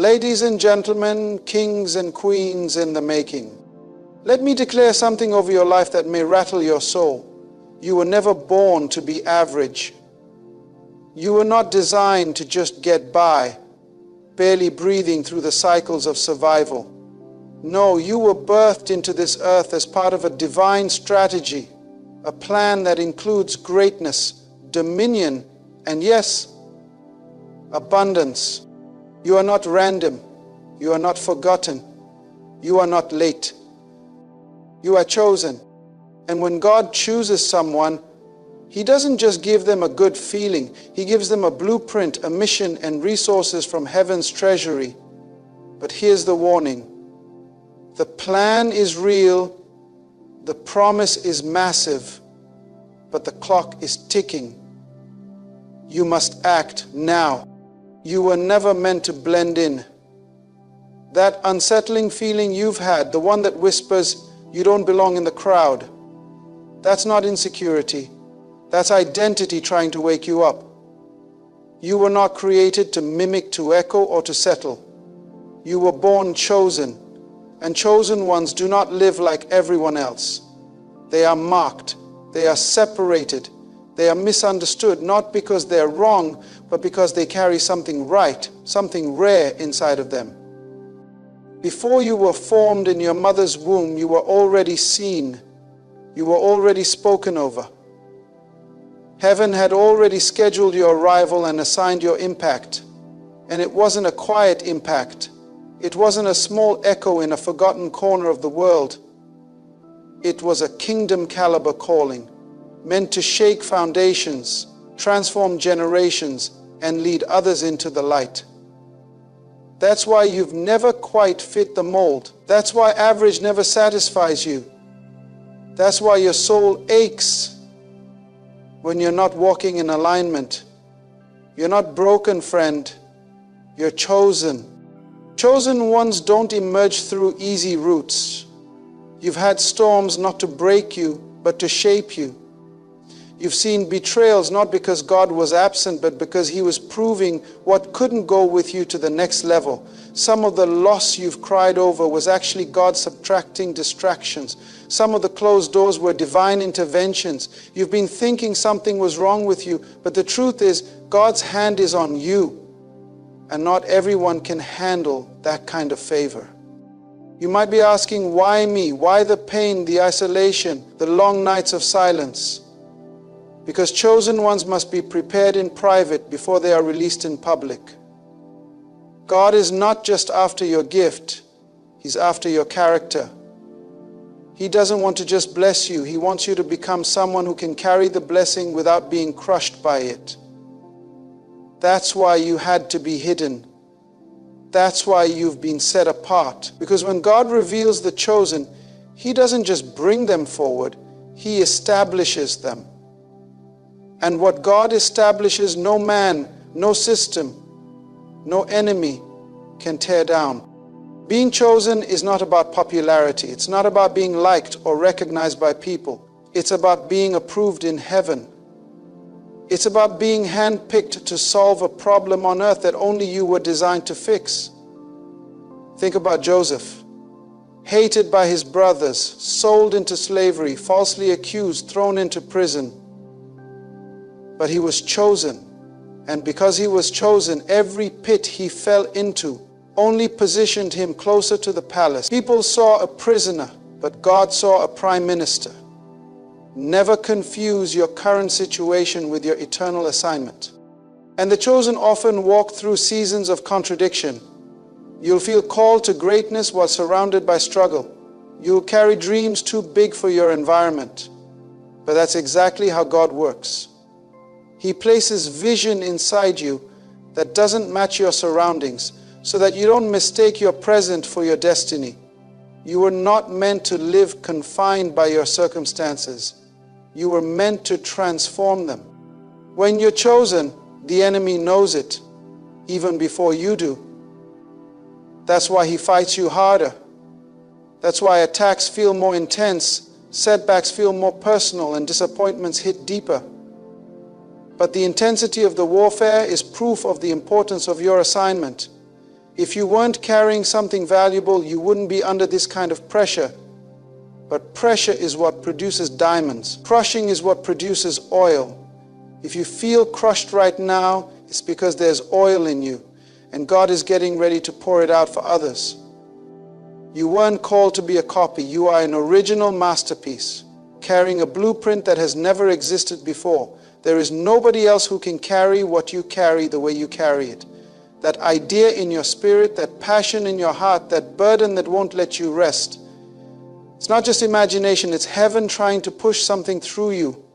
Ladies and gentlemen, kings and queens in the making, let me declare something over your life that may rattle your soul. You were never born to be average. You were not designed to just get by, barely breathing through the cycles of survival. No, you were birthed into this earth as part of a divine strategy, a plan that includes greatness, dominion, and yes, abundance. You are not random. You are not forgotten. You are not late. You are chosen. And when God chooses someone, He doesn't just give them a good feeling. He gives them a blueprint, a mission, and resources from heaven's treasury. But here's the warning. The plan is real. The promise is massive. But the clock is ticking. You must act now. You were never meant to blend in. That unsettling feeling you've had, the one that whispers, you don't belong in the crowd, that's not insecurity. That's identity trying to wake you up. You were not created to mimic, to echo, or to settle. You were born chosen, and chosen ones do not live like everyone else. They are marked. They are separated. They are misunderstood, not because they're wrong, but because they carry something right, something rare inside of them. Before you were formed in your mother's womb, you were already seen. You were already spoken over. Heaven had already scheduled your arrival and assigned your impact. And it wasn't a quiet impact. It wasn't a small echo in a forgotten corner of the world. It was a kingdom-caliber calling, meant to shake foundations, transform generations, and lead others into the light. That's why you've never quite fit the mold. That's why average never satisfies you. That's why your soul aches when you're not walking in alignment. You're not broken, friend. You're chosen. Chosen ones don't emerge through easy routes. You've had storms not to break you, but to shape you. You've seen betrayals not because God was absent, but because He was proving what couldn't go with you to the next level. Some of the loss you've cried over was actually God subtracting distractions. Some of the closed doors were divine interventions. You've been thinking something was wrong with you, but the truth is God's hand is on you. And not everyone can handle that kind of favor. You might be asking, why me? Why the pain, the isolation, the long nights of silence? Because chosen ones must be prepared in private before they are released in public. God is not just after your gift, He's after your character. He doesn't want to just bless you, He wants you to become someone who can carry the blessing without being crushed by it. That's why you had to be hidden. That's why you've been set apart. Because when God reveals the chosen, He doesn't just bring them forward, He establishes them. And what God establishes, no man, no system, no enemy can tear down. Being chosen is not about popularity. It's not about being liked or recognized by people. It's about being approved in heaven. It's about being handpicked to solve a problem on earth that only you were designed to fix. Think about Joseph. Hated by his brothers, sold into slavery, falsely accused, thrown into prison. But he was chosen, and because he was chosen, every pit he fell into only positioned him closer to the palace. People saw a prisoner, but God saw a prime minister. Never confuse your current situation with your eternal assignment. And the chosen often walk through seasons of contradiction. You'll feel called to greatness while surrounded by struggle. You'll carry dreams too big for your environment. But that's exactly how God works. He places vision inside you that doesn't match your surroundings, so that you don't mistake your present for your destiny. You were not meant to live confined by your circumstances. You were meant to transform them. When you're chosen, the enemy knows it, even before you do. That's why he fights you harder. That's why attacks feel more intense, setbacks feel more personal, and disappointments hit deeper. But the intensity of the warfare is proof of the importance of your assignment. If you weren't carrying something valuable, you wouldn't be under this kind of pressure. But pressure is what produces diamonds. Crushing is what produces oil. If you feel crushed right now, it's because there's oil in you, and God is getting ready to pour it out for others. You weren't called to be a copy. You are an original masterpiece, carrying a blueprint that has never existed before. There is nobody else who can carry what you carry the way you carry it. That idea in your spirit, that passion in your heart, that burden that won't let you rest. It's not just imagination, it's heaven trying to push something through you.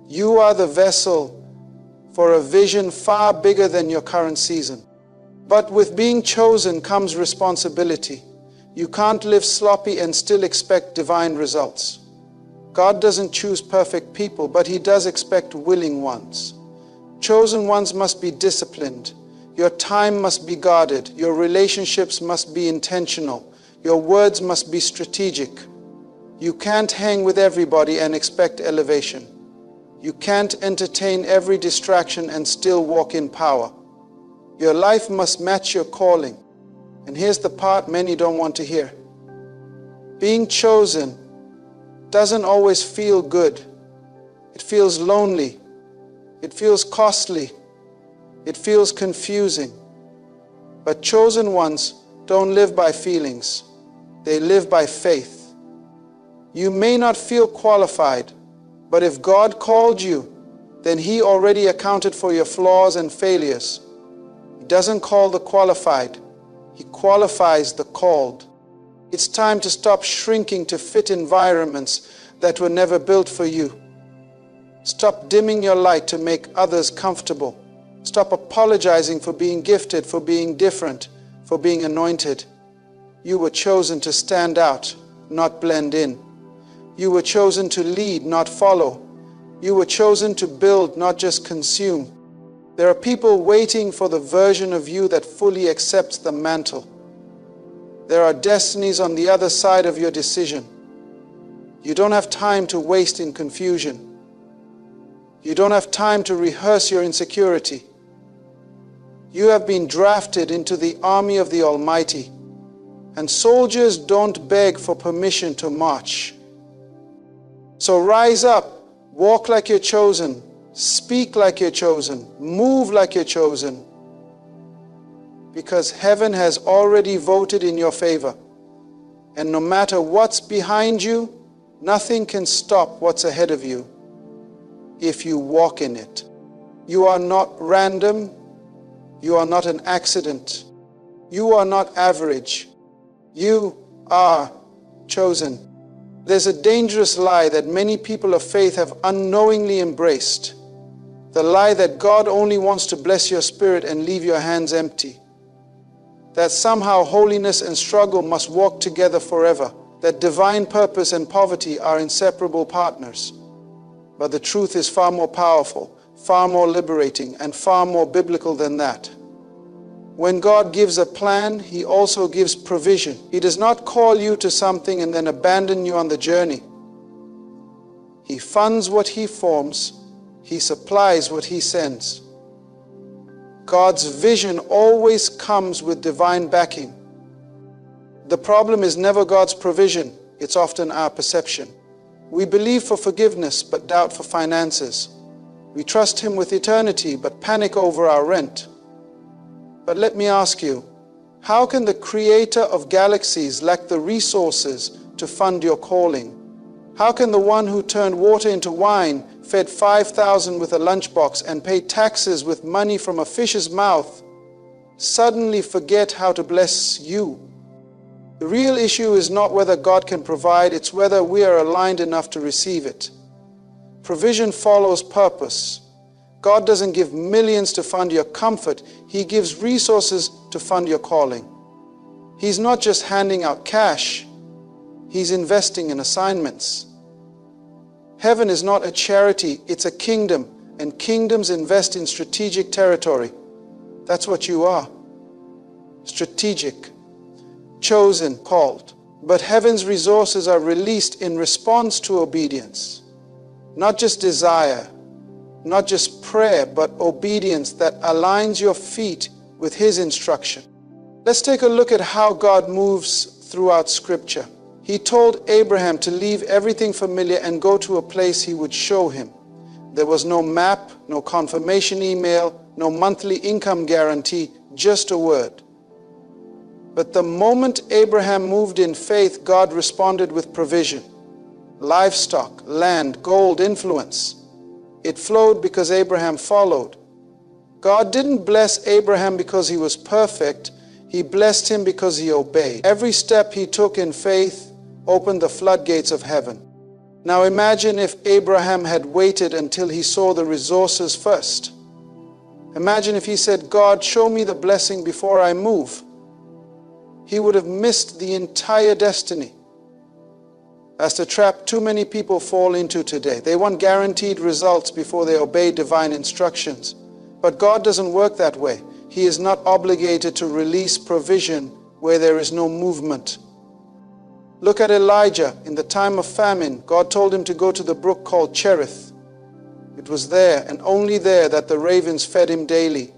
You are the vessel for a vision far bigger than your current season. But with being chosen comes responsibility. You can't live sloppy and still expect divine results. God doesn't choose perfect people, but He does expect willing ones. Chosen ones must be disciplined. Your time must be guarded. Your relationships must be intentional. Your words must be strategic. You can't hang with everybody and expect elevation. You can't entertain every distraction and still walk in power. Your life must match your calling. And here's the part many don't want to hear. Being chosen doesn't always feel good. It feels lonely. It feels costly. It feels confusing. But chosen ones don't live by feelings. They live by faith. You may not feel qualified, but if God called you, then He already accounted for your flaws and failures. He doesn't call the qualified. He qualifies the called. It's time to stop shrinking to fit environments that were never built for you. Stop dimming your light to make others comfortable. Stop apologizing for being gifted, for being different, for being anointed. You were chosen to stand out, not blend in. You were chosen to lead, not follow. You were chosen to build, not just consume. There are people waiting for the version of you that fully accepts the mantle. There are destinies on the other side of your decision. You don't have time to waste in confusion. You don't have time to rehearse your insecurity. You have been drafted into the army of the Almighty, and soldiers don't beg for permission to march. So rise up, walk like you're chosen, speak like you're chosen, move like you're chosen, because heaven has already voted in your favor. And no matter what's behind you, nothing can stop what's ahead of you if you walk in it. You are not random. You are not an accident. You are not average. You are chosen. There's a dangerous lie that many people of faith have unknowingly embraced. The lie that God only wants to bless your spirit and leave your hands empty. That somehow holiness and struggle must walk together forever. That divine purpose and poverty are inseparable partners. But the truth is far more powerful, far more liberating, and far more biblical than that. When God gives a plan, He also gives provision. He does not call you to something and then abandon you on the journey. He funds what He forms. He supplies what He sends. God's vision always comes with divine backing. The problem is never God's provision. It's often our perception. We believe for forgiveness, but doubt for finances. We trust Him with eternity, but panic over our rent. But let me ask you, how can the Creator of galaxies lack the resources to fund your calling? How can the one who turned water into wine, fed 5,000 with a lunchbox, and paid taxes with money from a fish's mouth, suddenly forget how to bless you? The real issue is not whether God can provide, it's whether we are aligned enough to receive it. Provision follows purpose. God doesn't give millions to fund your comfort. He gives resources to fund your calling. He's not just handing out cash. He's investing in assignments. Heaven is not a charity, it's a kingdom, and kingdoms invest in strategic territory. That's what you are. Strategic, chosen, called. But heaven's resources are released in response to obedience. Not just desire, not just prayer, but obedience that aligns your feet with His instruction. Let's take a look at how God moves throughout Scripture. He told Abraham to leave everything familiar and go to a place he would show him. There was no map, no confirmation email, no monthly income guarantee, just a word. But the moment Abraham moved in faith, God responded with provision. Livestock, land, gold, influence. It flowed because Abraham followed. God didn't bless Abraham because he was perfect. He blessed him because he obeyed. Every step he took in faith opened the floodgates of heaven. Now imagine if Abraham had waited until he saw the resources first. Imagine if he said, God, show me the blessing before I move. He would have missed the entire destiny. That's the trap too many people fall into today. They want guaranteed results before they obey divine instructions. But God doesn't work that way. He is not obligated to release provision where there is no movement. Look at Elijah. In the time of famine, God told him to go to the brook called Cherith. It was there and only there that the ravens fed him daily.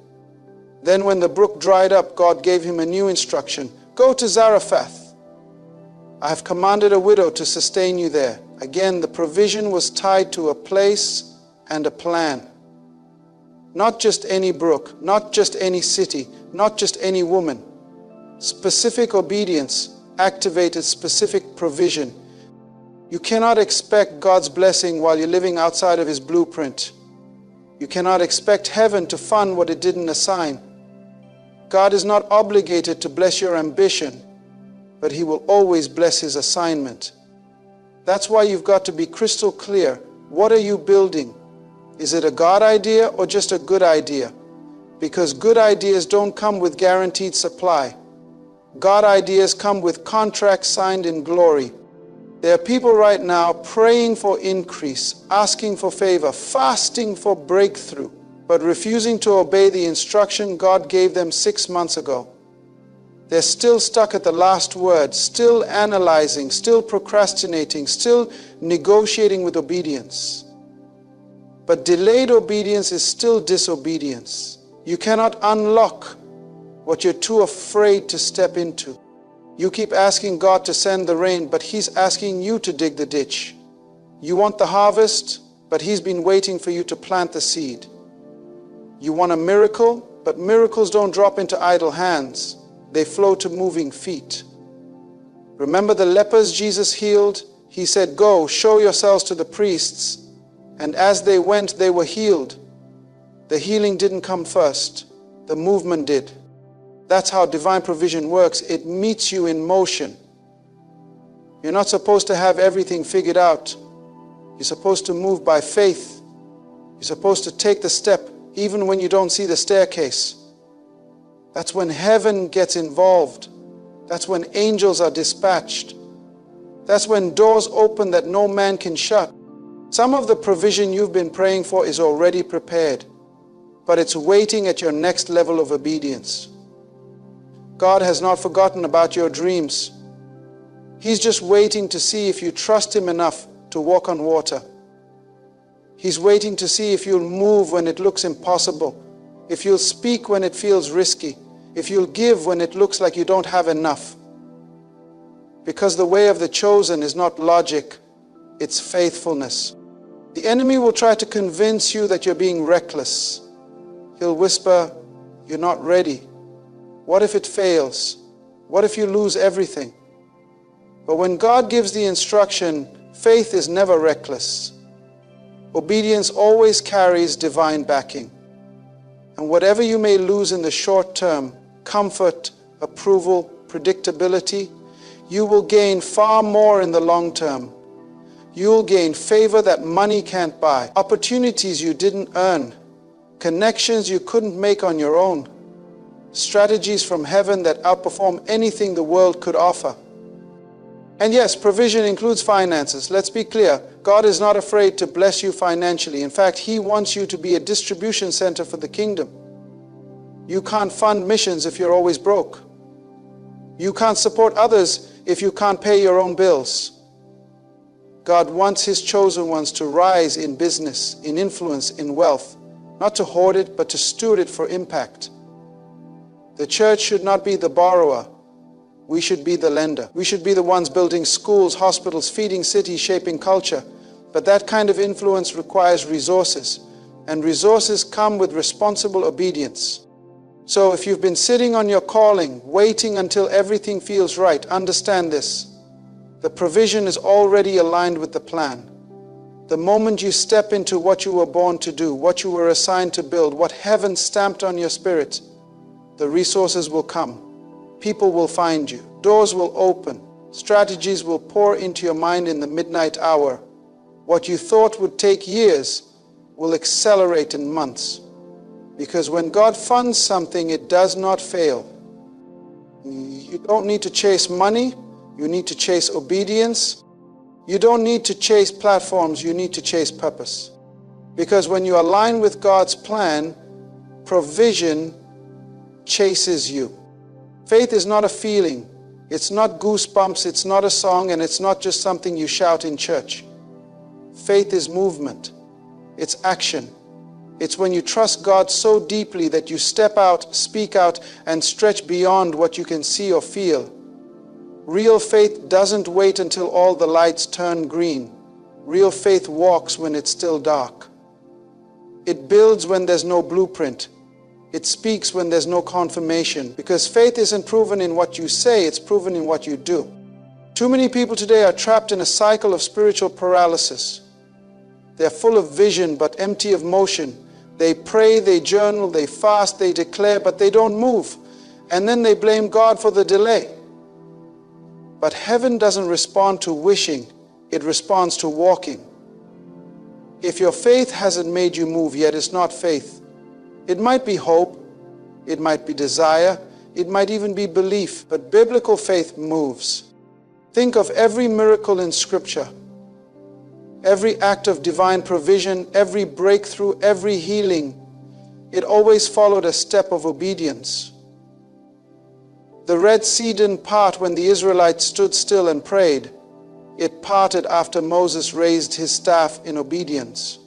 Then when the brook dried up, God gave him a new instruction. Go to Zarephath. I have commanded a widow to sustain you there. Again, the provision was tied to a place and a plan. Not just any brook, not just any city, not just any woman. Specific obedience activated specific provision. You cannot expect God's blessing while you're living outside of His blueprint. You cannot expect heaven to fund what it didn't assign. God is not obligated to bless your ambition, but He will always bless His assignment. That's why you've got to be crystal clear. What are you building? Is it a God idea or just a good idea? Because good ideas don't come with guaranteed supply. God ideas come with contracts signed in glory. There are people right now praying for increase, asking for favor, fasting for breakthrough, but refusing to obey the instruction God gave them 6 months ago. They're still stuck at the last word, still analyzing, still procrastinating, still negotiating with obedience. But delayed obedience is still disobedience. You cannot unlock what you're too afraid to step into. You keep asking God to send the rain, but He's asking you to dig the ditch. You want the harvest, but He's been waiting for you to plant the seed. You want a miracle, but miracles don't drop into idle hands. They flow to moving feet. Remember the lepers Jesus healed? He said, go, show yourselves to the priests. And as they went, they were healed. The healing didn't come first. The movement did. That's how divine provision works. It meets you in motion. You're not supposed to have everything figured out. You're supposed to move by faith. You're supposed to take the step even when you don't see the staircase. That's when heaven gets involved. That's when angels are dispatched. That's when doors open that no man can shut. Some of the provision you've been praying for is already prepared, but it's waiting at your next level of obedience. God has not forgotten about your dreams. He's just waiting to see if you trust Him enough to walk on water. He's waiting to see if you'll move when it looks impossible, if you'll speak when it feels risky, if you'll give when it looks like you don't have enough. Because the way of the chosen is not logic, it's faithfulness. The enemy will try to convince you that you're being reckless. He'll whisper, you're not ready. What if it fails? What if you lose everything? But when God gives the instruction, faith is never reckless. Obedience always carries divine backing. And whatever you may lose in the short term, comfort, approval, predictability, you will gain far more in the long term. You'll gain favor that money can't buy, opportunities you didn't earn, connections you couldn't make on your own, strategies from heaven that outperform anything the world could offer. And yes, provision includes finances. Let's be clear. God is not afraid to bless you financially. In fact, He wants you to be a distribution center for the kingdom. You can't fund missions if you're always broke. You can't support others if you can't pay your own bills. God wants His chosen ones to rise in business, in influence, in wealth, not to hoard it, but to steward it for impact. The church should not be the borrower. We should be the lender. We should be the ones building schools, hospitals, feeding cities, shaping culture. But that kind of influence requires resources, and resources come with responsible obedience. So if you've been sitting on your calling, waiting until everything feels right, understand this. The provision is already aligned with the plan. The moment you step into what you were born to do, what you were assigned to build, what heaven stamped on your spirit, the resources will come. People will find you. Doors will open. Strategies will pour into your mind in the midnight hour. What you thought would take years will accelerate in months. Because when God funds something, it does not fail. You don't need to chase money. You need to chase obedience. You don't need to chase platforms. You need to chase purpose. Because when you align with God's plan, provision chases you. Faith is not a feeling. It's not goosebumps. It's not a song, and it's not just something you shout in church. Faith is movement. It's action. It's when you trust God so deeply that you step out, speak out, and stretch beyond what you can see or feel. Real faith doesn't wait until all the lights turn green. Real faith walks when it's still dark. It builds when there's no blueprint. It speaks when there's no confirmation. Because faith isn't proven in what you say, it's proven in what you do. Too many people today are trapped in a cycle of spiritual paralysis. They're full of vision but empty of motion. They pray, they journal, they fast, they declare, but they don't move. And then they blame God for the delay. But heaven doesn't respond to wishing, it responds to walking. If your faith hasn't made you move yet, it's not faith. It might be hope, it might be desire, it might even be belief, but biblical faith moves. Think of every miracle in Scripture, every act of divine provision, every breakthrough, every healing. It always followed a step of obedience. The Red Sea didn't part when the Israelites stood still and prayed. It parted after Moses raised his staff in obedience.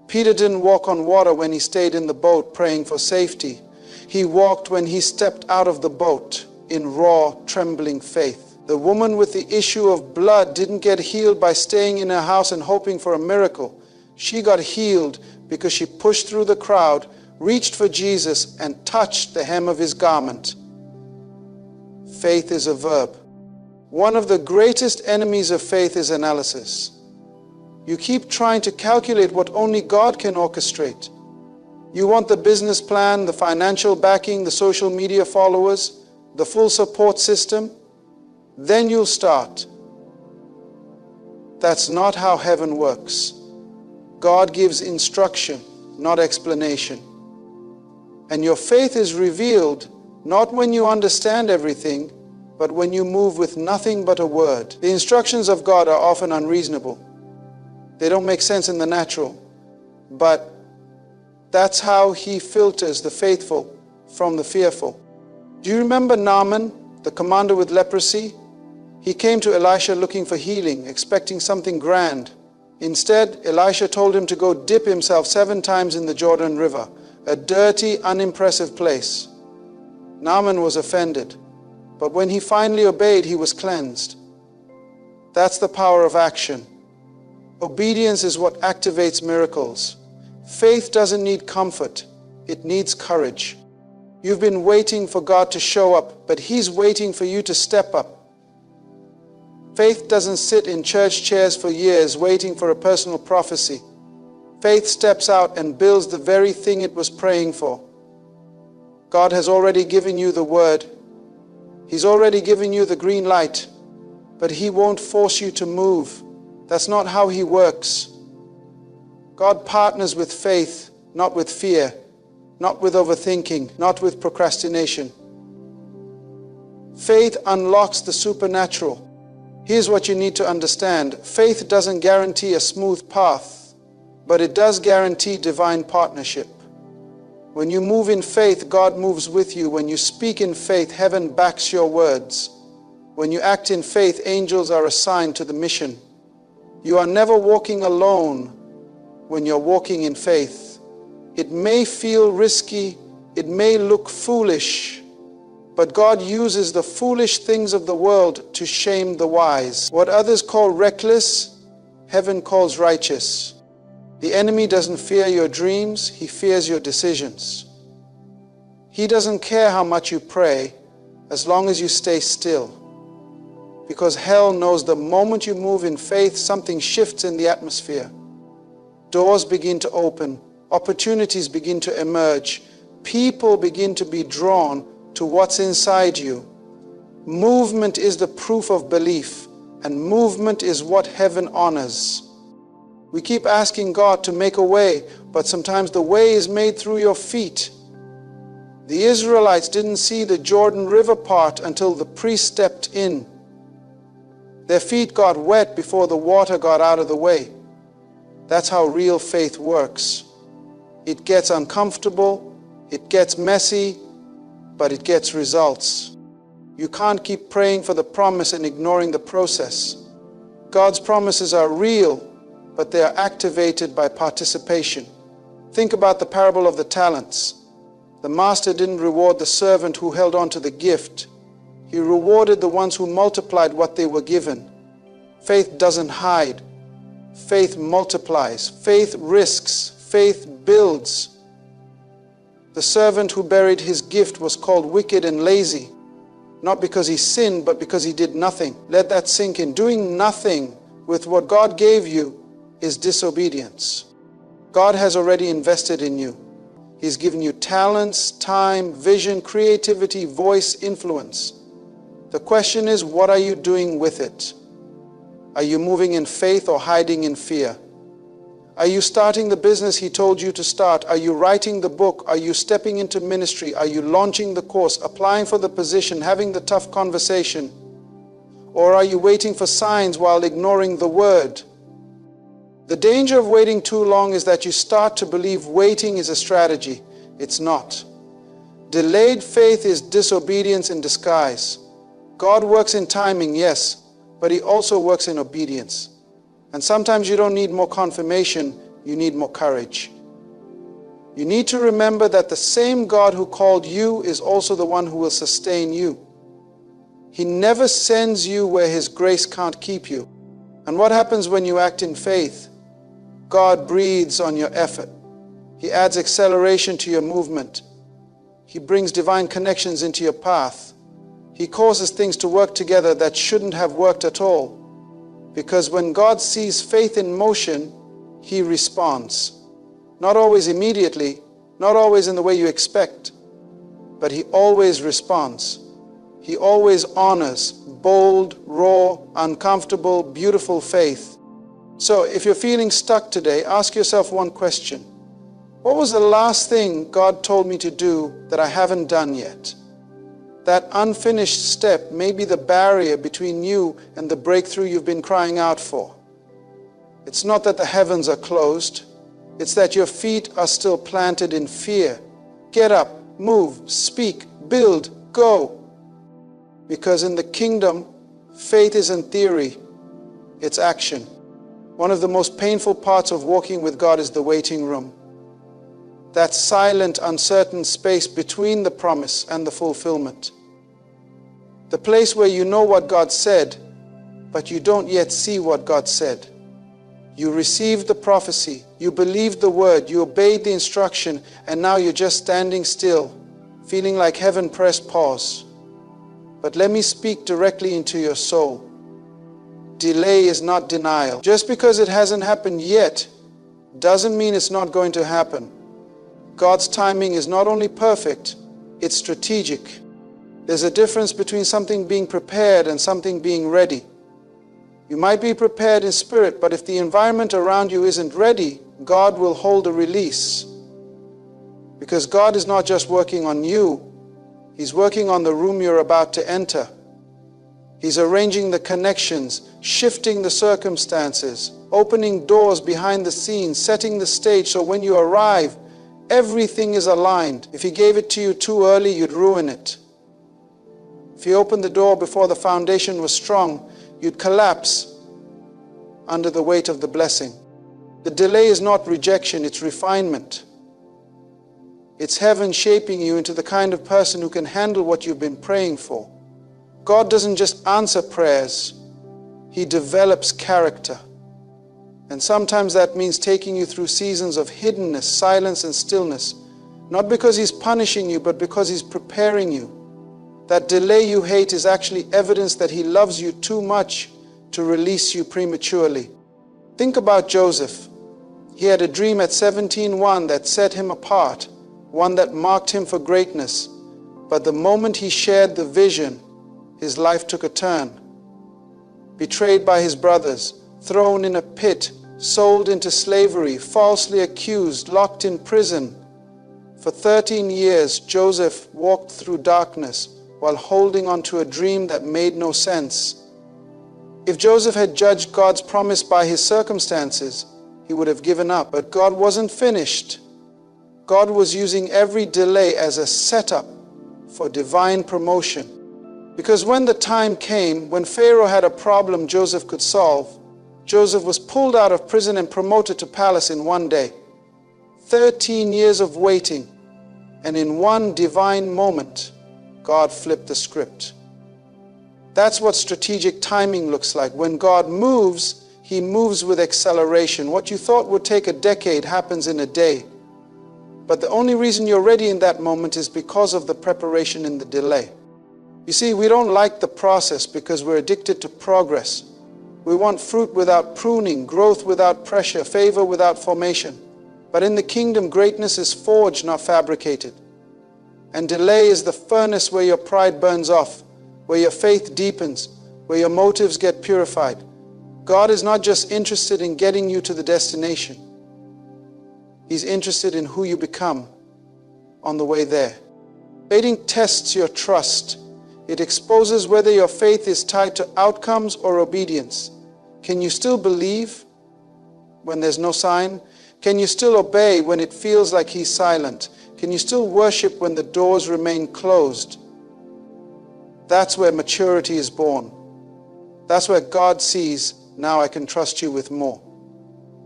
Peter didn't walk on water when he stayed in the boat praying for safety. He walked when he stepped out of the boat in raw, trembling faith. The woman with the issue of blood didn't get healed by staying in her house and hoping for a miracle. She got healed because she pushed through the crowd, reached for Jesus, and touched the hem of his garment. Faith is a verb. One of the greatest enemies of faith is analysis. You keep trying to calculate what only God can orchestrate. You want the business plan, the financial backing, the social media followers, the full support system. Then you'll start. That's not how heaven works. God gives instruction, not explanation. And your faith is revealed not when you understand everything, but when you move with nothing but a word. The instructions of God are often unreasonable. They don't make sense in the natural, but that's how He filters the faithful from the fearful. Do you remember Naaman, the commander with leprosy? He came to Elisha looking for healing, expecting something grand. Instead, Elisha told him to go dip himself 7 times in the Jordan River, a dirty, unimpressive place. Naaman was offended, but when he finally obeyed, he was cleansed. That's the power of action. Obedience is what activates miracles. Faith doesn't need comfort, it needs courage. You've been waiting for God to show up, but He's waiting for you to step up. Faith doesn't sit in church chairs for years waiting for a personal prophecy. Faith steps out and builds the very thing it was praying for. God has already given you the word. He's already given you the green light, but He won't force you to move. That's not how He works. God partners with faith, not with fear, not with overthinking, not with procrastination. Faith unlocks the supernatural. Here's what you need to understand. Faith doesn't guarantee a smooth path, but it does guarantee divine partnership. When you move in faith, God moves with you. When you speak in faith, heaven backs your words. When you act in faith, angels are assigned to the mission. You are never walking alone when you're walking in faith. It may feel risky, It may look foolish, but God uses the foolish things of the world to shame the wise. What others call reckless, heaven calls righteous. The enemy doesn't fear your dreams, he fears your decisions. He doesn't care how much you pray, as long as you stay still. Because hell knows the moment you move in faith, something shifts in the atmosphere. Doors begin to open, opportunities begin to emerge, people begin to be drawn to what's inside you. Movement is the proof of belief, and movement is what heaven honors. We keep asking God to make a way, but sometimes the way is made through your feet. The Israelites didn't see the Jordan River part until the priest stepped in. Their feet got wet before the water got out of the way. That's how real faith works. It gets uncomfortable, it gets messy, but it gets results. You can't keep praying for the promise and ignoring the process. God's promises are real, but they are activated by participation. Think about the parable of the talents. The master didn't reward the servant who held on to the gift. He rewarded the ones who multiplied what they were given. Faith doesn't hide. Faith multiplies. Faith risks. Faith builds. The servant who buried his gift was called wicked and lazy, not because he sinned, but because he did nothing. Let that sink in. Doing nothing with what God gave you is disobedience. God has already invested in you. He's given you talents, time, vision, creativity, voice, influence. The question is, what are you doing with it? Are you moving in faith or hiding in fear? Are you starting the business He told you to start? Are you writing the book? Are you stepping into ministry? Are you launching the course, applying for the position, having the tough conversation? Or are you waiting for signs while ignoring the word? The danger of waiting too long is that you start to believe waiting is a strategy. It's not. Delayed faith is disobedience in disguise. God works in timing, yes, but He also works in obedience. And sometimes you don't need more confirmation, you need more courage. You need to remember that the same God who called you is also the one who will sustain you. He never sends you where His grace can't keep you. And what happens when you act in faith? God breathes on your effort. He adds acceleration to your movement. He brings divine connections into your path. He causes things to work together that shouldn't have worked at all. Because when God sees faith in motion, He responds. Not always immediately, not always in the way you expect, but He always responds. He always honors bold, raw, uncomfortable, beautiful faith. So if you're feeling stuck today, ask yourself one question. What was the last thing God told me to do that I haven't done yet? That unfinished step may be the barrier between you and the breakthrough you've been crying out for. It's not that the heavens are closed. It's that your feet are still planted in fear. Get up, move, speak, build, go. Because in the kingdom, faith isn't theory, it's action. One of the most painful parts of walking with God is the waiting room. That silent, uncertain space between the promise and the fulfillment. The place where you know what God said, but you don't yet see what God said. You received the prophecy, you believed the word, you obeyed the instruction, and now you're just standing still, feeling like heaven pressed pause. But let me speak directly into your soul. Delay is not denial. Just because it hasn't happened yet, doesn't mean it's not going to happen. God's timing is not only perfect, it's strategic. There's a difference between something being prepared and something being ready. You might be prepared in spirit, but if the environment around you isn't ready, God will hold a release. Because God is not just working on you, He's working on the room you're about to enter. He's arranging the connections, shifting the circumstances, opening doors behind the scenes, setting the stage so when you arrive, everything is aligned. If He gave it to you too early, you'd ruin it. If He opened the door before the foundation was strong, you'd collapse under the weight of the blessing. The delay is not rejection, it's refinement. It's heaven shaping you into the kind of person who can handle what you've been praying for. God doesn't just answer prayers, He develops character. And sometimes that means taking you through seasons of hiddenness, silence, and stillness. Not because He's punishing you, but because He's preparing you. That delay you hate is actually evidence that He loves you too much to release you prematurely. Think about Joseph. He had a dream at 17:1 that set him apart, one that marked him for greatness. But the moment he shared the vision, his life took a turn. Betrayed by his brothers, thrown in a pit, sold into slavery, falsely accused, locked in prison. For 13 years, Joseph walked through darkness while holding on to a dream that made no sense. If Joseph had judged God's promise by his circumstances, he would have given up. But God wasn't finished. God was using every delay as a setup for divine promotion. Because when the time came, when Pharaoh had a problem Joseph could solve, Joseph was pulled out of prison and promoted to palace in one day. 13 years of waiting, and in one divine moment, God flipped the script. That's what strategic timing looks like. When God moves, He moves with acceleration. What you thought would take a decade happens in a day. But the only reason you're ready in that moment is because of the preparation in the delay. You see, we don't like the process because we're addicted to progress. We want fruit without pruning, growth without pressure, favor without formation. But in the kingdom, greatness is forged, not fabricated. And delay is the furnace where your pride burns off, where your faith deepens, where your motives get purified. God is not just interested in getting you to the destination. He's interested in who you become on the way there. Waiting tests your trust. It exposes whether your faith is tied to outcomes or obedience. Can you still believe when there's no sign? Can you still obey when it feels like He's silent? Can you still worship when the doors remain closed? That's where maturity is born. That's where God sees, now I can trust you with more.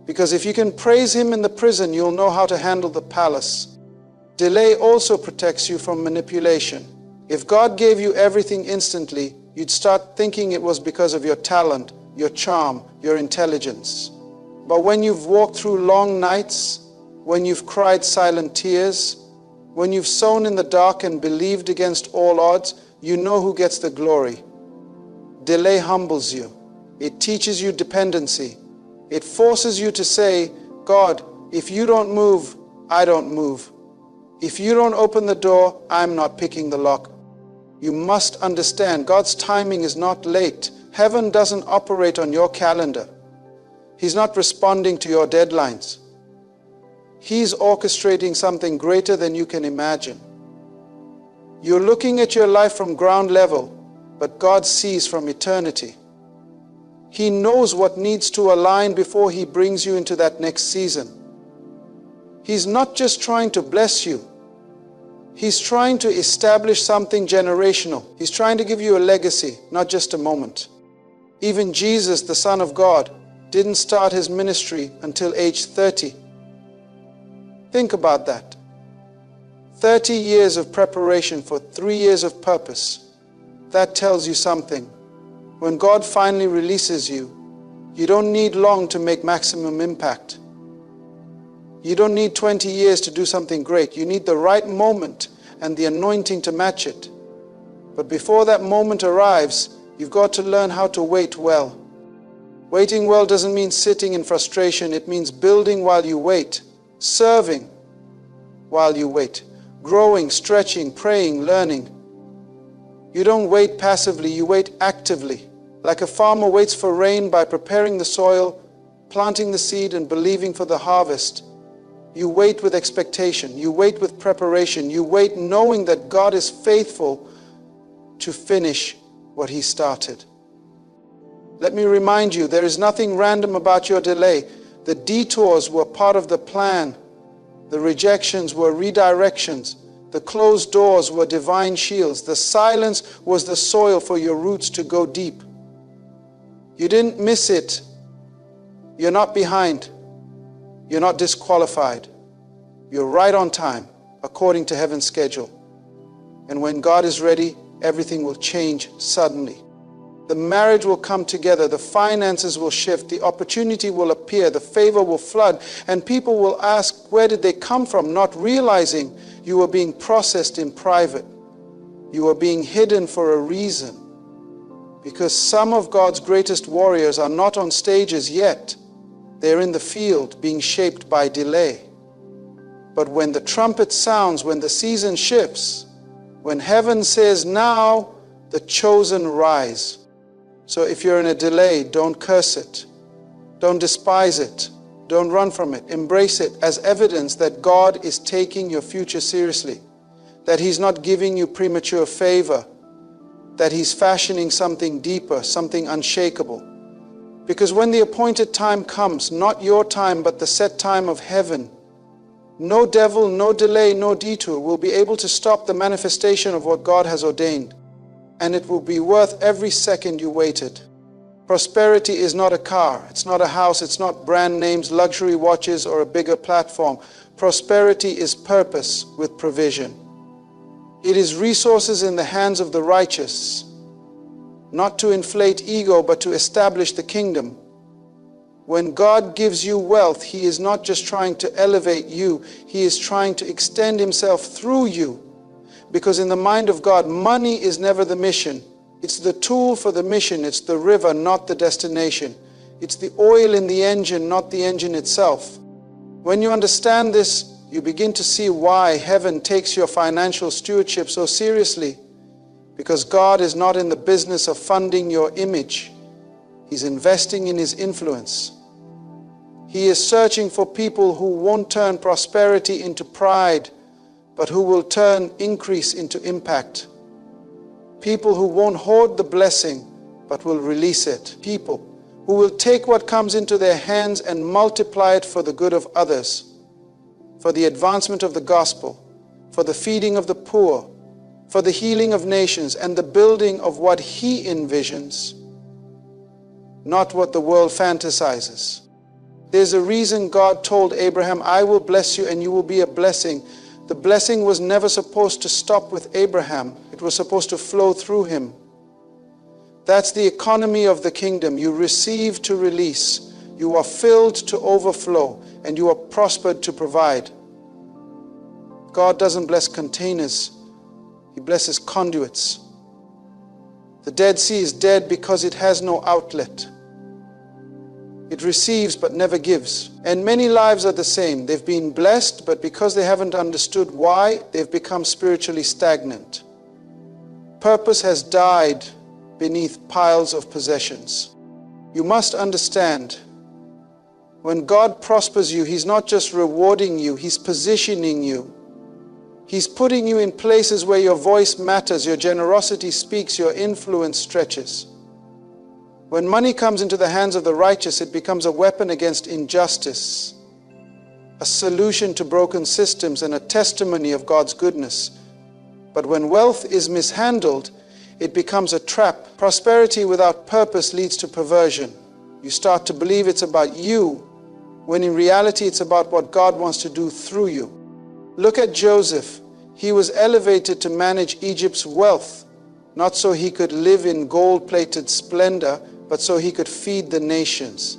Because if you can praise Him in the prison, you'll know how to handle the palace. Delay also protects you from manipulation. If God gave you everything instantly, you'd start thinking it was because of your talent, your charm, your intelligence. But when you've walked through long nights, when you've cried silent tears, when you've sown in the dark and believed against all odds, you know who gets the glory. Delay humbles you. It teaches you dependency. It forces you to say, God, if you don't move, I don't move. If you don't open the door, I'm not picking the lock. You must understand, God's timing is not late. Heaven doesn't operate on your calendar. He's not responding to your deadlines. He's orchestrating something greater than you can imagine. You're looking at your life from ground level, but God sees from eternity. He knows what needs to align before He brings you into that next season. He's not just trying to bless you. He's trying to establish something generational. He's trying to give you a legacy, not just a moment. Even Jesus, the Son of God, didn't start His ministry until age 30. Think about that. 30 years of preparation for 3 years of purpose. That tells you something. When God finally releases you, you don't need long to make maximum impact. You don't need 20 years to do something great. You need the right moment and the anointing to match it. But before that moment arrives, you've got to learn how to wait well. Waiting well doesn't mean sitting in frustration. It means building while you wait, serving while you wait, growing, stretching, praying, learning. You don't wait passively, you wait actively. Like a farmer waits for rain by preparing the soil, planting the seed, and believing for the harvest. You wait with expectation. You wait with preparation. You wait knowing that God is faithful to finish what He started. Let me remind you, there is nothing random about your delay. The detours were part of the plan. The rejections were redirections. The closed doors were divine shields. The silence was the soil for your roots to go deep. You didn't miss it. You're not behind. You're not disqualified. You're right on time. according to heaven's schedule. And when God is ready, everything will change suddenly. The marriage will come together, the finances will shift, the opportunity will appear, the favor will flood, and people will ask, where did they come from? Not realizing you were being processed in private. You are being hidden for a reason. Because some of God's greatest warriors are not on stages yet. They're in the field being shaped by delay. But when the trumpet sounds, when the season shifts, when heaven says, now the chosen rise. So if you're in a delay, don't curse it. Don't despise it. Don't run from it. Embrace it as evidence that God is taking your future seriously. That He's not giving you premature favor. That He's fashioning something deeper, something unshakable. Because when the appointed time comes, not your time, but the set time of heaven, no devil, no delay, no detour will be able to stop the manifestation of what God has ordained. And it will be worth every second you waited. Prosperity is not a car, it's not a house, it's not brand names, luxury watches, or a bigger platform. Prosperity is purpose with provision. It is resources in the hands of the righteous, not to inflate ego, but to establish the kingdom. When God gives you wealth, He is not just trying to elevate you, He is trying to extend Himself through you. Because in the mind of God, money is never the mission. It's the tool for the mission. It's the river, not the destination. It's the oil in the engine, not the engine itself. When you understand this, you begin to see why heaven takes your financial stewardship so seriously. Because God is not in the business of funding your image. He's investing in His influence. He is searching for people who won't turn prosperity into pride, but who will turn increase into impact. People who won't hoard the blessing, but will release it. People who will take what comes into their hands and multiply it for the good of others, for the advancement of the gospel, for the feeding of the poor, for the healing of nations, and the building of what He envisions, not what the world fantasizes. There's a reason God told Abraham, I will bless you and you will be a blessing. The blessing was never supposed to stop with Abraham. It was supposed to flow through him. That's the economy of the kingdom. You receive to release. You are filled to overflow, and you are prospered to provide. God doesn't bless containers. He blesses conduits. The Dead Sea is dead because it has no outlet. It receives but never gives. And many lives are the same. They've been blessed, but because they haven't understood why, they've become spiritually stagnant. Purpose has died beneath piles of possessions. You must understand, when God prospers you, He's not just rewarding you, He's positioning you. He's putting you in places where your voice matters, your generosity speaks, your influence stretches. When money comes into the hands of the righteous, it becomes a weapon against injustice, a solution to broken systems, and a testimony of God's goodness. But when wealth is mishandled, it becomes a trap. Prosperity without purpose leads to perversion. You start to believe it's about you, when in reality it's about what God wants to do through you. Look at Joseph. He was elevated to manage Egypt's wealth, not so he could live in gold-plated splendor, but so he could feed the nations.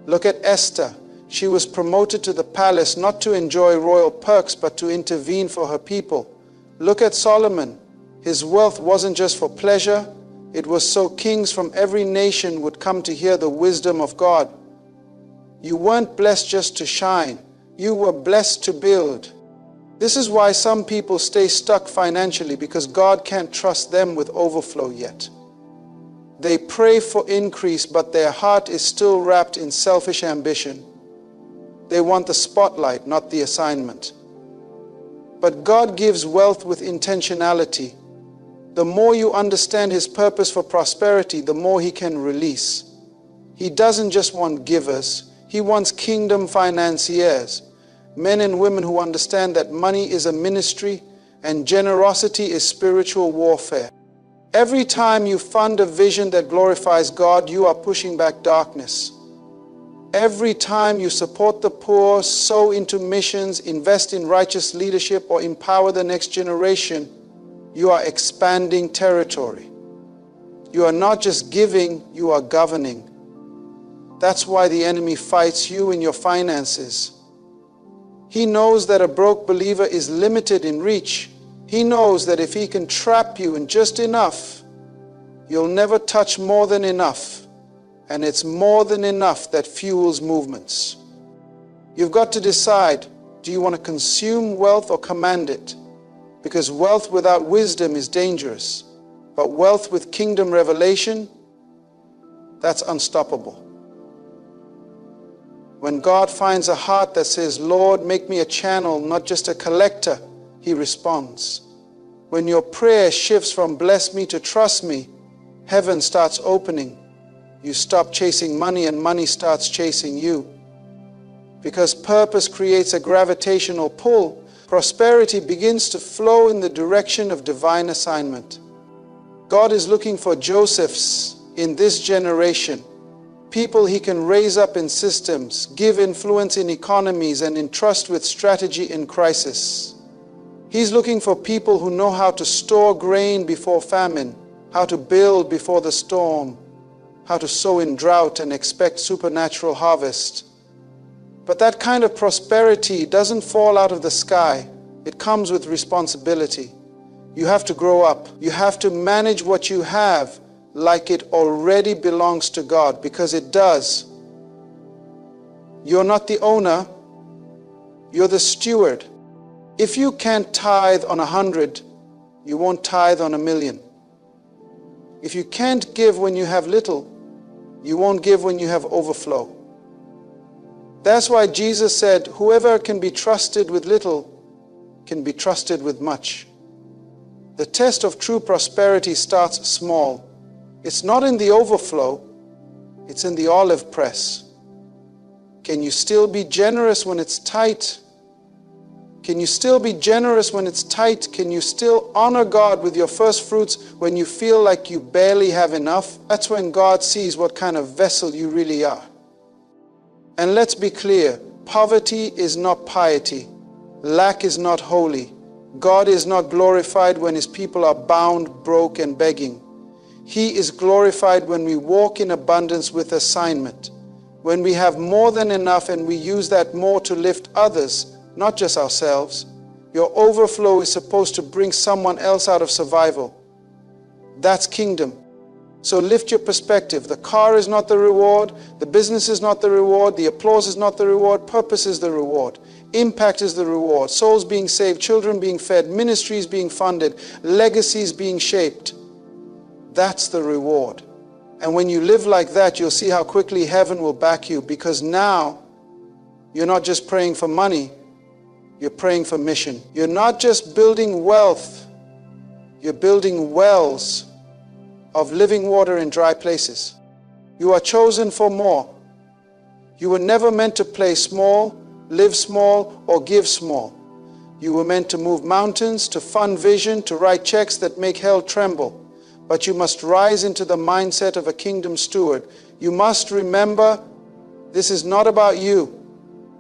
Look at Esther. She was promoted to the palace not to enjoy royal perks, but to intervene for her people. Look at Solomon. His wealth wasn't just for pleasure. It was so kings from every nation would come to hear the wisdom of God. You weren't blessed just to shine. You were blessed to build. This is why some people stay stuck financially, because God can't trust them with overflow yet. They pray for increase, but their heart is still wrapped in selfish ambition. They want the spotlight, not the assignment. But God gives wealth with intentionality. The more you understand His purpose for prosperity, the more He can release. He doesn't just want givers. He wants kingdom financiers, men and women who understand that money is a ministry and generosity is spiritual warfare. Every time you fund a vision that glorifies God, you are pushing back darkness. Every time you support the poor, sow into missions, invest in righteous leadership, or empower the next generation, you are expanding territory. You are not just giving, you are governing. That's why the enemy fights you in your finances. He knows that a broke believer is limited in reach. He knows that if he can trap you in just enough, you'll never touch more than enough. And it's more than enough that fuels movements. You've got to decide, do you want to consume wealth or command it? Because wealth without wisdom is dangerous. But wealth with kingdom revelation, that's unstoppable. When God finds a heart that says, Lord, make me a channel, not just a collector, He responds. When your prayer shifts from bless me to trust me, heaven starts opening. You stop chasing money and money starts chasing you. Because purpose creates a gravitational pull, prosperity begins to flow in the direction of divine assignment. God is looking for Josephs in this generation, people He can raise up in systems, give influence in economies, and entrust with strategy in crisis. He's looking for people who know how to store grain before famine, how to build before the storm, how to sow in drought and expect supernatural harvest. But that kind of prosperity doesn't fall out of the sky. It comes with responsibility. You have to grow up. You have to manage what you have like it already belongs to God, because it does. You're not the owner. You're the steward. If you can't tithe on 100, you won't tithe on 1,000,000. If you can't give when you have little, you won't give when you have overflow. That's why Jesus said, whoever can be trusted with little can be trusted with much. The test of true prosperity starts small. It's not in the overflow, it's in the olive press. Can you still be generous when it's tight? Can you still be generous when it's tight? Can you still honor God with your first fruits when you feel like you barely have enough? That's when God sees what kind of vessel you really are. And let's be clear, poverty is not piety. Lack is not holy. God is not glorified when His people are bound, broke, and begging. He is glorified when we walk in abundance with assignment, when we have more than enough and we use that more to lift others, not just ourselves. Your overflow is supposed to bring someone else out of survival. That's kingdom. So lift your perspective. The car is not the reward. The business is not the reward. The applause is not the reward. Purpose is the reward. Impact is the reward. Souls being saved, children being fed, ministries being funded, legacies being shaped. That's the reward. And when you live like that, you'll see how quickly heaven will back you, because now you're not just praying for money, you're praying for mission. You're not just building wealth, you're building wells of living water in dry places. You are chosen for more. You were never meant to play small, live small, or give small. You were meant to move mountains, to fund vision, to write checks that make hell tremble. But you must rise into the mindset of a kingdom steward. You must remember, this is not about you.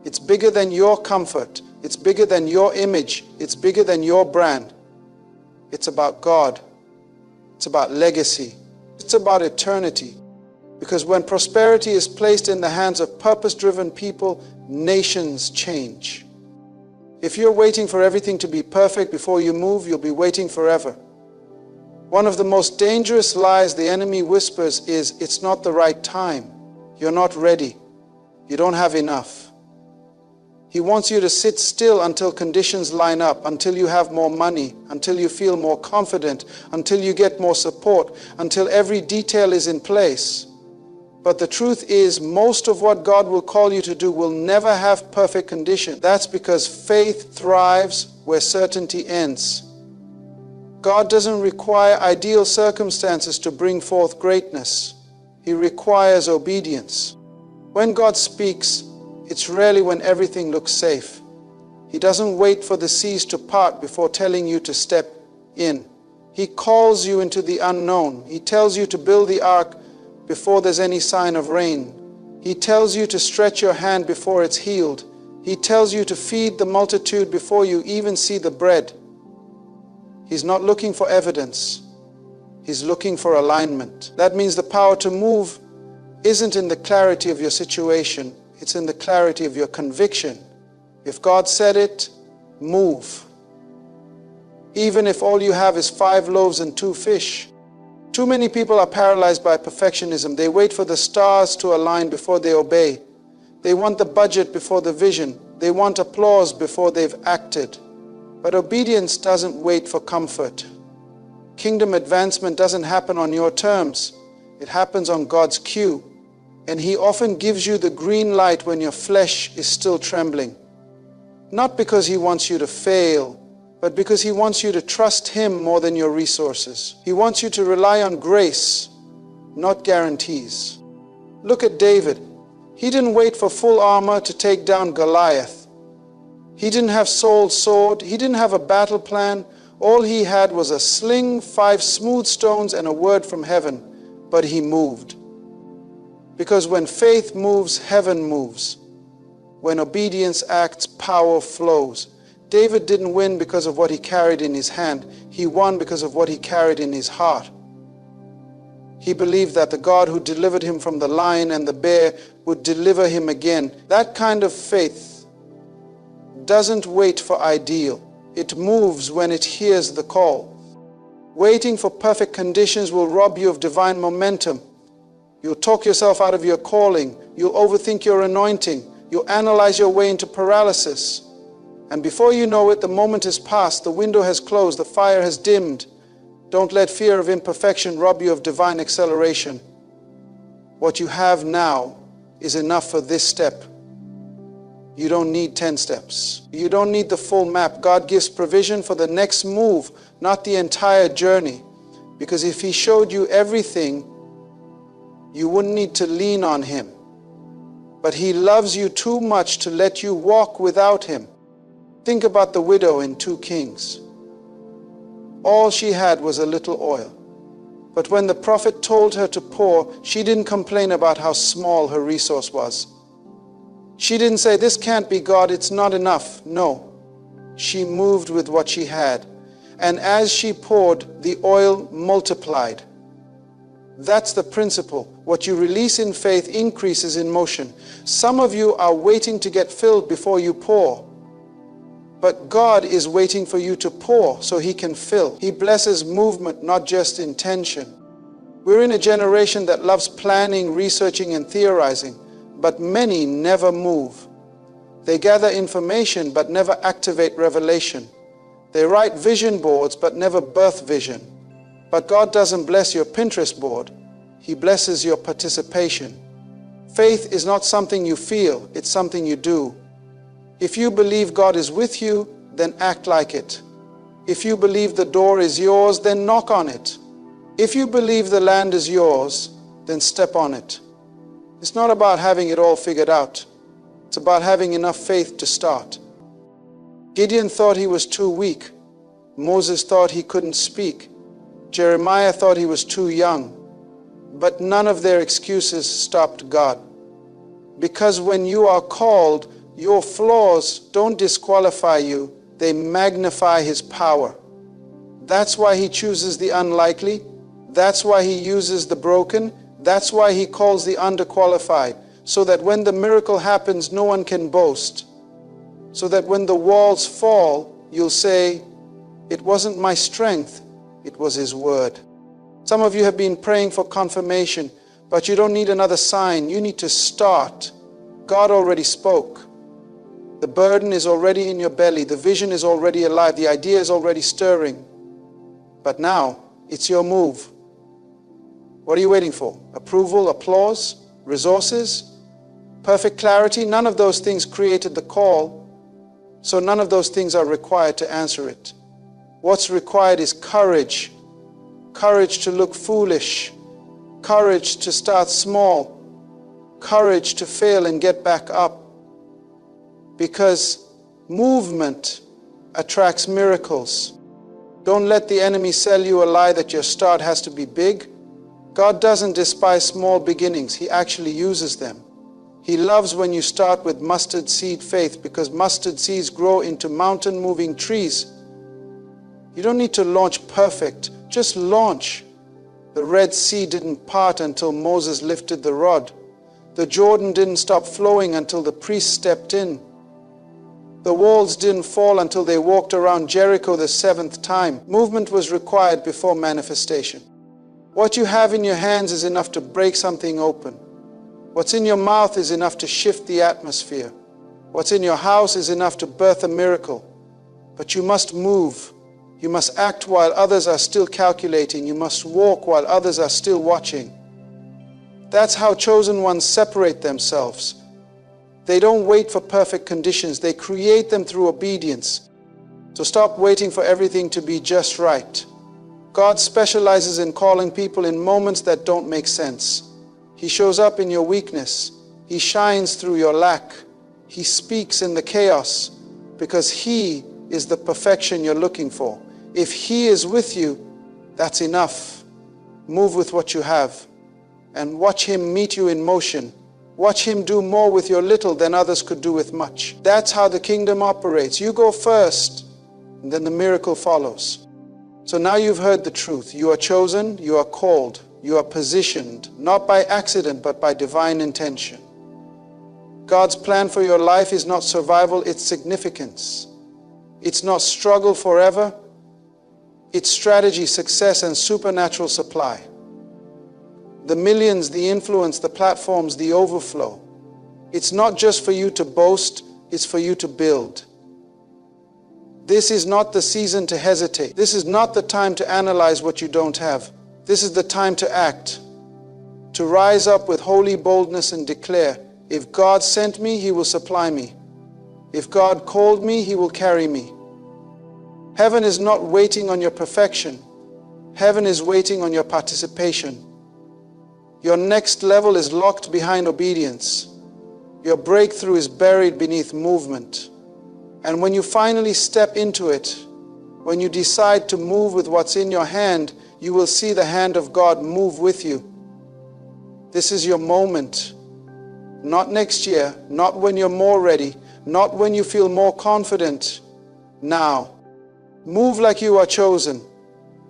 It's bigger than your comfort. It's bigger than your image. It's bigger than your brand. It's about God. It's about legacy. It's about eternity. Because when prosperity is placed in the hands of purpose-driven people, nations change. If you're waiting for everything to be perfect before you move, you'll be waiting forever. One of the most dangerous lies the enemy whispers is, it's not the right time. You're not ready. You don't have enough. He wants you to sit still until conditions line up, until you have more money, until you feel more confident, until you get more support, until every detail is in place. But the truth is, most of what God will call you to do will never have perfect condition. That's because faith thrives where certainty ends. God doesn't require ideal circumstances to bring forth greatness. He requires obedience. When God speaks, it's rarely when everything looks safe. He doesn't wait for the seas to part before telling you to step in. He calls you into the unknown. He tells you to build the ark before there's any sign of rain. He tells you to stretch your hand before it's healed. He tells you to feed the multitude before you even see the bread. He's not looking for evidence. He's looking for alignment. That means the power to move isn't in the clarity of your situation. It's in the clarity of your conviction. If God said it, move. Even if all you have is 5 loaves and 2 fish. Too many people are paralyzed by perfectionism. They wait for the stars to align before they obey. They want the budget before the vision. They want applause before they've acted. But obedience doesn't wait for comfort. Kingdom advancement doesn't happen on your terms. It happens on God's cue. And He often gives you the green light when your flesh is still trembling. Not because He wants you to fail, but because He wants you to trust Him more than your resources. He wants you to rely on grace, not guarantees. Look at David. He didn't wait for full armor to take down Goliath. He didn't have Saul's sword. He didn't have a battle plan. All he had was a sling, 5 smooth stones, and a word from heaven. But he moved. Because when faith moves, heaven moves. When obedience acts, power flows. David didn't win because of what he carried in his hand. He won because of what he carried in his heart. He believed that the God who delivered him from the lion and the bear would deliver him again. That kind of faith doesn't wait for ideal. It moves when it hears the call. Waiting for perfect conditions will rob you of divine momentum. You'll talk yourself out of your calling. You'll overthink your anointing. You'll analyze your way into paralysis. And before you know it, the moment has passed, the window has closed, the fire has dimmed. Don't let fear of imperfection rob you of divine acceleration. What you have now is enough for this step. You don't need 10 steps. You don't need the full map. God gives provision for the next move, not the entire journey. Because if He showed you everything, you wouldn't need to lean on Him. But He loves you too much to let you walk without Him. Think about the widow in 2 Kings. All she had was a little oil. But when the prophet told her to pour, she didn't complain about how small her resource was. She didn't say, "This can't be God, it's not enough." No. She moved with what she had. And as she poured, the oil multiplied. That's the principle. What you release in faith increases in motion. Some of you are waiting to get filled before you pour. But God is waiting for you to pour so He can fill. He blesses movement, not just intention. We're in a generation that loves planning, researching, and theorizing, but many never move. They gather information but never activate revelation. They write vision boards but never birth vision. But God doesn't bless your Pinterest board. He blesses your participation. Faith is not something you feel, it's something you do. If you believe God is with you, then act like it. If you believe the door is yours, then knock on it. If you believe the land is yours, then step on it. It's not about having it all figured out. It's about having enough faith to start. Gideon thought he was too weak. Moses thought he couldn't speak. Jeremiah thought he was too young. But none of their excuses stopped God. Because when you are called, your flaws don't disqualify you, they magnify His power. That's why He chooses the unlikely. That's why He uses the broken. That's why He calls the underqualified. So that when the miracle happens, no one can boast. So that when the walls fall, you'll say, "It wasn't my strength, it was His word." Some of you have been praying for confirmation, but you don't need another sign. You need to start. God already spoke. The burden is already in your belly. The vision is already alive. The idea is already stirring. But now, it's your move. What are you waiting for? Approval, applause, resources, perfect clarity? None of those things created the call, so none of those things are required to answer it. What's required is courage. Courage to look foolish. Courage to start small. Courage to fail and get back up. Because movement attracts miracles. Don't let the enemy sell you a lie that your start has to be big. God doesn't despise small beginnings. He actually uses them. He loves when you start with mustard seed faith, because mustard seeds grow into mountain-moving trees. You don't need to launch perfect, just launch. The Red Sea didn't part until Moses lifted the rod. The Jordan didn't stop flowing until the priest stepped in. The walls didn't fall until they walked around Jericho the 7th time. Movement was required before manifestation. What you have in your hands is enough to break something open. What's in your mouth is enough to shift the atmosphere. What's in your house is enough to birth a miracle. But you must move. You must act while others are still calculating. You must walk while others are still watching. That's how chosen ones separate themselves. They don't wait for perfect conditions. They create them through obedience. So stop waiting for everything to be just right. God specializes in calling people in moments that don't make sense. He shows up in your weakness. He shines through your lack. He speaks in the chaos, because He is the perfection you're looking for. If He is with you, that's enough. Move with what you have and watch Him meet you in motion. Watch Him do more with your little than others could do with much. That's how the kingdom operates. You go first, and then the miracle follows. So now you've heard the truth. You are chosen, you are called, you are positioned, not by accident, but by divine intention. God's plan for your life is not survival, it's significance. It's not struggle forever. It's strategy, success, and supernatural supply. The millions, the influence, the platforms, the overflow. It's not just for you to boast, it's for you to build. This is not the season to hesitate. This is not the time to analyze what you don't have. This is the time to act, to rise up with holy boldness and declare, if God sent me, He will supply me. If God called me, He will carry me. Heaven is not waiting on your perfection. Heaven is waiting on your participation. Your next level is locked behind obedience. Your breakthrough is buried beneath movement. And when you finally step into it, when you decide to move with what's in your hand, you will see the hand of God move with you. This is your moment. Not next year, not when you're more ready, not when you feel more confident. Now. Move like you are chosen.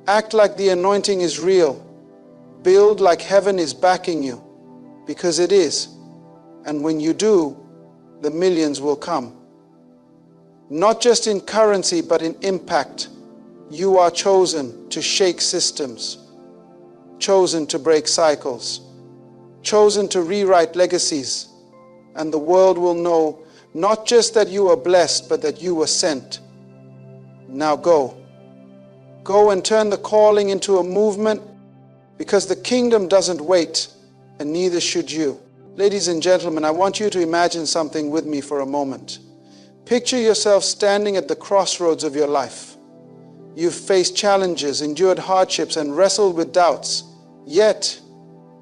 Act like the anointing is real. Build like heaven is backing you, because it is. And when you do, the millions will come. Not just in currency, but in impact. You are chosen to shake systems, chosen to break cycles, chosen to rewrite legacies. And the world will know not just that you are blessed, but that you were sent. Now go. Go and turn the calling into a movement, because the kingdom doesn't wait, and neither should you. Ladies and gentlemen, I want you to imagine something with me for a moment. Picture yourself standing at the crossroads of your life. You've faced challenges, endured hardships, and wrestled with doubts. Yet,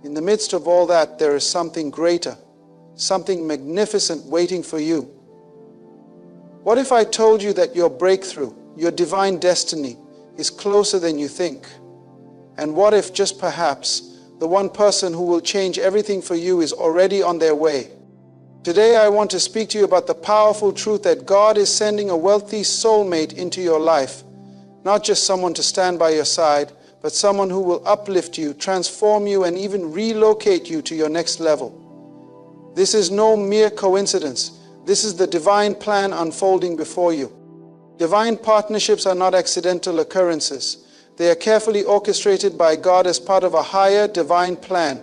in the midst of all that, there is something greater, something magnificent waiting for you. What if I told you that your breakthrough, your divine destiny, is closer than you think? And what if, just perhaps, the one person who will change everything for you is already on their way? Today I want to speak to you about the powerful truth that God is sending a wealthy soulmate into your life. Not just someone to stand by your side, but someone who will uplift you, transform you, and even relocate you to your next level. This is no mere coincidence. This is the divine plan unfolding before you. Divine partnerships are not accidental occurrences. They are carefully orchestrated by God as part of a higher divine plan.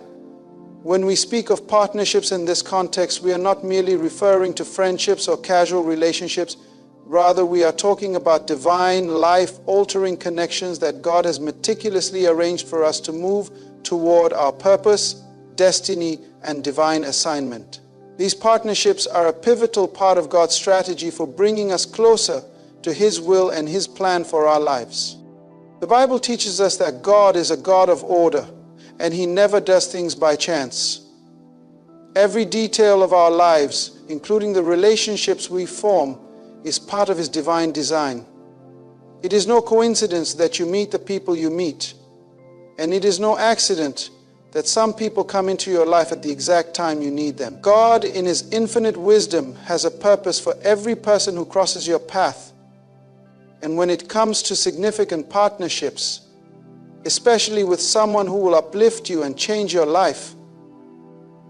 When we speak of partnerships in this context, we are not merely referring to friendships or casual relationships. Rather, we are talking about divine, life-altering connections that God has meticulously arranged for us to move toward our purpose, destiny, and divine assignment. These partnerships are a pivotal part of God's strategy for bringing us closer to His will and His plan for our lives. The Bible teaches us that God is a God of order, and He never does things by chance. Every detail of our lives, including the relationships we form, is part of His divine design. It is no coincidence that you meet the people you meet, and it is no accident that some people come into your life at the exact time you need them. God, in His infinite wisdom, has a purpose for every person who crosses your path. And when it comes to significant partnerships, especially with someone who will uplift you and change your life,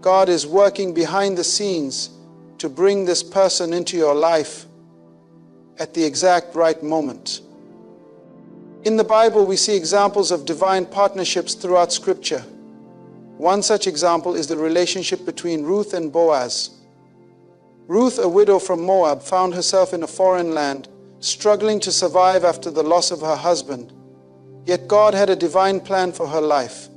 God is working behind the scenes to bring this person into your life at the exact right moment. In the Bible, we see examples of divine partnerships throughout Scripture. One such example is the relationship between Ruth and Boaz. Ruth, a widow from Moab, found herself in a foreign land, struggling to survive after the loss of her husband. Yet God had a divine plan for her life.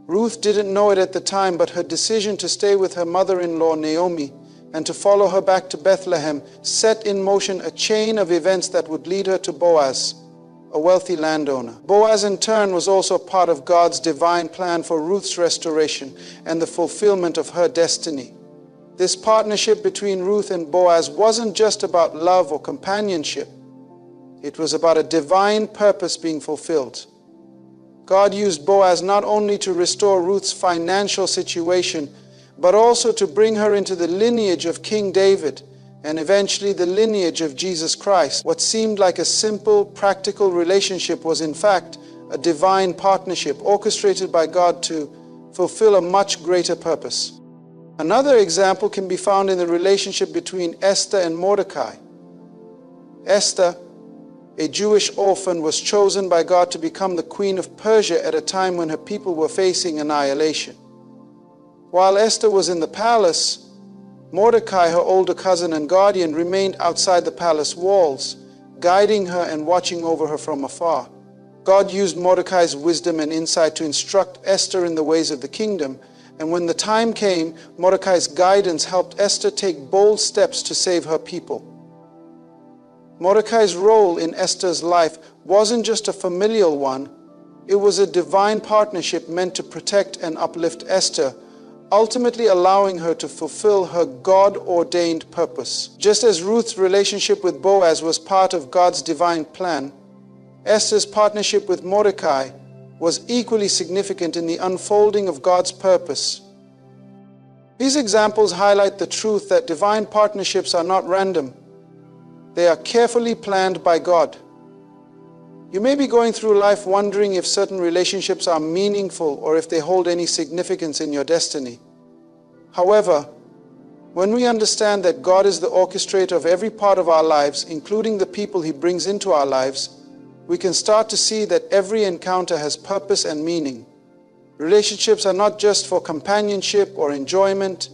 Ruth didn't know it at the time, but her decision to stay with her mother-in-law Naomi and to follow her back to Bethlehem set in motion a chain of events that would lead her to Boaz, a wealthy landowner. Boaz in turn was also part of God's divine plan for Ruth's restoration and the fulfillment of her destiny. This partnership between Ruth and Boaz wasn't just about love or companionship. It was about a divine purpose being fulfilled. God used Boaz not only to restore Ruth's financial situation, but also to bring her into the lineage of King David and eventually the lineage of Jesus Christ. What seemed like a simple, practical relationship was in fact a divine partnership orchestrated by God to fulfill a much greater purpose. Another example can be found in the relationship between Esther and Mordecai. Esther, a Jewish orphan, was chosen by God to become the queen of Persia at a time when her people were facing annihilation. While Esther was in the palace, Mordecai, her older cousin and guardian, remained outside the palace walls, guiding her and watching over her from afar. God used Mordecai's wisdom and insight to instruct Esther in the ways of the kingdom, and when the time came, Mordecai's guidance helped Esther take bold steps to save her people. Mordecai's role in Esther's life wasn't just a familial one, it was a divine partnership meant to protect and uplift Esther, ultimately allowing her to fulfill her God-ordained purpose. Just as Ruth's relationship with Boaz was part of God's divine plan, Esther's partnership with Mordecai was equally significant in the unfolding of God's purpose. These examples highlight the truth that divine partnerships are not random. They are carefully planned by God. You may be going through life wondering if certain relationships are meaningful or if they hold any significance in your destiny. However, when we understand that God is the orchestrator of every part of our lives, including the people He brings into our lives, we can start to see that every encounter has purpose and meaning. Relationships are not just for companionship or enjoyment.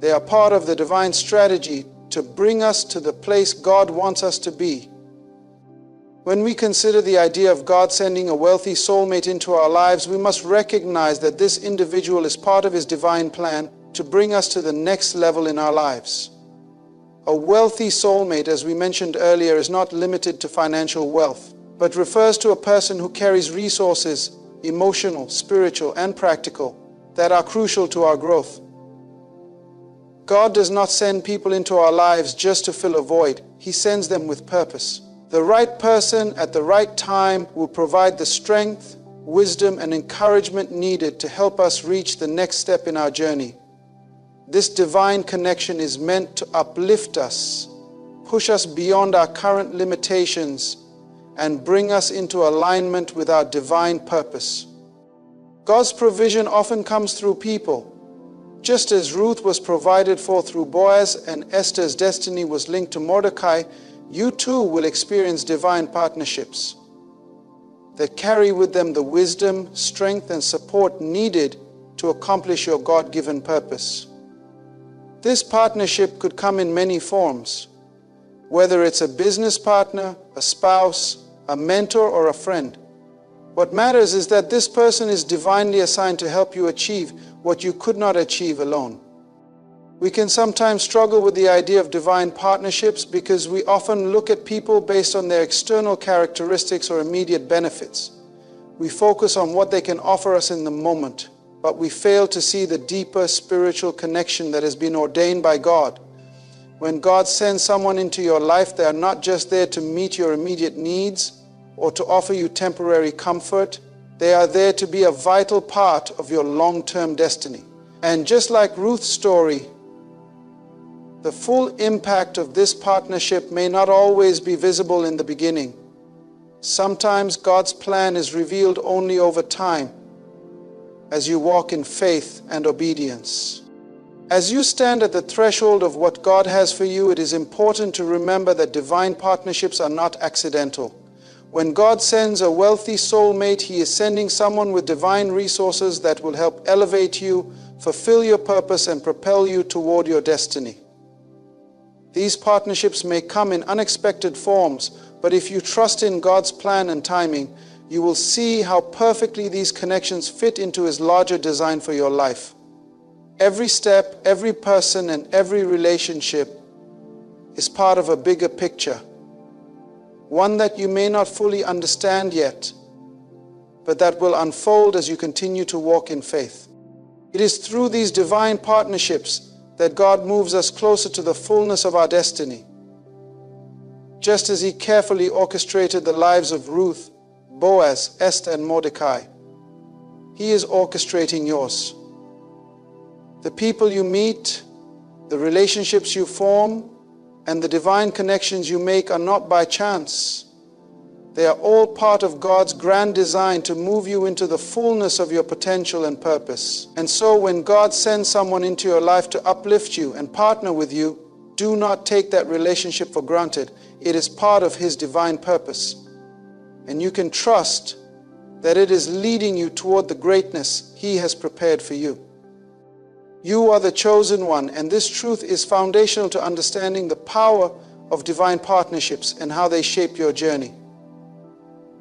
They are part of the divine strategy to bring us to the place God wants us to be. When we consider the idea of God sending a wealthy soulmate into our lives, we must recognize that this individual is part of His divine plan to bring us to the next level in our lives. A wealthy soulmate, as we mentioned earlier, is not limited to financial wealth, but refers to a person who carries resources, emotional, spiritual, and practical, that are crucial to our growth. God does not send people into our lives just to fill a void. He sends them with purpose. The right person at the right time will provide the strength, wisdom, and encouragement needed to help us reach the next step in our journey. This divine connection is meant to uplift us, push us beyond our current limitations, and bring us into alignment with our divine purpose. God's provision often comes through people. Just as Ruth was provided for through Boaz and Esther's destiny was linked to Mordecai, you too will experience divine partnerships that carry with them the wisdom, strength, and support needed to accomplish your God-given purpose. This partnership could come in many forms, whether it's a business partner, a spouse, a mentor, or a friend. What matters is that this person is divinely assigned to help you achieve what you could not achieve alone. We can sometimes struggle with the idea of divine partnerships because we often look at people based on their external characteristics or immediate benefits. We focus on what they can offer us in the moment, but we fail to see the deeper spiritual connection that has been ordained by God. When God sends someone into your life, they are not just there to meet your immediate needs or to offer you temporary comfort. They are there to be a vital part of your long-term destiny. And just like Ruth's story, the full impact of this partnership may not always be visible in the beginning. Sometimes God's plan is revealed only over time, as you walk in faith and obedience. As you stand at the threshold of what God has for you, it is important to remember that divine partnerships are not accidental. When God sends a wealthy soulmate, He is sending someone with divine resources that will help elevate you, fulfill your purpose, and propel you toward your destiny. These partnerships may come in unexpected forms, but if you trust in God's plan and timing, you will see how perfectly these connections fit into His larger design for your life. Every step, every person, and every relationship is part of a bigger picture, one that you may not fully understand yet, but that will unfold as you continue to walk in faith. It is through these divine partnerships that God moves us closer to the fullness of our destiny. Just as He carefully orchestrated the lives of Ruth, Boaz, Esther, and Mordecai, He is orchestrating yours. The people you meet, the relationships you form, and the divine connections you make are not by chance. They are all part of God's grand design to move you into the fullness of your potential and purpose. And so when God sends someone into your life to uplift you and partner with you, do not take that relationship for granted. It is part of His divine purpose. And you can trust that it is leading you toward the greatness He has prepared for you. You are the chosen one, and this truth is foundational to understanding the power of divine partnerships and how they shape your journey.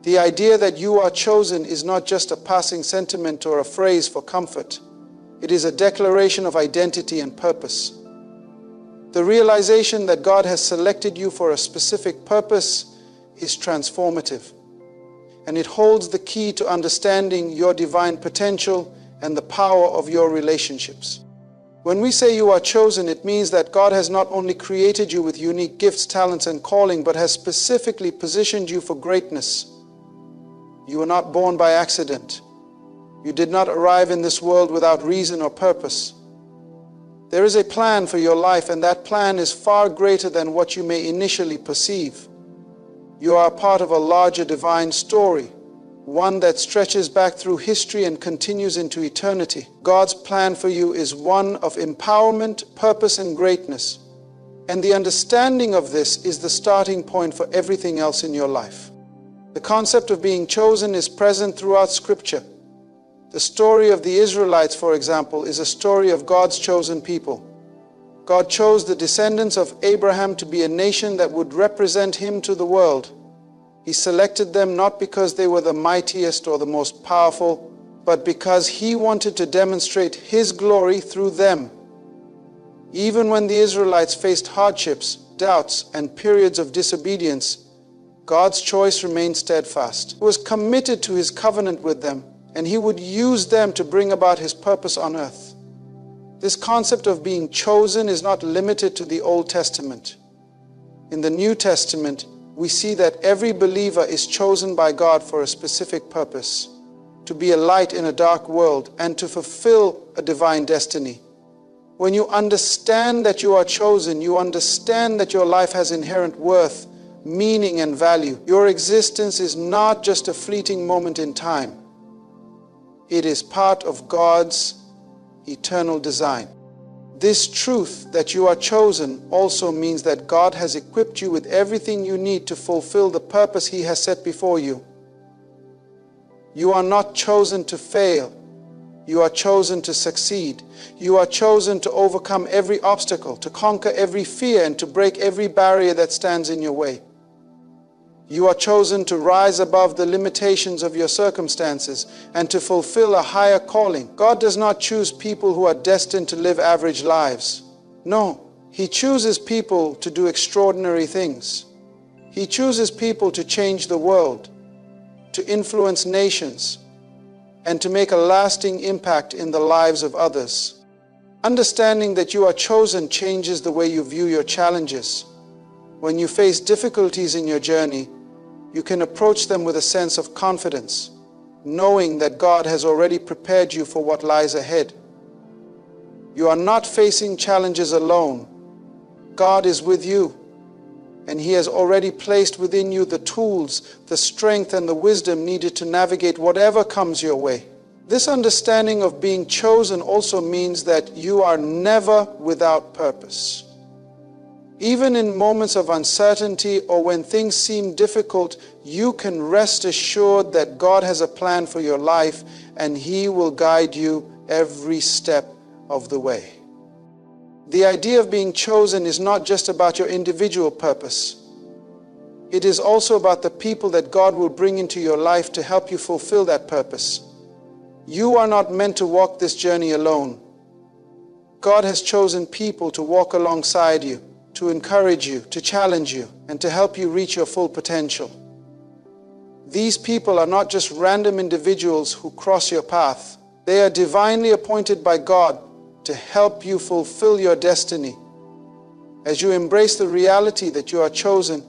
The idea that you are chosen is not just a passing sentiment or a phrase for comfort. It is a declaration of identity and purpose. The realization that God has selected you for a specific purpose is transformative, and it holds the key to understanding your divine potential and the power of your relationships. When we say you are chosen, it means that God has not only created you with unique gifts, talents, and calling, but has specifically positioned you for greatness. You were not born by accident. You did not arrive in this world without reason or purpose. There is a plan for your life, and that plan is far greater than what you may initially perceive. You are a part of a larger divine story, one that stretches back through history and continues into eternity. God's plan for you is one of empowerment, purpose, and greatness. And the understanding of this is the starting point for everything else in your life. The concept of being chosen is present throughout Scripture. The story of the Israelites, for example, is a story of God's chosen people. God chose the descendants of Abraham to be a nation that would represent Him to the world. He selected them not because they were the mightiest or the most powerful, but because He wanted to demonstrate His glory through them. Even when the Israelites faced hardships, doubts, and periods of disobedience, God's choice remained steadfast. He was committed to His covenant with them, and He would use them to bring about His purpose on earth. This concept of being chosen is not limited to the Old Testament. In the New Testament, we see that every believer is chosen by God for a specific purpose, to be a light in a dark world and to fulfill a divine destiny. When you understand that you are chosen, you understand that your life has inherent worth, meaning, and value. Your existence is not just a fleeting moment in time. It is part of God's eternal design. This truth that you are chosen also means that God has equipped you with everything you need to fulfill the purpose He has set before you. You are not chosen to fail. You are chosen to succeed. You are chosen to overcome every obstacle, to conquer every fear, and to break every barrier that stands in your way. You are chosen to rise above the limitations of your circumstances and to fulfill a higher calling. God does not choose people who are destined to live average lives. No, He chooses people to do extraordinary things. He chooses people to change the world, to influence nations, and to make a lasting impact in the lives of others. Understanding that you are chosen changes the way you view your challenges. When you face difficulties in your journey, you can approach them with a sense of confidence. knowing that God has already prepared you for what lies ahead. You are not facing challenges alone. God is with you, and He has already placed within you the tools, the strength, and the wisdom needed to navigate whatever comes your way. This understanding of being chosen also means that you are never without purpose. Even in moments of uncertainty or when things seem difficult, you can rest assured that God has a plan for your life and He will guide you every step of the way. The idea of being chosen is not just about your individual purpose. It is also about the people that God will bring into your life to help you fulfill that purpose. You are not meant to walk this journey alone. God has chosen people to walk alongside you, to encourage you, to challenge you, and to help you reach your full potential. These people are not just random individuals who cross your path. They are divinely appointed by God to help you fulfill your destiny. As you embrace the reality that you are chosen,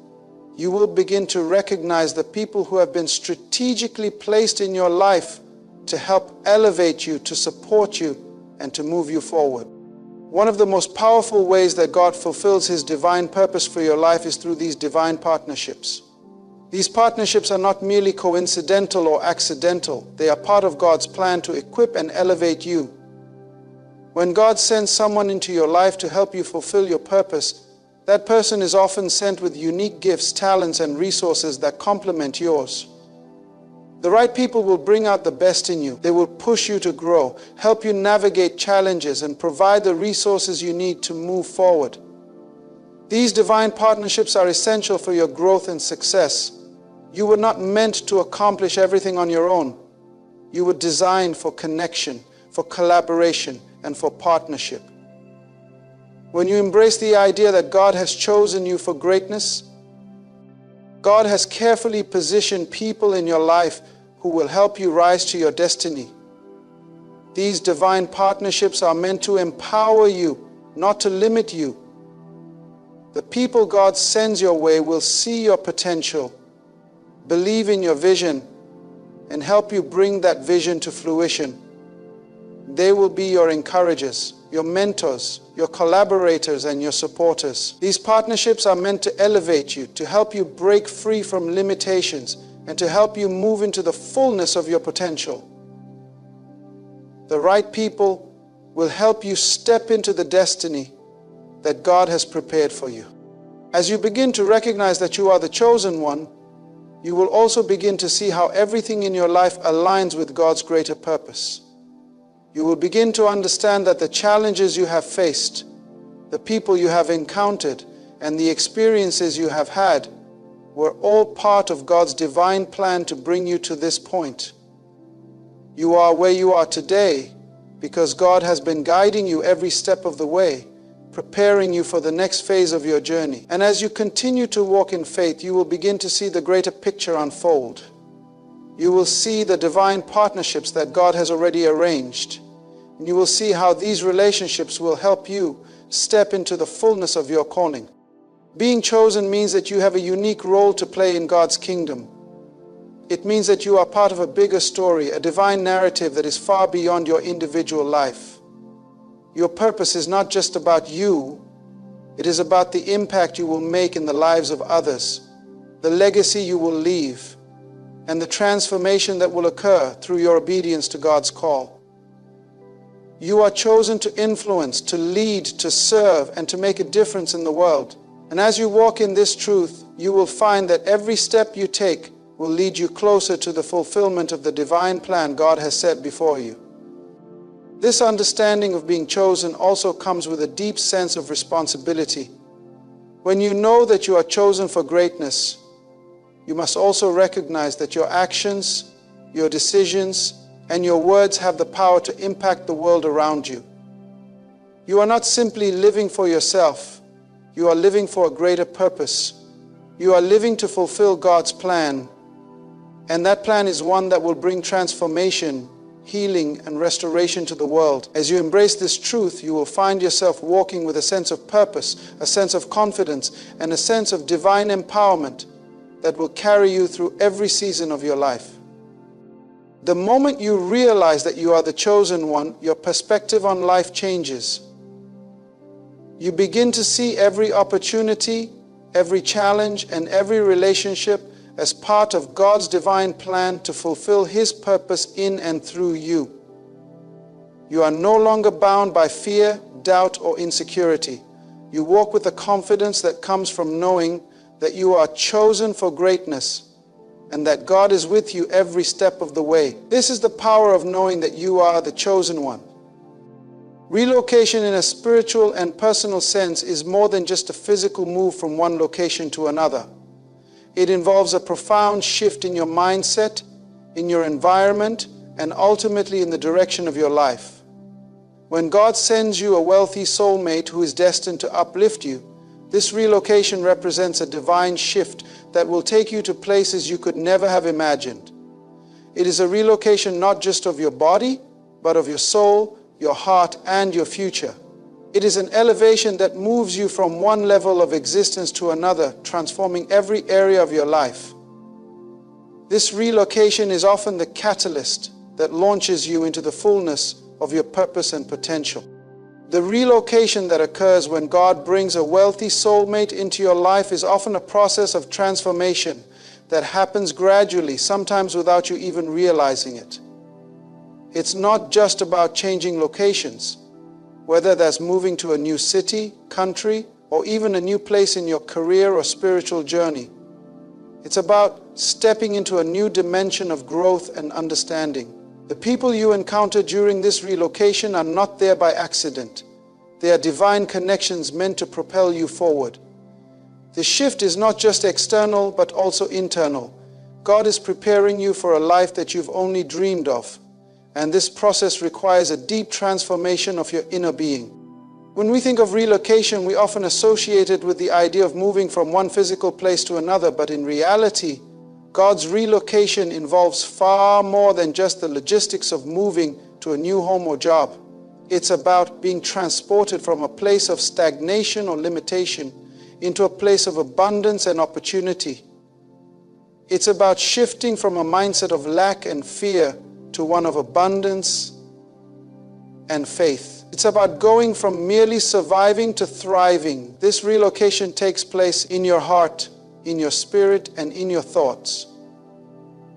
you will begin to recognize the people who have been strategically placed in your life to help elevate you, to support you, and to move you forward. One of the most powerful ways that God fulfills His divine purpose for your life is through these divine partnerships. These partnerships are not merely coincidental or accidental. They are part of God's plan to equip and elevate you. When God sends someone into your life to help you fulfill your purpose, that person is often sent with unique gifts, talents, and resources that complement yours. The right people will bring out the best in you. They will push you to grow, help you navigate challenges, and provide the resources you need to move forward. These divine partnerships are essential for your growth and success. You were not meant to accomplish everything on your own. You were designed for connection, for collaboration, and for partnership. When you embrace the idea that God has chosen you for greatness, God has carefully positioned people in your life who will help you rise to your destiny. These divine partnerships are meant to empower you, not to limit you. The people God sends your way will see your potential, believe in your vision, and help you bring that vision to fruition. They will be your encouragers, your mentors, your collaborators, and your supporters. These partnerships are meant to elevate you, to help you break free from limitations, and to help you move into the fullness of your potential. The right people will help you step into the destiny that God has prepared for you. As you begin to recognize that you are the chosen one, you will also begin to see how everything in your life aligns with God's greater purpose. You will begin to understand that the challenges you have faced, the people you have encountered, and the experiences you have had were all part of God's divine plan to bring you to this point. You are where you are today because God has been guiding you every step of the way, preparing you for the next phase of your journey. And as you continue to walk in faith, you will begin to see the greater picture unfold. You will see the divine partnerships that God has already arranged. And you will see how these relationships will help you step into the fullness of your calling. Being chosen means that you have a unique role to play in God's kingdom. It means that you are part of a bigger story, a divine narrative that is far beyond your individual life. Your purpose is not just about you, it is about the impact you will make in the lives of others, the legacy you will leave, and the transformation that will occur through your obedience to God's call. You are chosen to influence, to lead, to serve, and to make a difference in the world. And as you walk in this truth, you will find that every step you take will lead you closer to the fulfillment of the divine plan God has set before you. This understanding of being chosen also comes with a deep sense of responsibility. When you know that you are chosen for greatness, you must also recognize that your actions, your decisions, and your words have the power to impact the world around you. You are not simply living for yourself. You are living for a greater purpose. You are living to fulfill God's plan. And that plan is one that will bring transformation, healing, and restoration to the world. As you embrace this truth, you will find yourself walking with a sense of purpose, a sense of confidence, and a sense of divine empowerment that will carry you through every season of your life. The moment you realize that you are the chosen one, your perspective on life changes. You begin to see every opportunity, every challenge, and every relationship as part of God's divine plan to fulfill His purpose in and through you. You are no longer bound by fear, doubt, or insecurity. You walk with the confidence that comes from knowing that you are chosen for greatness and that God is with you every step of the way. This is the power of knowing that you are the chosen one. Relocation in a spiritual and personal sense is more than just a physical move from one location to another. It involves a profound shift in your mindset, in your environment, and ultimately in the direction of your life. When God sends you a wealthy soulmate who is destined to uplift you, this relocation represents a divine shift that will take you to places you could never have imagined. It is a relocation not just of your body, but of your soul, your heart, and your future. It is an elevation that moves you from one level of existence to another, transforming every area of your life. This relocation is often the catalyst that launches you into the fullness of your purpose and potential. The relocation that occurs when God brings a wealthy soulmate into your life is often a process of transformation that happens gradually, sometimes without you even realizing it. It's not just about changing locations, whether that's moving to a new city, country, or even a new place in your career or spiritual journey. It's about stepping into a new dimension of growth and understanding. The people you encounter during this relocation are not there by accident. They are divine connections meant to propel you forward. The shift is not just external, but also internal. God is preparing you for a life that you've only dreamed of, and this process requires a deep transformation of your inner being. When we think of relocation, we often associate it with the idea of moving from one physical place to another, but in reality, God's relocation involves far more than just the logistics of moving to a new home or job. It's about being transported from a place of stagnation or limitation into a place of abundance and opportunity. It's about shifting from a mindset of lack and fear to one of abundance and faith. It's about going from merely surviving to thriving. This relocation takes place in your heart, in your spirit, and in your thoughts.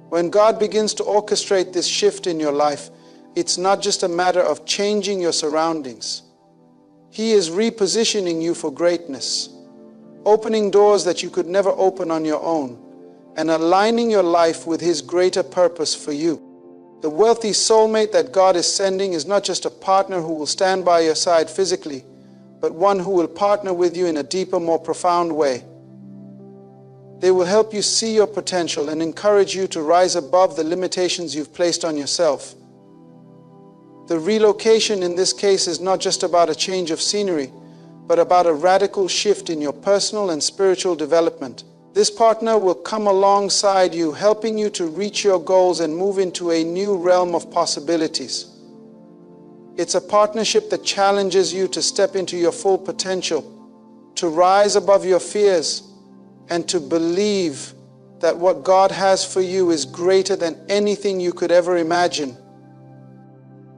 When God begins to orchestrate this shift in your life, it's not just a matter of changing your surroundings. He is repositioning you for greatness, opening doors that you could never open on your own, and aligning your life with His greater purpose for you. The wealthy soulmate that God is sending is not just a partner who will stand by your side physically, but one who will partner with you in a deeper, more profound way. They will help you see your potential and encourage you to rise above the limitations you've placed on yourself. The relocation in this case is not just about a change of scenery, but about a radical shift in your personal and spiritual development. This partner will come alongside you, helping you to reach your goals and move into a new realm of possibilities. It's a partnership that challenges you to step into your full potential, to rise above your fears, and to believe that what God has for you is greater than anything you could ever imagine.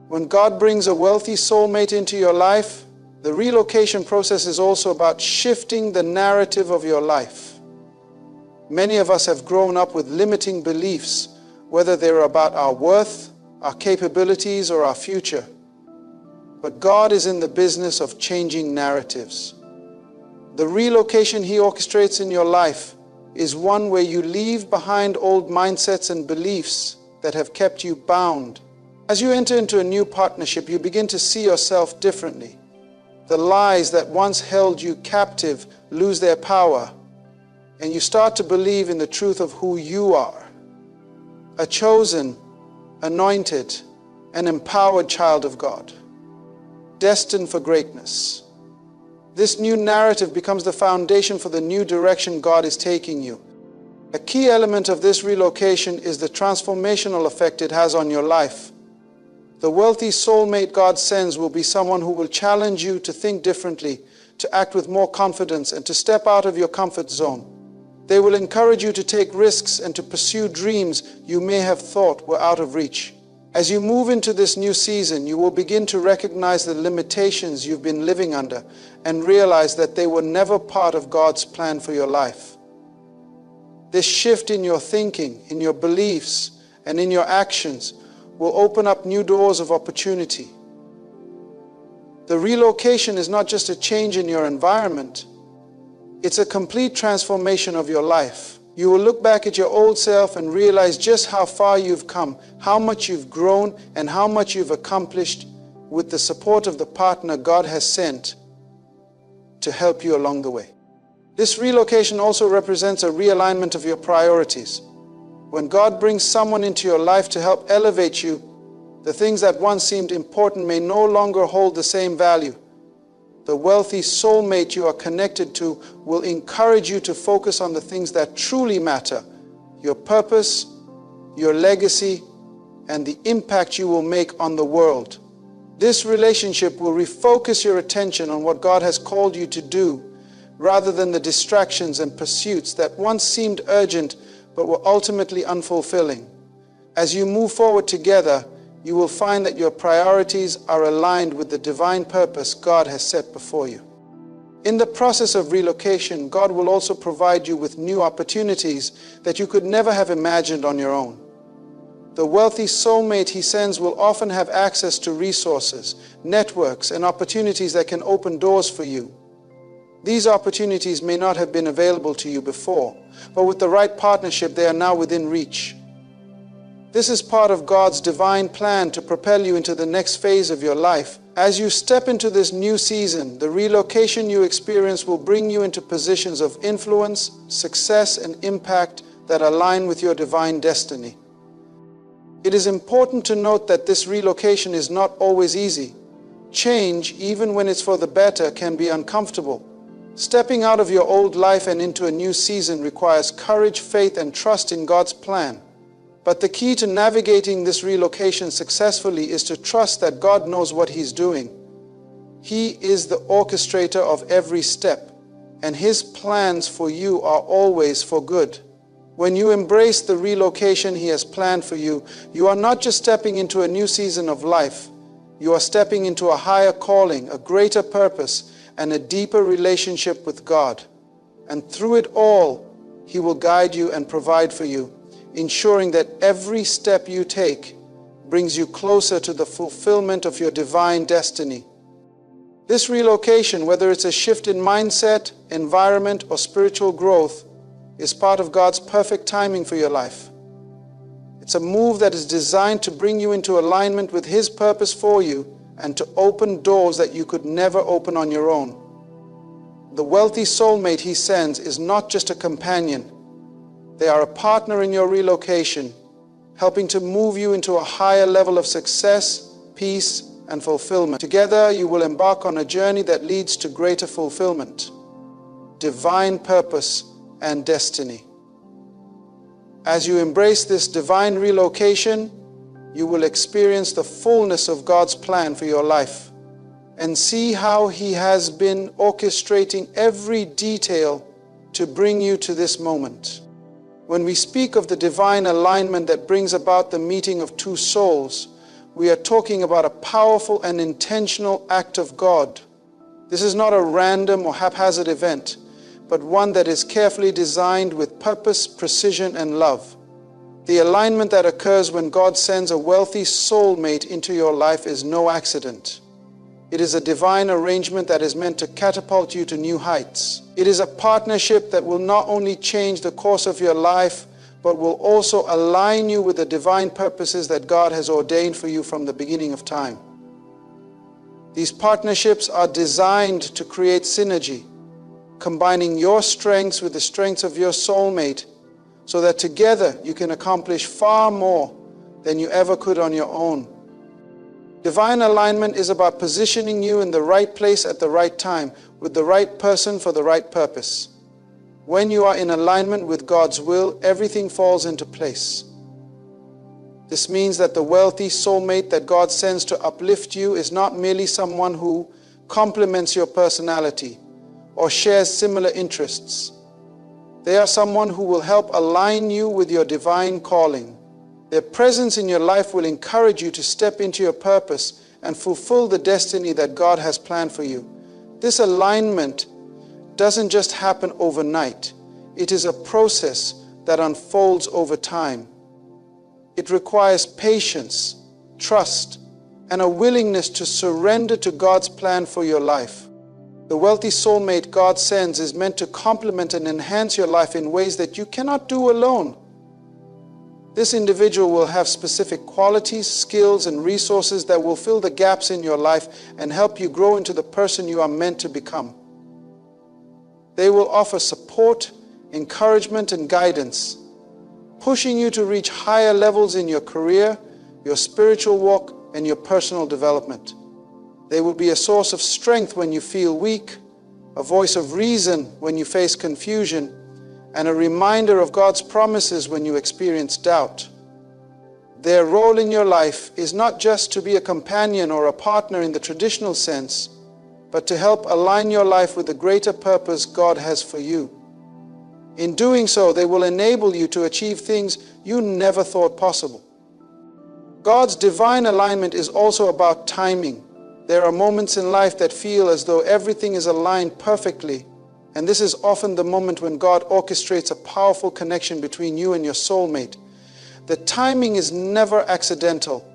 When God brings a wealthy soulmate into your life, the relocation process is also about shifting the narrative of your life. Many of us have grown up with limiting beliefs, whether they're about our worth, our capabilities, or our future. But God is in the business of changing narratives. The relocation He orchestrates in your life is one where you leave behind old mindsets and beliefs that have kept you bound. As you enter into a new partnership, you begin to see yourself differently. The lies that once held you captive lose their power, and you start to believe in the truth of who you are. A chosen, anointed, and empowered child of God, destined for greatness. This new narrative becomes the foundation for the new direction God is taking you. A key element of this relocation is the transformational effect it has on your life. The wealthy soulmate God sends will be someone who will challenge you to think differently, to act with more confidence, and to step out of your comfort zone. They will encourage you to take risks and to pursue dreams you may have thought were out of reach. As you move into this new season, you will begin to recognize the limitations you've been living under and realize that they were never part of God's plan for your life. This shift in your thinking, in your beliefs, and in your actions will open up new doors of opportunity. The relocation is not just a change in your environment, it's a complete transformation of your life. You will look back at your old self and realize just how far you've come, how much you've grown, and how much you've accomplished with the support of the partner God has sent to help you along the way. This relocation also represents a realignment of your priorities. When God brings someone into your life to help elevate you, the things that once seemed important may no longer hold the same value. The wealthy soulmate you are connected to will encourage you to focus on the things that truly matter, your purpose, your legacy, and the impact you will make on the world. This relationship will refocus your attention on what God has called you to do, rather than the distractions and pursuits that once seemed urgent but were ultimately unfulfilling. As you move forward together, you will find that your priorities are aligned with the divine purpose God has set before you. In the process of relocation, God will also provide you with new opportunities that you could never have imagined on your own. The wealthy soulmate He sends will often have access to resources, networks, and opportunities that can open doors for you. These opportunities may not have been available to you before, but with the right partnership, they are now within reach. This is part of God's divine plan to propel you into the next phase of your life. As you step into this new season, the relocation you experience will bring you into positions of influence, success, and impact that align with your divine destiny. It is important to note that this relocation is not always easy. Change, even when it's for the better, can be uncomfortable. Stepping out of your old life and into a new season requires courage, faith, and trust in God's plan. But the key to navigating this relocation successfully is to trust that God knows what He's doing. He is the orchestrator of every step, and His plans for you are always for good. When you embrace the relocation He has planned for you, you are not just stepping into a new season of life. You are stepping into a higher calling, a greater purpose, and a deeper relationship with God. And through it all, He will guide you and provide for you, ensuring that every step you take brings you closer to the fulfillment of your divine destiny. This relocation, whether it's a shift in mindset, environment, or spiritual growth, is part of God's perfect timing for your life. It's a move that is designed to bring you into alignment with His purpose for you and to open doors that you could never open on your own. The wealthy soulmate He sends is not just a companion. They are a partner in your relocation, helping to move you into a higher level of success, peace, and fulfillment. Together, you will embark on a journey that leads to greater fulfillment, divine purpose, and destiny. As you embrace this divine relocation, you will experience the fullness of God's plan for your life and see how He has been orchestrating every detail to bring you to this moment. When we speak of the divine alignment that brings about the meeting of two souls, we are talking about a powerful and intentional act of God. This is not a random or haphazard event, but one that is carefully designed with purpose, precision, and love. The alignment that occurs when God sends a wealthy soulmate into your life is no accident. It is a divine arrangement that is meant to catapult you to new heights. It is a partnership that will not only change the course of your life, but will also align you with the divine purposes that God has ordained for you from the beginning of time. These partnerships are designed to create synergy, combining your strengths with the strengths of your soulmate, so that together you can accomplish far more than you ever could on your own. Divine alignment is about positioning you in the right place at the right time, with the right person for the right purpose. When you are in alignment with God's will, everything falls into place. This means that the wealthy soulmate that God sends to uplift you is not merely someone who complements your personality or shares similar interests. They are someone who will help align you with your divine calling. Their presence in your life will encourage you to step into your purpose and fulfill the destiny that God has planned for you. This alignment doesn't just happen overnight. It is a process that unfolds over time. It requires patience, trust, and a willingness to surrender to God's plan for your life. The wealthy soulmate God sends is meant to complement and enhance your life in ways that you cannot do alone. This individual will have specific qualities, skills, and resources that will fill the gaps in your life and help you grow into the person you are meant to become. They will offer support, encouragement, and guidance, pushing you to reach higher levels in your career, your spiritual walk, and your personal development. They will be a source of strength when you feel weak, a voice of reason when you face confusion, and a reminder of God's promises when you experience doubt. Their role in your life is not just to be a companion or a partner in the traditional sense, but to help align your life with the greater purpose God has for you. In doing so, they will enable you to achieve things you never thought possible. God's divine alignment is also about timing. There are moments in life that feel as though everything is aligned perfectly, and this is often the moment when God orchestrates a powerful connection between you and your soulmate. The timing is never accidental.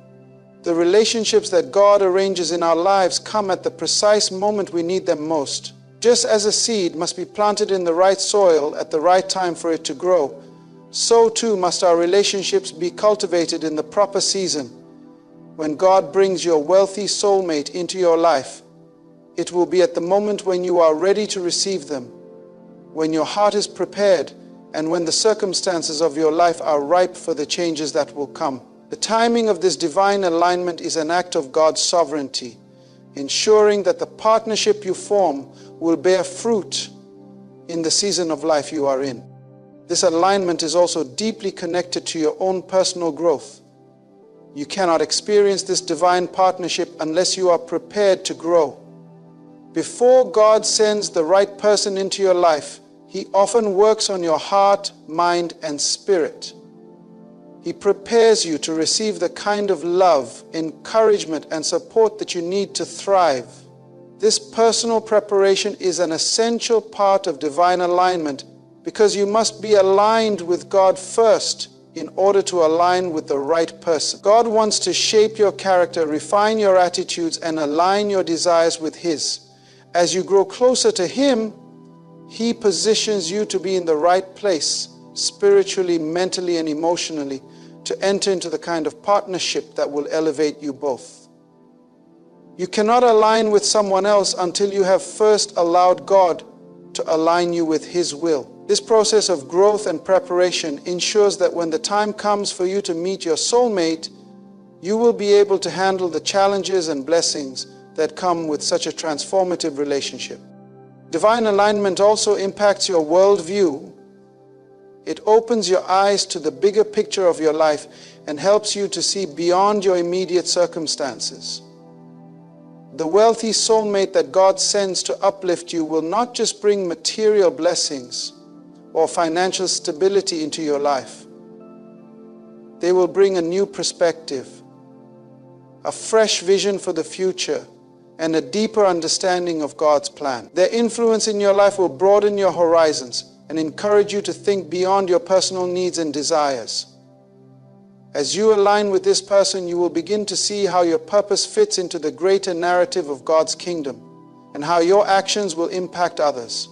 The relationships that God arranges in our lives come at the precise moment we need them most. Just as a seed must be planted in the right soil at the right time for it to grow, so too must our relationships be cultivated in the proper season. When God brings your wealthy soulmate into your life, it will be at the moment when you are ready to receive them, when your heart is prepared, and when the circumstances of your life are ripe for the changes that will come. The timing of this divine alignment is an act of God's sovereignty, ensuring that the partnership you form will bear fruit in the season of life you are in. This alignment is also deeply connected to your own personal growth. You cannot experience this divine partnership unless you are prepared to grow. Before God sends the right person into your life, He often works on your heart, mind, and spirit. He prepares you to receive the kind of love, encouragement, and support that you need to thrive. This personal preparation is an essential part of divine alignment because you must be aligned with God first in order to align with the right person. God wants to shape your character, refine your attitudes, and align your desires with His. As you grow closer to Him, He positions you to be in the right place, spiritually, mentally, and emotionally, to enter into the kind of partnership that will elevate you both. You cannot align with someone else until you have first allowed God to align you with His will. This process of growth and preparation ensures that when the time comes for you to meet your soulmate, you will be able to handle the challenges and blessings that come with such a transformative relationship. Divine alignment also impacts your worldview. It opens your eyes to the bigger picture of your life and helps you to see beyond your immediate circumstances. The wealthy soulmate that God sends to uplift you will not just bring material blessings or financial stability into your life. They will bring a new perspective, a fresh vision for the future, and a deeper understanding of God's plan. Their influence in your life will broaden your horizons and encourage you to think beyond your personal needs and desires. As you align with this person, you will begin to see how your purpose fits into the greater narrative of God's kingdom and how your actions will impact others.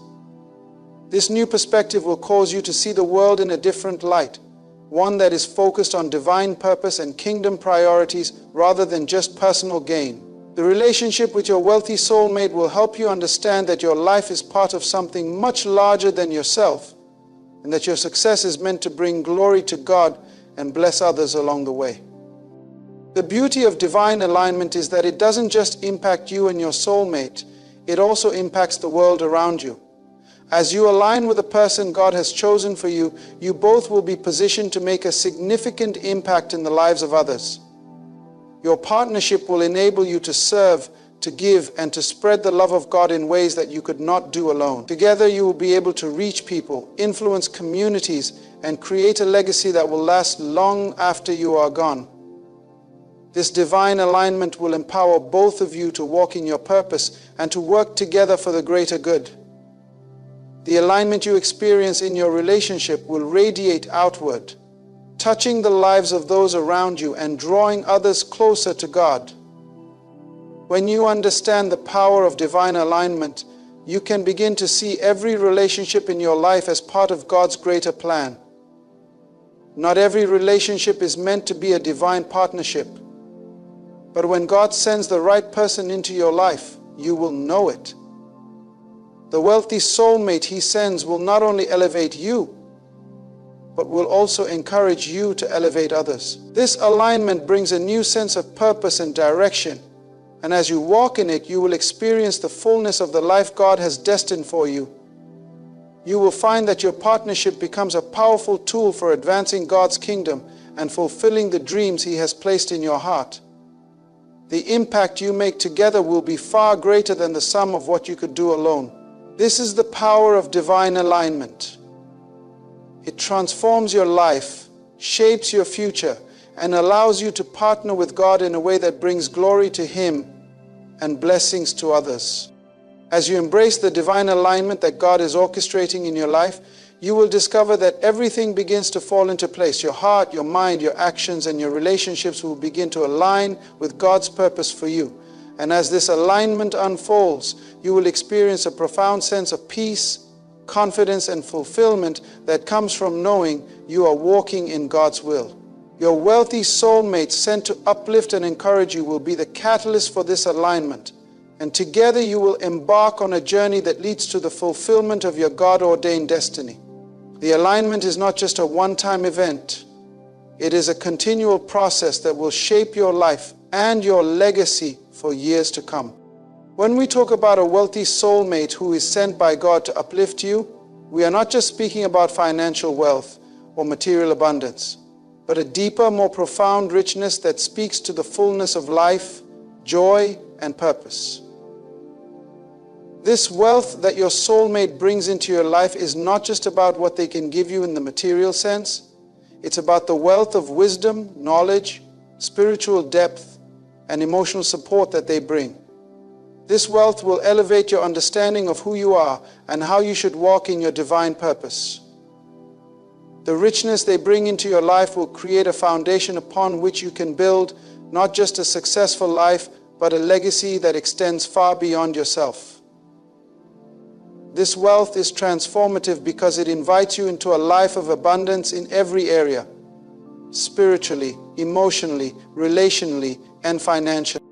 This new perspective will cause you to see the world in a different light, one that is focused on divine purpose and kingdom priorities rather than just personal gain. The relationship with your wealthy soulmate will help you understand that your life is part of something much larger than yourself, and that your success is meant to bring glory to God and bless others along the way. The beauty of divine alignment is that it doesn't just impact you and your soulmate, it also impacts the world around you. As you align with the person God has chosen for you, you both will be positioned to make a significant impact in the lives of others. Your partnership will enable you to serve, to give, and to spread the love of God in ways that you could not do alone. Together you will be able to reach people, influence communities, and create a legacy that will last long after you are gone. This divine alignment will empower both of you to walk in your purpose and to work together for the greater good. The alignment you experience in your relationship will radiate outward, touching the lives of those around you and drawing others closer to God. When you understand the power of divine alignment, you can begin to see every relationship in your life as part of God's greater plan. Not every relationship is meant to be a divine partnership, but when God sends the right person into your life, you will know it. The wealthy soulmate He sends will not only elevate you, but will also encourage you to elevate others. This alignment brings a new sense of purpose and direction. And as you walk in it, you will experience the fullness of the life God has destined for you. You will find that your partnership becomes a powerful tool for advancing God's kingdom and fulfilling the dreams He has placed in your heart. The impact you make together will be far greater than the sum of what you could do alone. This is the power of divine alignment. It transforms your life, shapes your future, and allows you to partner with God in a way that brings glory to Him and blessings to others. As you embrace the divine alignment that God is orchestrating in your life, you will discover that everything begins to fall into place. Your heart, your mind, your actions, and your relationships will begin to align with God's purpose for you. And as this alignment unfolds, you will experience a profound sense of peace, confidence, and fulfillment that comes from knowing you are walking in God's will. Your wealthy soulmate sent to uplift and encourage you will be the catalyst for this alignment. And together you will embark on a journey that leads to the fulfillment of your God-ordained destiny. The alignment is not just a one-time event. It is a continual process that will shape your life and your legacy for years to come. When we talk about a wealthy soulmate who is sent by God to uplift you, we are not just speaking about financial wealth or material abundance, but a deeper, more profound richness that speaks to the fullness of life, joy, and purpose. This wealth that your soulmate brings into your life is not just about what they can give you in the material sense. It's about the wealth of wisdom, knowledge, spiritual depth, and emotional support that they bring. This wealth will elevate your understanding of who you are and how you should walk in your divine purpose. The richness they bring into your life will create a foundation upon which you can build not just a successful life, but a legacy that extends far beyond yourself. This wealth is transformative because it invites you into a life of abundance in every area, spiritually, emotionally, relationally, and financially.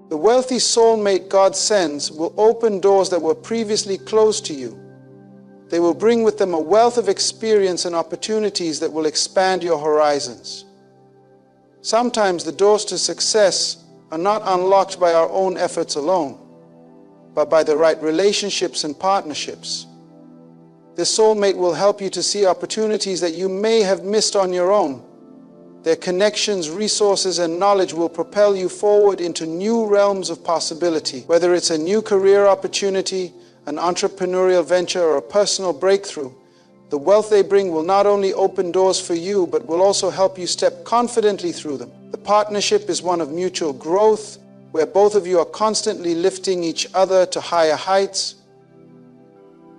The wealthy soulmate God sends will open doors that were previously closed to you. They will bring with them a wealth of experience and opportunities that will expand your horizons. Sometimes the doors to success are not unlocked by our own efforts alone, but by the right relationships and partnerships. This soulmate will help you to see opportunities that you may have missed on your own. Their connections, resources, and knowledge will propel you forward into new realms of possibility. Whether it's a new career opportunity, an entrepreneurial venture, or a personal breakthrough, the wealth they bring will not only open doors for you, but will also help you step confidently through them. The partnership is one of mutual growth, where both of you are constantly lifting each other to higher heights.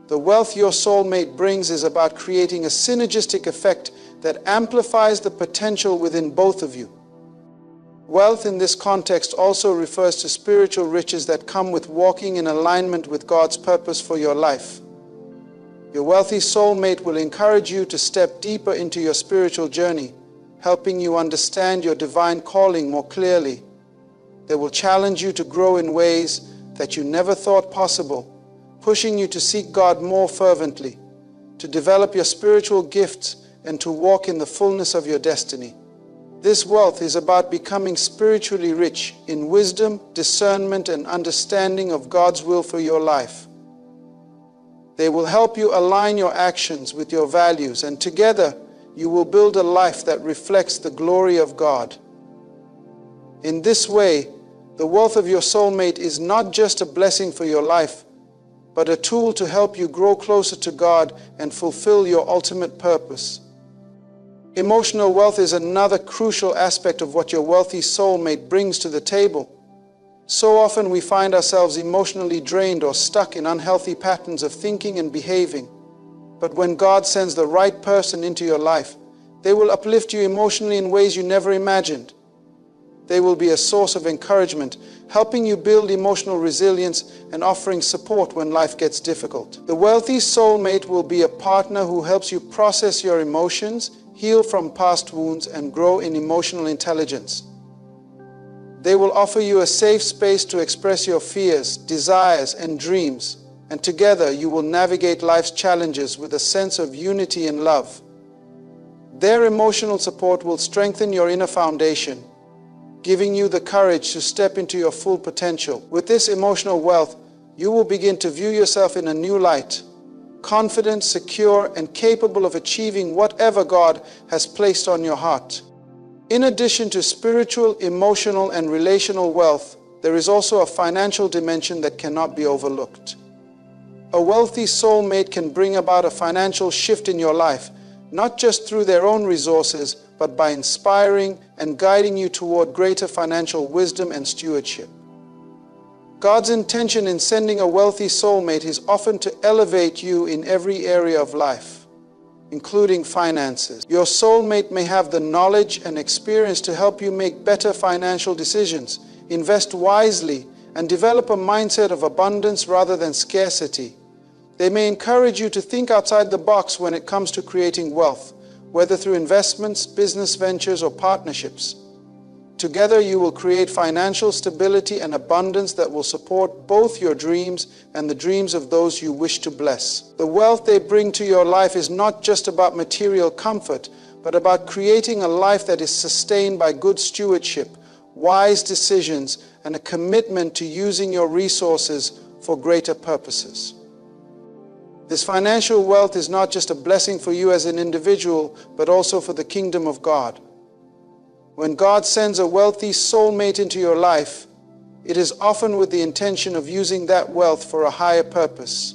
The wealth your soulmate brings is about creating a synergistic effect that amplifies the potential within both of you. Wealth in this context also refers to spiritual riches that come with walking in alignment with God's purpose for your life. Your wealthy soulmate will encourage you to step deeper into your spiritual journey, helping you understand your divine calling more clearly. They will challenge you to grow in ways that you never thought possible, pushing you to seek God more fervently, to develop your spiritual gifts, and to walk in the fullness of your destiny. This wealth is about becoming spiritually rich in wisdom, discernment, and understanding of God's will for your life. They will help you align your actions with your values, and together you will build a life that reflects the glory of God. In this way, the The wealth of your soulmate is not just a blessing for your life, but a tool to help you grow closer to God and fulfill your ultimate purpose. Emotional wealth is another crucial aspect of what your wealthy soulmate brings to the table. So often we find ourselves emotionally drained or stuck in unhealthy patterns of thinking and behaving. But when God sends the right person into your life, they will uplift you emotionally in ways you never imagined. They will be a source of encouragement, helping you build emotional resilience and offering support when life gets difficult. The wealthy soulmate will be a partner who helps you process your emotions, heal from past wounds, and grow in emotional intelligence. They will offer you a safe space to express your fears, desires, and dreams, and together you will navigate life's challenges with a sense of unity and love. Their emotional support will strengthen your inner foundation, giving you the courage to step into your full potential. With this emotional wealth, you will begin to view yourself in a new light, confident, secure, and capable of achieving whatever God has placed on your heart. In addition to spiritual, emotional, and relational wealth, there is also a financial dimension that cannot be overlooked. A wealthy soulmate can bring about a financial shift in your life, not just through their own resources, but by inspiring and guiding you toward greater financial wisdom and stewardship. God's intention in sending a wealthy soulmate is often to elevate you in every area of life, including finances. Your soulmate may have the knowledge and experience to help you make better financial decisions, invest wisely, and develop a mindset of abundance rather than scarcity. They may encourage you to think outside the box when it comes to creating wealth, whether through investments, business ventures, or partnerships. Together you will create financial stability and abundance that will support both your dreams and the dreams of those you wish to bless. The wealth they bring to your life is not just about material comfort, but about creating a life that is sustained by good stewardship, wise decisions, and a commitment to using your resources for greater purposes. This financial wealth is not just a blessing for you as an individual, but also for the kingdom of God. When God sends a wealthy soulmate into your life, it is often with the intention of using that wealth for a higher purpose.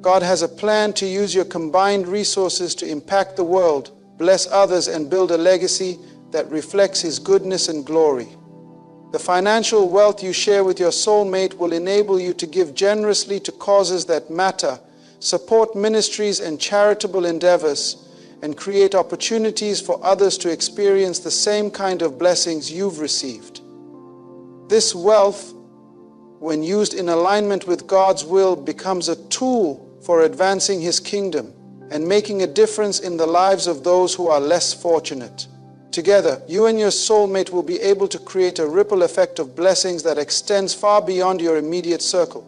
God has a plan to use your combined resources to impact the world, bless others, and build a legacy that reflects His goodness and glory. The financial wealth you share with your soulmate will enable you to give generously to causes that matter, support ministries and charitable endeavors, and create opportunities for others to experience the same kind of blessings you've received. This wealth, when used in alignment with God's will, becomes a tool for advancing His kingdom and making a difference in the lives of those who are less fortunate. Together, you and your soulmate will be able to create a ripple effect of blessings that extends far beyond your immediate circle.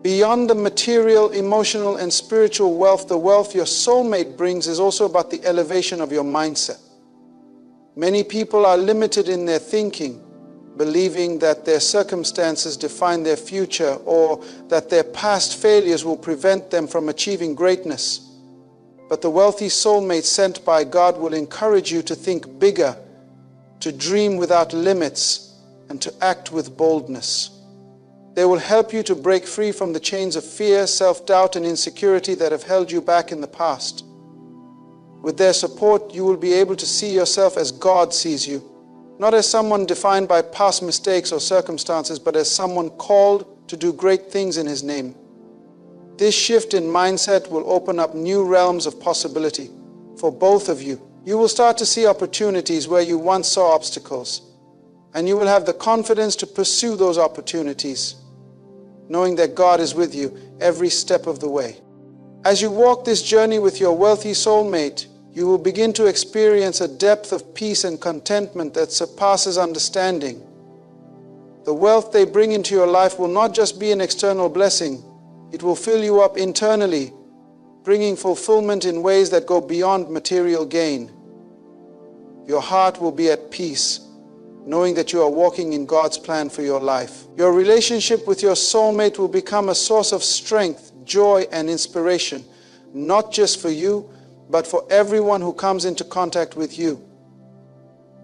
Beyond the material, emotional, and spiritual wealth, the wealth your soulmate brings is also about the elevation of your mindset. Many people are limited in their thinking, believing that their circumstances define their future or that their past failures will prevent them from achieving greatness. But the wealthy soulmate sent by God will encourage you to think bigger, to dream without limits, and to act with boldness. They will help you to break free from the chains of fear, self-doubt, and insecurity that have held you back in the past. With their support, you will be able to see yourself as God sees you, not as someone defined by past mistakes or circumstances, but as someone called to do great things in His name. This shift in mindset will open up new realms of possibility for both of you. You will start to see opportunities where you once saw obstacles, and you will have the confidence to pursue those opportunities, knowing that God is with you every step of the way. As you walk this journey with your wealthy soulmate, you will begin to experience a depth of peace and contentment that surpasses understanding. The wealth they bring into your life will not just be an external blessing, it will fill you up internally, bringing fulfillment in ways that go beyond material gain. Your heart will be at peace, knowing that you are walking in God's plan for your life. Your relationship with your soulmate will become a source of strength, joy, and inspiration, not just for you, but for everyone who comes into contact with you.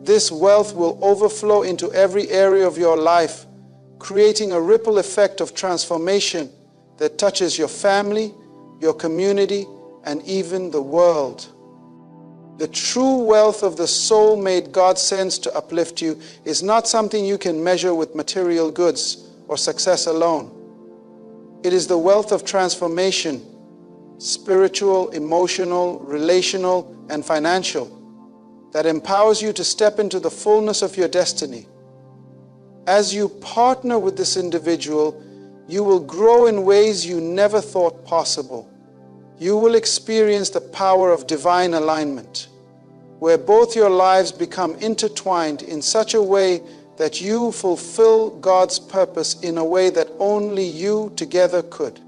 This wealth will overflow into every area of your life, creating a ripple effect of transformation that touches your family, your community, and even the world. The true wealth of the soul-made God sends to uplift you is not something you can measure with material goods or success alone. It is the wealth of transformation, spiritual, emotional, relational, and financial, that empowers you to step into the fullness of your destiny. As you partner with this individual, you will grow in ways you never thought possible. You will experience the power of divine alignment, where both your lives become intertwined in such a way that you fulfill God's purpose in a way that only you together could.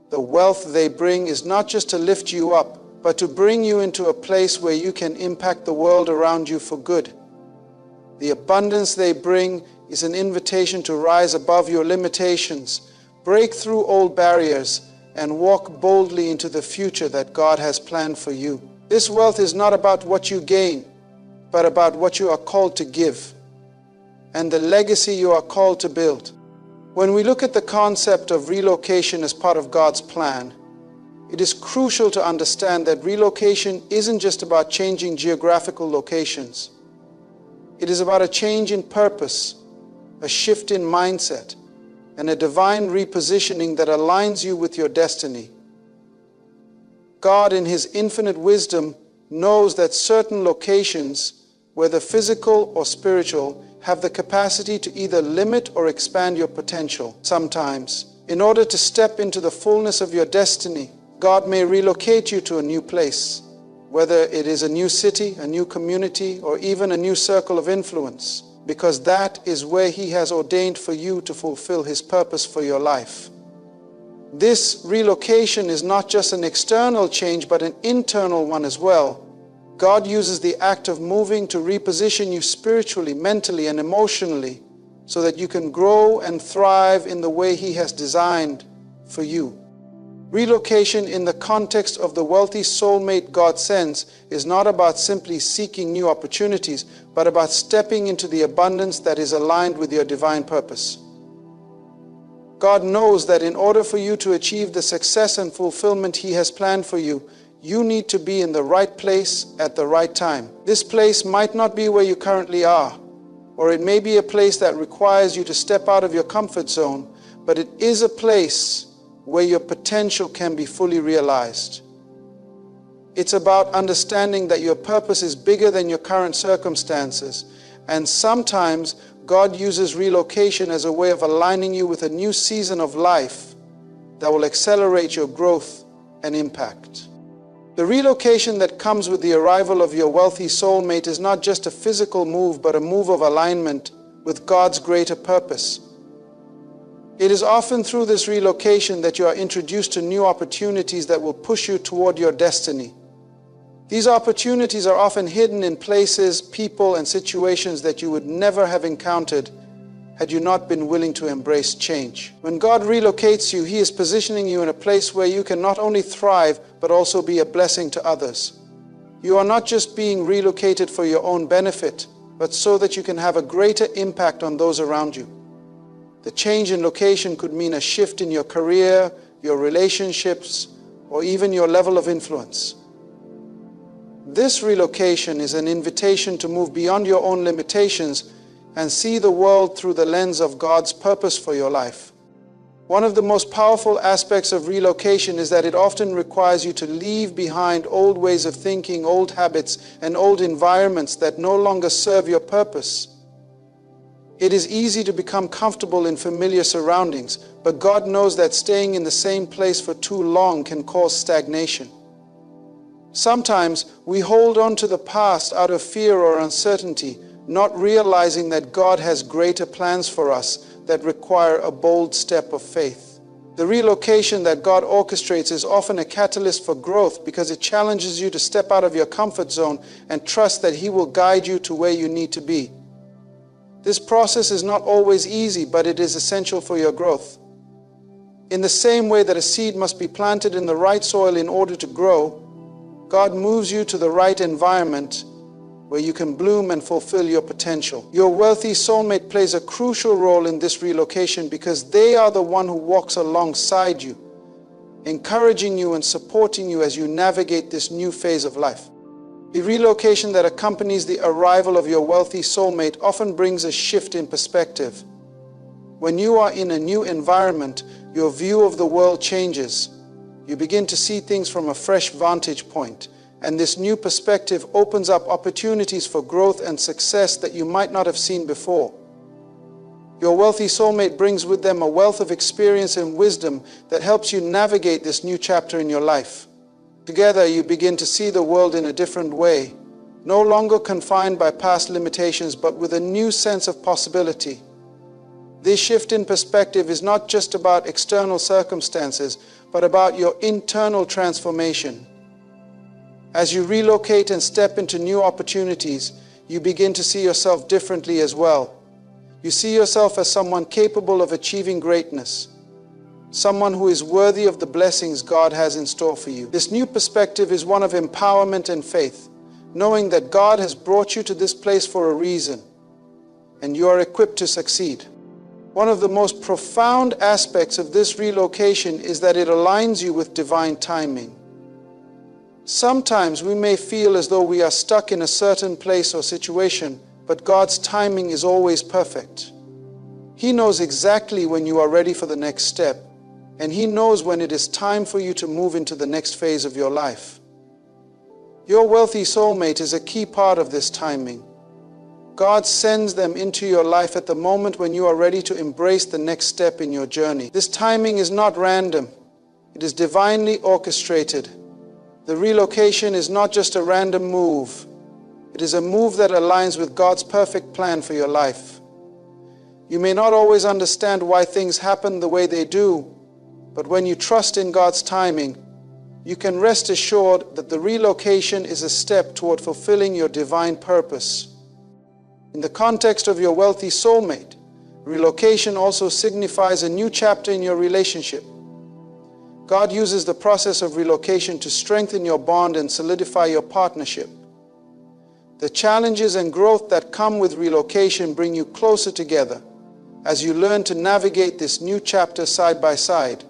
The wealth they bring is not just to lift you up, but to bring you into a place where you can impact the world around you for good. The abundance they bring is an invitation to rise above your limitations, break through old barriers, and walk boldly into the future that God has planned for you. This wealth is not about what you gain, but about what you are called to give, and the legacy you are called to build. When we look at the concept of relocation as part of God's plan, it is crucial to understand that relocation isn't just about changing geographical locations. It is about a change in purpose, a shift in mindset, and a divine repositioning that aligns you with your destiny. God, in His infinite wisdom, knows that certain locations, whether physical or spiritual, have the capacity to either limit or expand your potential. Sometimes, in order to step into the fullness of your destiny, God may relocate you to a new place, whether it is a new city, a new community, or even a new circle of influence, because that is where He has ordained for you to fulfill His purpose for your life. This relocation is not just an external change, but an internal one as well. God uses the act of moving to reposition you spiritually, mentally, and emotionally, so that you can grow and thrive in the way He has designed for you. Relocation in the context of the wealthy soulmate God sends is not about simply seeking new opportunities, but about stepping into the abundance that is aligned with your divine purpose. God knows that in order for you to achieve the success and fulfillment He has planned for you, you need to be in the right place at the right time. This place might not be where you currently are, or it may be a place that requires you to step out of your comfort zone, but it is a place where your potential can be fully realized. It's about understanding that your purpose is bigger than your current circumstances, and sometimes God uses relocation as a way of aligning you with a new season of life that will accelerate your growth and impact. The relocation that comes with the arrival of your wealthy soulmate is not just a physical move, but a move of alignment with God's greater purpose. It is often through this relocation that you are introduced to new opportunities that will push you toward your destiny. These opportunities are often hidden in places, people, and situations that you would never have encountered had you not been willing to embrace change. When God relocates you, He is positioning you in a place where you can not only thrive, but also be a blessing to others. You are not just being relocated for your own benefit, but so that you can have a greater impact on those around you. The change in location could mean a shift in your career, your relationships, or even your level of influence. This relocation is an invitation to move beyond your own limitations and see the world through the lens of God's purpose for your life. One of the most powerful aspects of relocation is that it often requires you to leave behind old ways of thinking, old habits, and old environments that no longer serve your purpose. It is easy to become comfortable in familiar surroundings, but God knows that staying in the same place for too long can cause stagnation. Sometimes we hold on to the past out of fear or uncertainty, not realizing that God has greater plans for us that require a bold step of faith. The relocation that God orchestrates is often a catalyst for growth because it challenges you to step out of your comfort zone and trust that He will guide you to where you need to be. This process is not always easy, but it is essential for your growth. In the same way that a seed must be planted in the right soil in order to grow, God moves you to the right environment where you can bloom and fulfill your potential. Your wealthy soulmate plays a crucial role in this relocation because they are the one who walks alongside you, encouraging you and supporting you as you navigate this new phase of life. The relocation that accompanies the arrival of your wealthy soulmate often brings a shift in perspective. When you are in a new environment, your view of the world changes. You begin to see things from a fresh vantage point, and this new perspective opens up opportunities for growth and success that you might not have seen before. Your wealthy soulmate brings with them a wealth of experience and wisdom that helps you navigate this new chapter in your life. Together, you begin to see the world in a different way, no longer confined by past limitations, but with a new sense of possibility. This shift in perspective is not just about external circumstances, but about your internal transformation. As you relocate and step into new opportunities, you begin to see yourself differently as well. You see yourself as someone capable of achieving greatness, someone who is worthy of the blessings God has in store for you. This new perspective is one of empowerment and faith, knowing that God has brought you to this place for a reason, and you are equipped to succeed. One of the most profound aspects of this relocation is that it aligns you with divine timing. Sometimes we may feel as though we are stuck in a certain place or situation, but God's timing is always perfect. He knows exactly when you are ready for the next step, and He knows when it is time for you to move into the next phase of your life. Your wealthy soulmate is a key part of this timing. God sends them into your life at the moment when you are ready to embrace the next step in your journey. This timing is not random. It is divinely orchestrated. The relocation is not just a random move. It is a move that aligns with God's perfect plan for your life. You may not always understand why things happen the way they do, but when you trust in God's timing, you can rest assured that the relocation is a step toward fulfilling your divine purpose. In the context of your wealthy soulmate, relocation also signifies a new chapter in your relationship. God uses the process of relocation to strengthen your bond and solidify your partnership. The challenges and growth that come with relocation bring you closer together as you learn to navigate this new chapter side by side.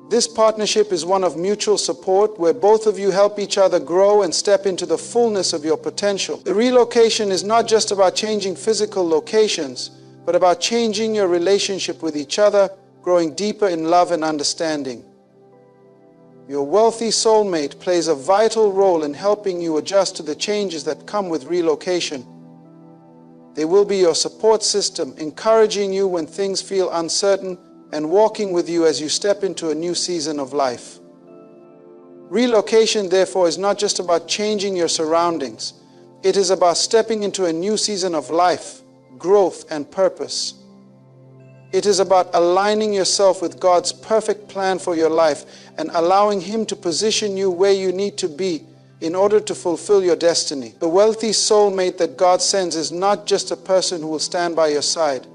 This partnership is one of mutual support where both of you help each other grow and step into the fullness of your potential. The relocation is not just about changing physical locations, but about changing your relationship with each other, growing deeper in love and understanding. Your wealthy soulmate plays a vital role in helping you adjust to the changes that come with relocation. They will be your support system, encouraging you when things feel uncertain and walking with you as you step into a new season of life. Relocation, therefore, is not just about changing your surroundings. It is about stepping into a new season of life, growth, and purpose. It is about aligning yourself with God's perfect plan for your life and allowing Him to position you where you need to be in order to fulfill your destiny. The wealthy soulmate that God sends is not just a person who will stand by your side.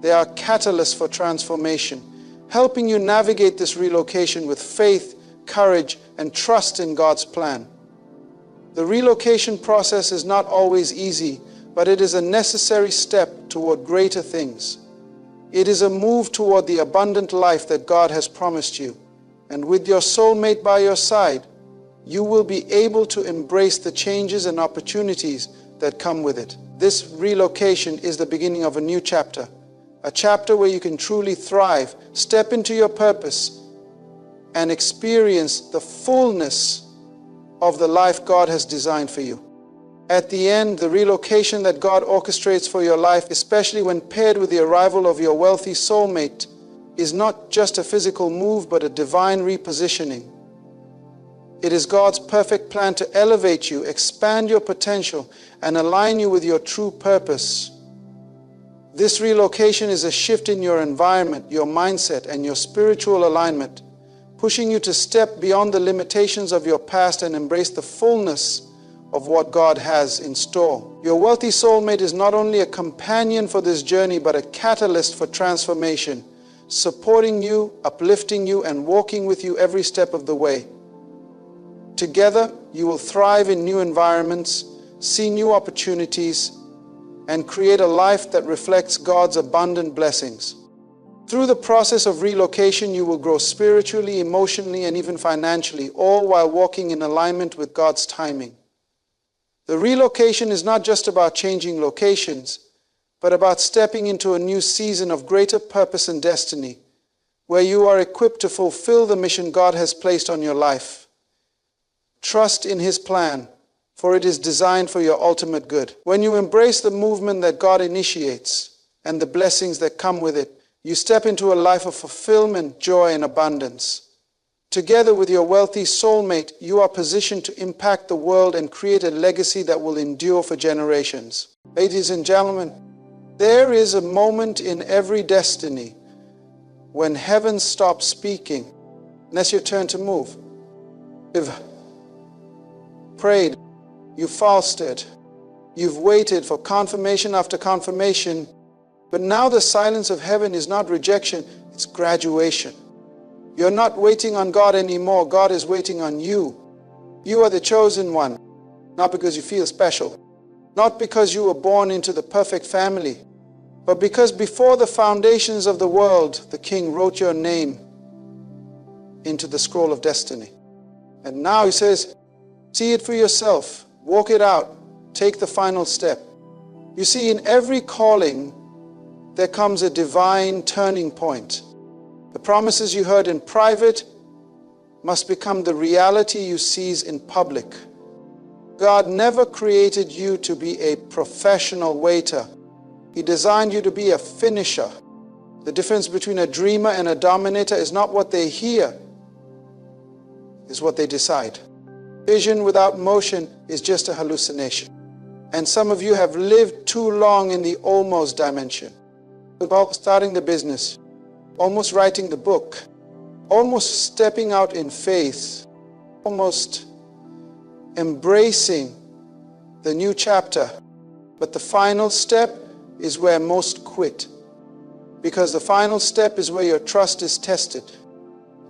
They are catalysts for transformation, helping you navigate this relocation with faith, courage, and trust in God's plan. The relocation process is not always easy, but it is a necessary step toward greater things. It is a move toward the abundant life that God has promised you. And with your soulmate by your side, you will be able to embrace the changes and opportunities that come with it. This relocation is the beginning of a new chapter. A chapter where you can truly thrive, step into your purpose, and experience the fullness of the life God has designed for you. At the end, the relocation that God orchestrates for your life, especially when paired with the arrival of your wealthy soulmate, is not just a physical move, but a divine repositioning. It is God's perfect plan to elevate you, expand your potential, and align you with your true purpose. This relocation is a shift in your environment, your mindset, and your spiritual alignment, pushing you to step beyond the limitations of your past and embrace the fullness of what God has in store. Your wealthy soulmate is not only a companion for this journey, but a catalyst for transformation, supporting you, uplifting you, and walking with you every step of the way. Together, you will thrive in new environments, see new opportunities, and create a life that reflects God's abundant blessings. Through the process of relocation, you will grow spiritually, emotionally, and even financially, all while walking in alignment with God's timing. The relocation is not just about changing locations, but about stepping into a new season of greater purpose and destiny, where you are equipped to fulfill the mission God has placed on your life. Trust in His plan, for it is designed for your ultimate good. When you embrace the movement that God initiates and the blessings that come with it, you step into a life of fulfillment, joy, and abundance. Together with your wealthy soulmate, you are positioned to impact the world and create a legacy that will endure for generations. Ladies and gentlemen, there is a moment in every destiny when heaven stops speaking, unless your turn to move. You've prayed, you've fasted, you've waited for confirmation after confirmation, but now the silence of heaven is not rejection, it's graduation. You're not waiting on God anymore. God is waiting on you. You are the chosen one, not because you feel special, not because you were born into the perfect family, but because before the foundations of the world, the King wrote your name into the scroll of destiny. And now He says, see it for yourself, walk it out, take the final step. You see, in every calling, there comes a divine turning point. The promises you heard in private must become the reality you seize in public. God never created you to be a professional waiter. He designed you to be a finisher. The difference between a dreamer and a dominator is not what they hear, it's what they decide. Vision without motion is just a hallucination. And some of you have lived too long in the almost dimension. About starting the business, almost writing the book, almost stepping out in faith, almost embracing the new chapter. But the final step is where most quit, because the final step is where your trust is tested.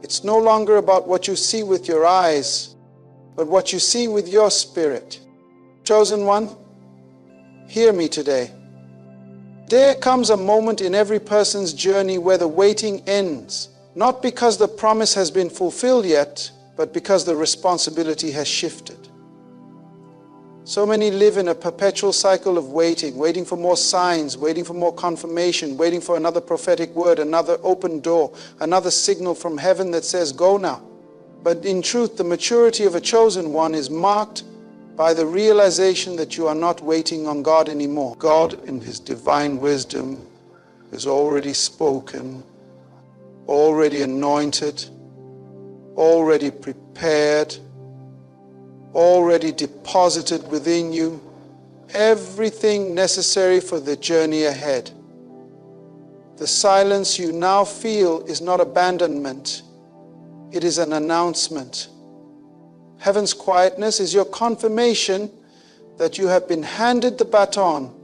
It's no longer about what you see with your eyes, but what you see with your spirit. Chosen one, hear me today. There comes a moment in every person's journey where the waiting ends, not because the promise has been fulfilled yet, but because the responsibility has shifted. So many live in a perpetual cycle of waiting for more signs, waiting for more confirmation, waiting for another prophetic word, another open door, another signal from heaven that says, go now. But in truth, the maturity of a chosen one is marked by the realization that you are not waiting on God anymore. God, in His divine wisdom, has already spoken, already anointed, already prepared, already deposited within you everything necessary for the journey ahead. The silence you now feel is not abandonment, it is an announcement. Heaven's quietness is your confirmation that you have been handed the baton.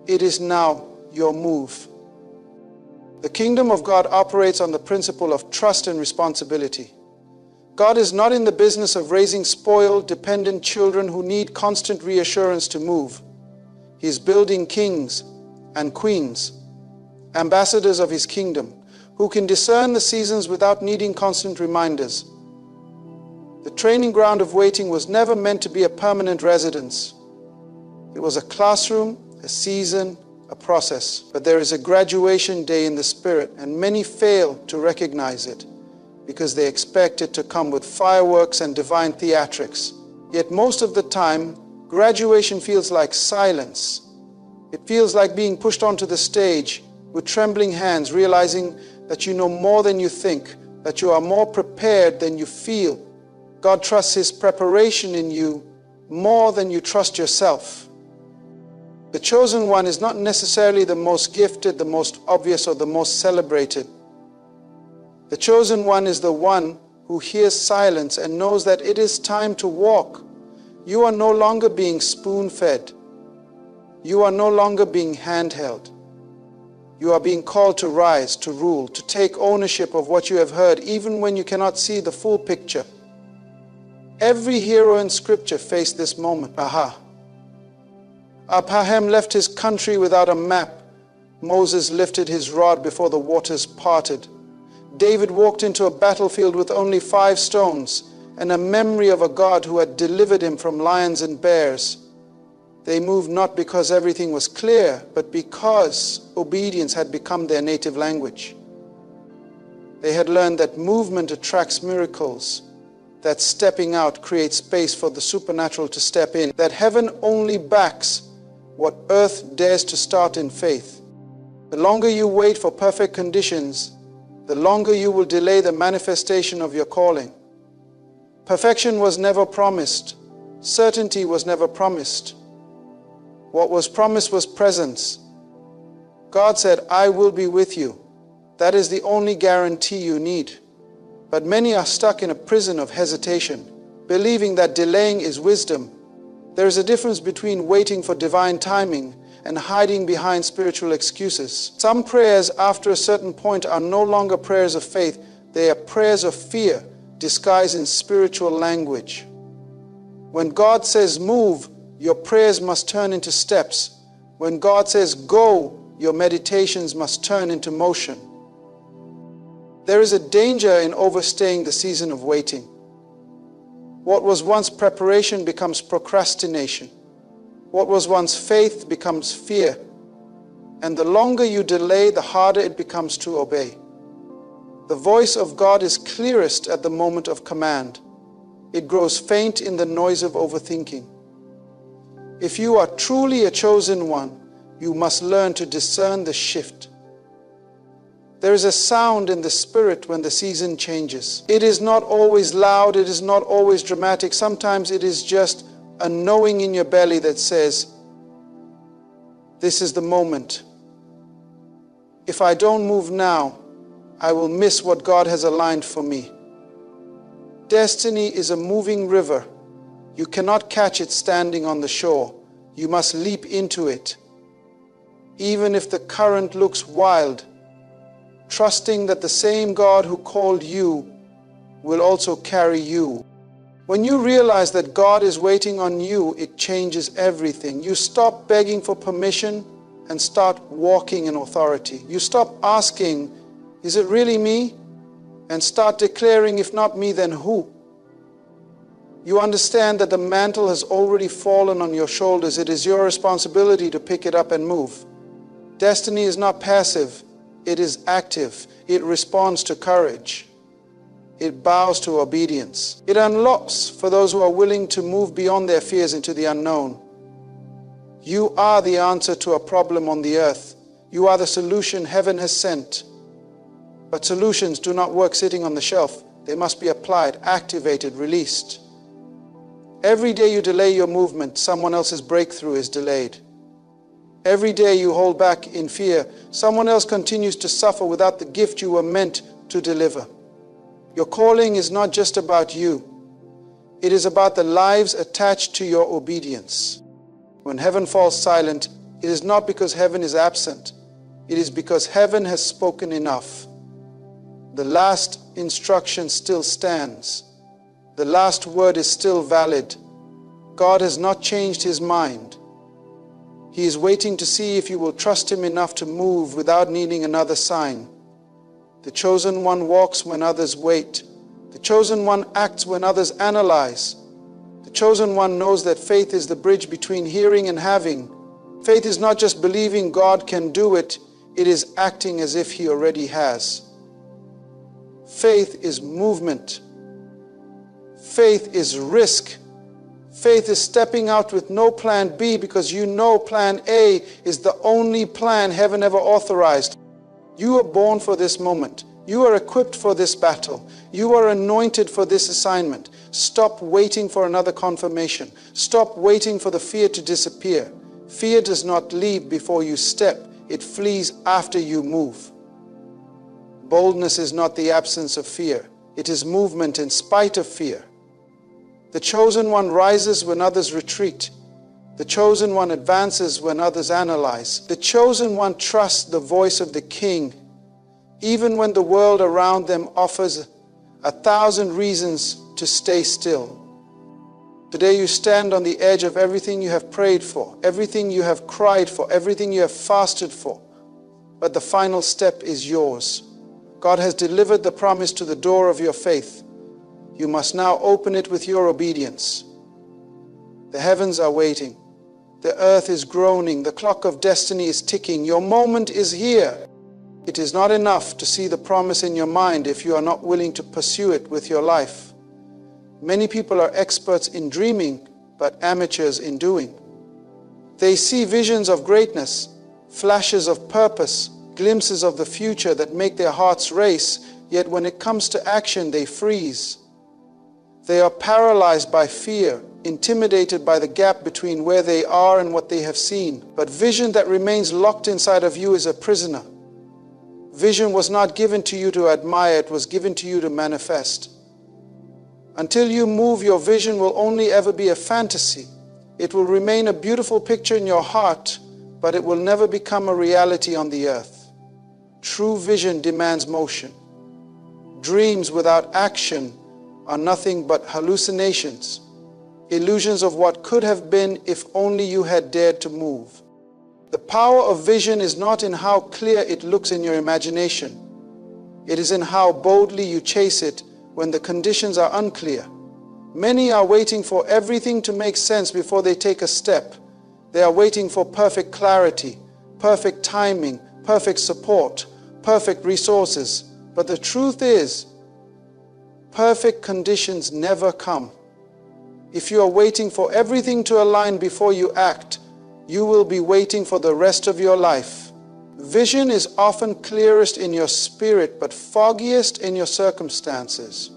It is now your move. The kingdom of God operates on the principle of trust and responsibility. God is not in the business of raising spoiled, dependent children who need constant reassurance to move. He is building kings and queens, ambassadors of His kingdom, who can discern the seasons without needing constant reminders. The training ground of waiting was never meant to be a permanent residence. It was a classroom, a season, a process. But there is a graduation day in the Spirit, and many fail to recognize it because they expect it to come with fireworks and divine theatrics. Yet most of the time, graduation feels like silence. It feels like being pushed onto the stage with trembling hands, realizing that you know more than you think, that you are more prepared than you feel. God trusts His preparation in you more than you trust yourself. The chosen one is not necessarily the most gifted, the most obvious, or the most celebrated. The chosen one is the one who hears silence and knows that it is time to walk. You are no longer being spoon-fed. You are no longer being handheld. You are being called to rise, to rule, to take ownership of what you have heard, even when you cannot see the full picture. Every hero in Scripture faced this moment. Aha, Abraham left his country without a map. Moses lifted his rod before the waters parted. David walked into a battlefield with only 5 stones and a memory of a God who had delivered him from lions and bears. They moved not because everything was clear, but because obedience had become their native language. They had learned that movement attracts miracles, that stepping out creates space for the supernatural to step in, that heaven only backs what earth dares to start in faith. The longer you wait for perfect conditions, the longer you will delay the manifestation of your calling. Perfection was never promised. Certainty was never promised. What was promised was presence. God said, I will be with you. That is the only guarantee you need. But many are stuck in a prison of hesitation, believing that delaying is wisdom. There is a difference between waiting for divine timing and hiding behind spiritual excuses. Some prayers after a certain point are no longer prayers of faith. They are prayers of fear disguised in spiritual language. When God says move, your prayers must turn into steps. When God says go, your meditations must turn into motion. There is a danger in overstaying the season of waiting. What was once preparation becomes procrastination. What was once faith becomes fear. And the longer you delay, the harder it becomes to obey. The voice of God is clearest at the moment of command. It grows faint in the noise of overthinking. If you are truly a chosen one, you must learn to discern the shift. There is a sound in the spirit when the season changes. It is not always loud, it is not always dramatic. Sometimes it is just a knowing in your belly that says, this is the moment. If I don't move now, I will miss what God has aligned for me. Destiny is a moving river. You cannot catch it standing on the shore. You must leap into it. Even if the current looks wild, trusting that the same God who called you will also carry you. When you realize that God is waiting on you, it changes everything. You stop begging for permission and start walking in authority. You stop asking, is it really me? And start declaring, if not me, then who? You understand that the mantle has already fallen on your shoulders. It is your responsibility to pick it up and move. Destiny is not passive. It is active. It responds to courage. It bows to obedience. It unlocks for those who are willing to move beyond their fears into the unknown. You are the answer to a problem on the earth. You are the solution heaven has sent. But solutions do not work sitting on the shelf. They must be applied, activated, released. Every day you delay your movement, someone else's breakthrough is delayed. Every day you hold back in fear, someone else continues to suffer without the gift you were meant to deliver. Your calling is not just about you. It is about the lives attached to your obedience. When heaven falls silent, it is not because heaven is absent. It is because heaven has spoken enough. The last instruction still stands. The last word is still valid. God has not changed his mind. He is waiting to see if you will trust him enough to move without needing another sign. The chosen one walks when others wait. The chosen one acts when others analyze. The chosen one knows that faith is the bridge between hearing and having. Faith is not just believing God can do it, it is acting as if he already has. Faith is movement. Faith is risk. Faith is stepping out with no plan B because you know plan A is the only plan heaven ever authorized. You are born for this moment. You are equipped for this battle. You are anointed for this assignment. Stop waiting for another confirmation. Stop waiting for the fear to disappear. Fear does not leave before you step. It flees after you move. Boldness is not the absence of fear. It is movement in spite of fear. The chosen one rises when others retreat. The chosen one advances when others analyze. The chosen one trusts the voice of the King, even when the world around them offers 1,000 reasons to stay still. Today you stand on the edge of everything you have prayed for, everything you have cried for, everything you have fasted for. But the final step is yours. God has delivered the promise to the door of your faith. You must now open it with your obedience. The heavens are waiting. The earth is groaning. The clock of destiny is ticking. Your moment is here. It is not enough to see the promise in your mind if you are not willing to pursue it with your life. Many people are experts in dreaming, but amateurs in doing. They see visions of greatness, flashes of purpose, glimpses of the future that make their hearts race, yet when it comes to action, they freeze. They are paralyzed by fear, intimidated by the gap between where they are and what they have seen. But vision that remains locked inside of you is a prisoner. Vision was not given to you to admire, it was given to you to manifest. Until you move, your vision will only ever be a fantasy. It will remain a beautiful picture in your heart, but it will never become a reality on the earth. True vision demands motion. Dreams without action are nothing but hallucinations, illusions of what could have been if only you had dared to move. The power of vision is not in how clear it looks in your imagination. It is in how boldly you chase it when the conditions are unclear. Many are waiting for everything to make sense before they take a step. They are waiting for perfect clarity, perfect timing, perfect support, perfect resources. But the truth is, perfect conditions never come. If you are waiting for everything to align before you act, you will be waiting for the rest of your life. Vision is often clearest in your spirit, but foggiest in your circumstances.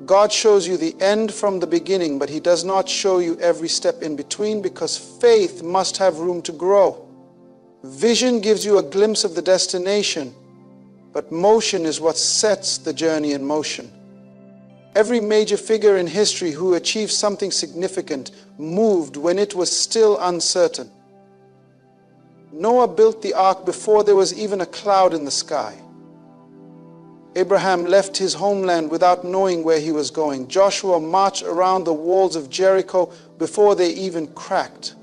God shows you the end from the beginning, but He does not show you every step in between, because faith must have room to grow. Vision gives you a glimpse of the destination, but motion is what sets the journey in motion. Every major figure in history who achieved something significant moved when it was still uncertain. Noah built the ark before there was even a cloud in the sky. Abraham left his homeland without knowing where he was going. Joshua marched around the walls of Jericho before they even cracked.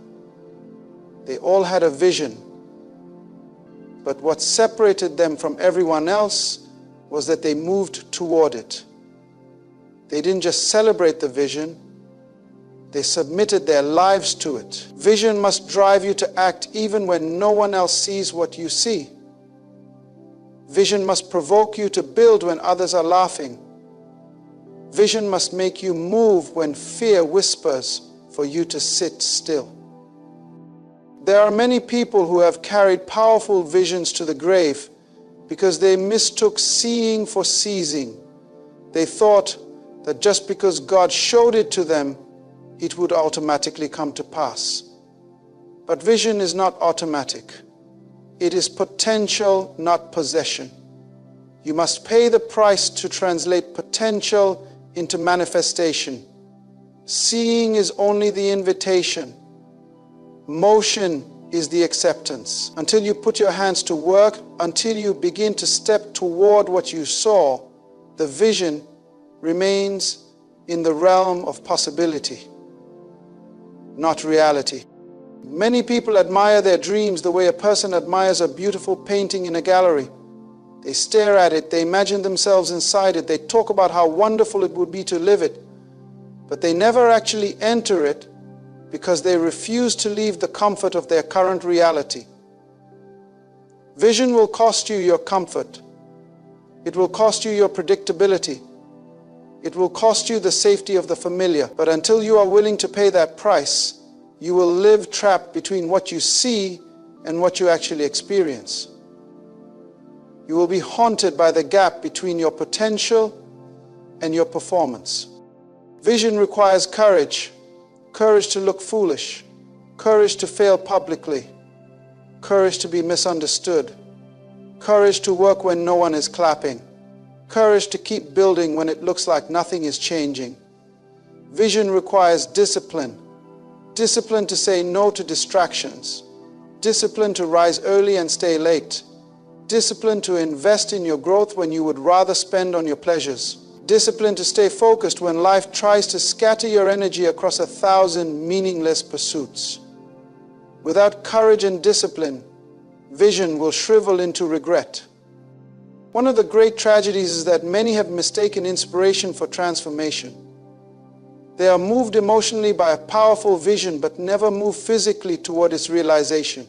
They all had a vision, but what separated them from everyone else was that they moved toward it. They didn't just celebrate the vision, they submitted their lives to it. Vision must drive you to act even when no one else sees what you see. Vision must provoke you to build when others are laughing. Vision must make you move when fear whispers for you to sit still. There are many people who have carried powerful visions to the grave because they mistook seeing for seizing. They thought that just because God showed it to them, it would automatically come to pass. But vision is not automatic. It is potential, not possession. You must pay the price to translate potential into manifestation. Seeing is only the invitation. Motion is the acceptance. Until you put your hands to work, until you begin to step toward what you saw, the vision remains in the realm of possibility, not reality. Many people admire their dreams the way a person admires a beautiful painting in a gallery. They stare at it, they imagine themselves inside it, they talk about how wonderful it would be to live it, but they never actually enter it because they refuse to leave the comfort of their current reality. Vision will cost you your comfort. It will cost you your predictability. It will cost you the safety of the familiar. But until you are willing to pay that price, you will live trapped between what you see and what you actually experience. You will be haunted by the gap between your potential and your performance. Vision requires courage. Courage to look foolish. Courage to fail publicly. Courage to be misunderstood. Courage to work when no one is clapping. Courage to keep building when it looks like nothing is changing. Vision requires discipline. Discipline to say no to distractions. Discipline to rise early and stay late. Discipline to invest in your growth when you would rather spend on your pleasures. Discipline to stay focused when life tries to scatter your energy across 1,000 meaningless pursuits. Without courage and discipline, vision will shrivel into regret. One of the great tragedies is that many have mistaken inspiration for transformation. They are moved emotionally by a powerful vision but never move physically toward its realization.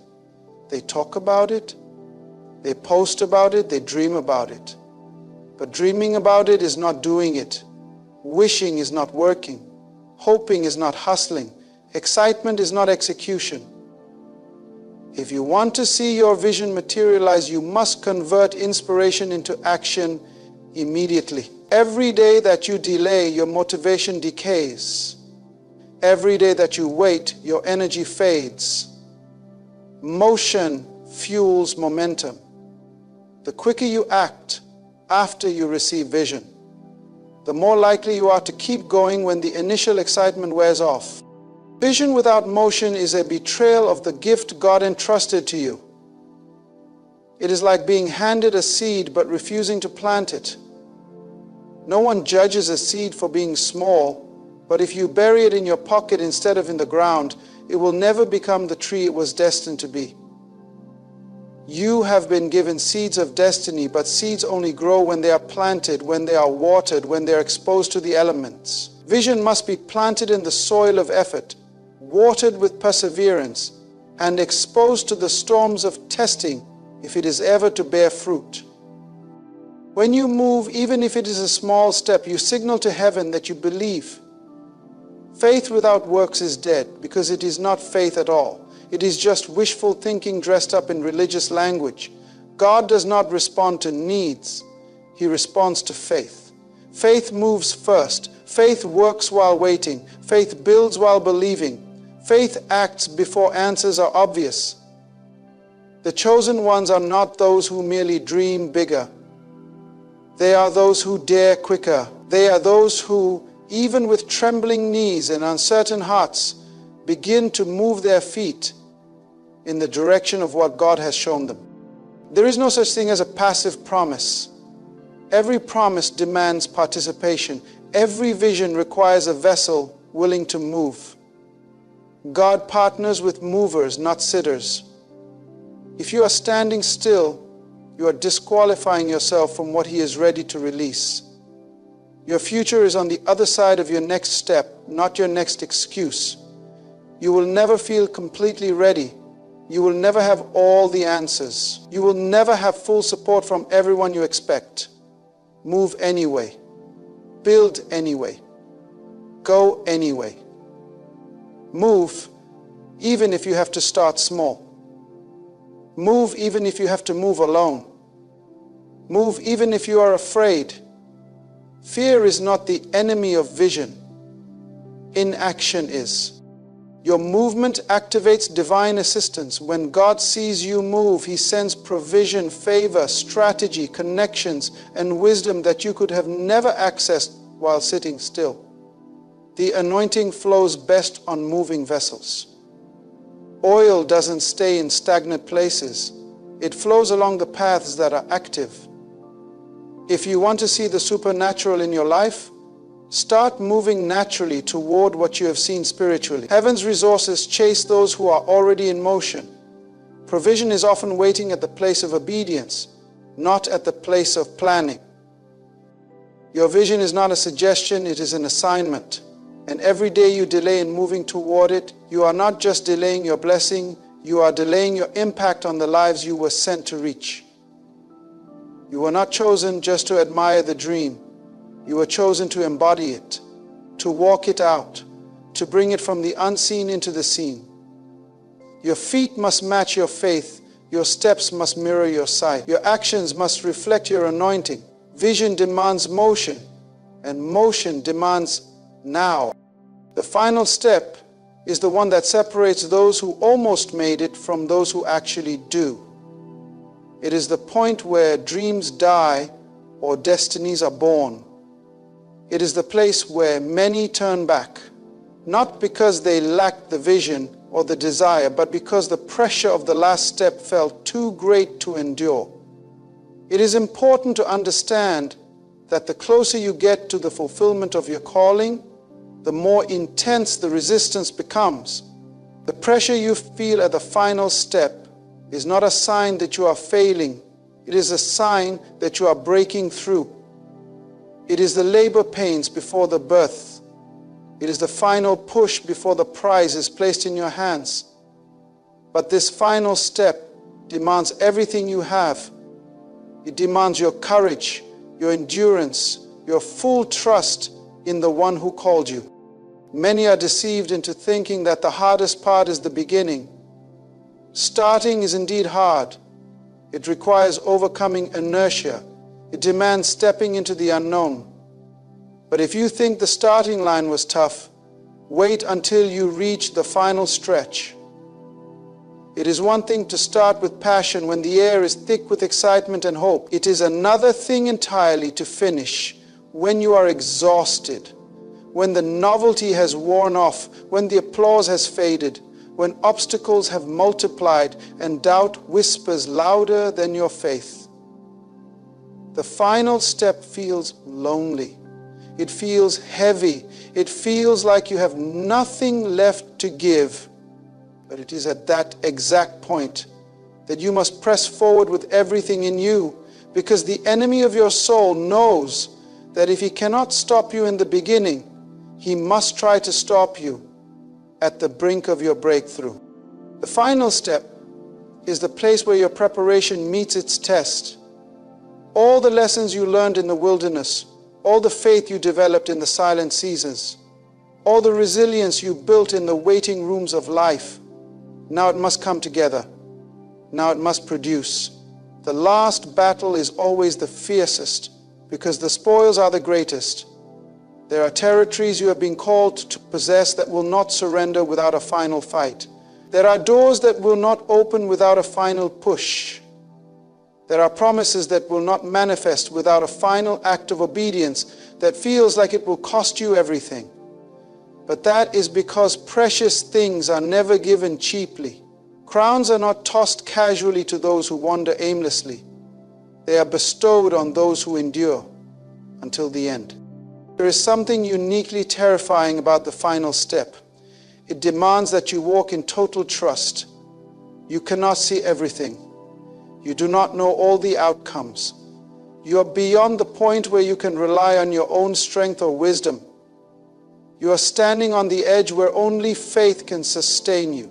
They talk about it, they post about it, they dream about it. But dreaming about it is not doing it. Wishing is not working. Hoping is not hustling. Excitement is not execution. If you want to see your vision materialize, you must convert inspiration into action immediately. Every day that you delay, your motivation decays. Every day that you wait, your energy fades. Motion fuels momentum. The quicker you act after you receive vision, the more likely you are to keep going when the initial excitement wears off. Vision without motion is a betrayal of the gift God entrusted to you. It is like being handed a seed but refusing to plant it. No one judges a seed for being small, but if you bury it in your pocket instead of in the ground, it will never become the tree it was destined to be. You have been given seeds of destiny, but seeds only grow when they are planted, when they are watered, when they are exposed to the elements. Vision must be planted in the soil of effort, watered with perseverance, and exposed to the storms of testing if it is ever to bear fruit. When you move, even if it is a small step, you signal to heaven that you believe. Faith without works is dead, because it is not faith at all. It is just wishful thinking dressed up in religious language. God does not respond to needs. He responds to faith. Faith moves first. Faith works while waiting. Faith builds while believing. Faith acts before answers are obvious. The chosen ones are not those who merely dream bigger. They are those who dare quicker. They are those who, even with trembling knees and uncertain hearts, begin to move their feet in the direction of what God has shown them. There is no such thing as a passive promise. Every promise demands participation. Every vision requires a vessel willing to move. God partners with movers, not sitters. If you are standing still, you are disqualifying yourself from what He is ready to release. Your future is on the other side of your next step, not your next excuse. You will never feel completely ready. You will never have all the answers. You will never have full support from everyone you expect. Move anyway. Build anyway. Go anyway. Move even if you have to start small. Move even if you have to move alone. Move even if you are afraid. Fear is not the enemy of vision. Inaction is. Your movement activates divine assistance. When God sees you move, He sends provision, favor, strategy, connections, and wisdom that you could have never accessed while sitting still. The anointing flows best on moving vessels. Oil doesn't stay in stagnant places. It flows along the paths that are active. If you want to see the supernatural in your life, start moving naturally toward what you have seen spiritually. Heaven's resources chase those who are already in motion. Provision is often waiting at the place of obedience, not at the place of planning. Your vision is not a suggestion, it is an assignment. And every day you delay in moving toward it, you are not just delaying your blessing, you are delaying your impact on the lives you were sent to reach. You were not chosen just to admire the dream. You were chosen to embody it, to walk it out, to bring it from the unseen into the seen. Your feet must match your faith. Your steps must mirror your sight. Your actions must reflect your anointing. Vision demands motion, and motion demands now. The final step is the one that separates those who almost made it from those who actually do. It is the point where dreams die or destinies are born. It is the place where many turn back, not because they lacked the vision or the desire, but because the pressure of the last step felt too great to endure. It is important to understand that the closer you get to the fulfillment of your calling, the more intense the resistance becomes. The pressure you feel at the final step is not a sign that you are failing. It is a sign that you are breaking through. It is the labor pains before the birth. It is the final push before the prize is placed in your hands. But this final step demands everything you have. It demands your courage, your endurance, your full trust in the one who called you. Many are deceived into thinking that the hardest part is the beginning. Starting is indeed hard. It requires overcoming inertia. It demands stepping into the unknown. But if you think the starting line was tough, wait until you reach the final stretch. It is one thing to start with passion when the air is thick with excitement and hope. It is another thing entirely to finish when you are exhausted, when the novelty has worn off, when the applause has faded, when obstacles have multiplied and doubt whispers louder than your faith. The final step feels lonely. It feels heavy. It feels like you have nothing left to give. But it is at that exact point that you must press forward with everything in you, because the enemy of your soul knows that if he cannot stop you in the beginning, he must try to stop you at the brink of your breakthrough. The final step is the place where your preparation meets its test. All the lessons you learned in the wilderness, all the faith you developed in the silent seasons, all the resilience you built in the waiting rooms of life, now it must come together. Now it must produce. The last battle is always the fiercest, because the spoils are the greatest. There are territories you have been called to possess that will not surrender without a final fight. There are doors that will not open without a final push. There are promises that will not manifest without a final act of obedience that feels like it will cost you everything. But that is because precious things are never given cheaply. Crowns are not tossed casually to those who wander aimlessly. They are bestowed on those who endure until the end. There is something uniquely terrifying about the final step. It demands that you walk in total trust. You cannot see everything. You do not know all the outcomes. You are beyond the point where you can rely on your own strength or wisdom. You are standing on the edge where only faith can sustain you.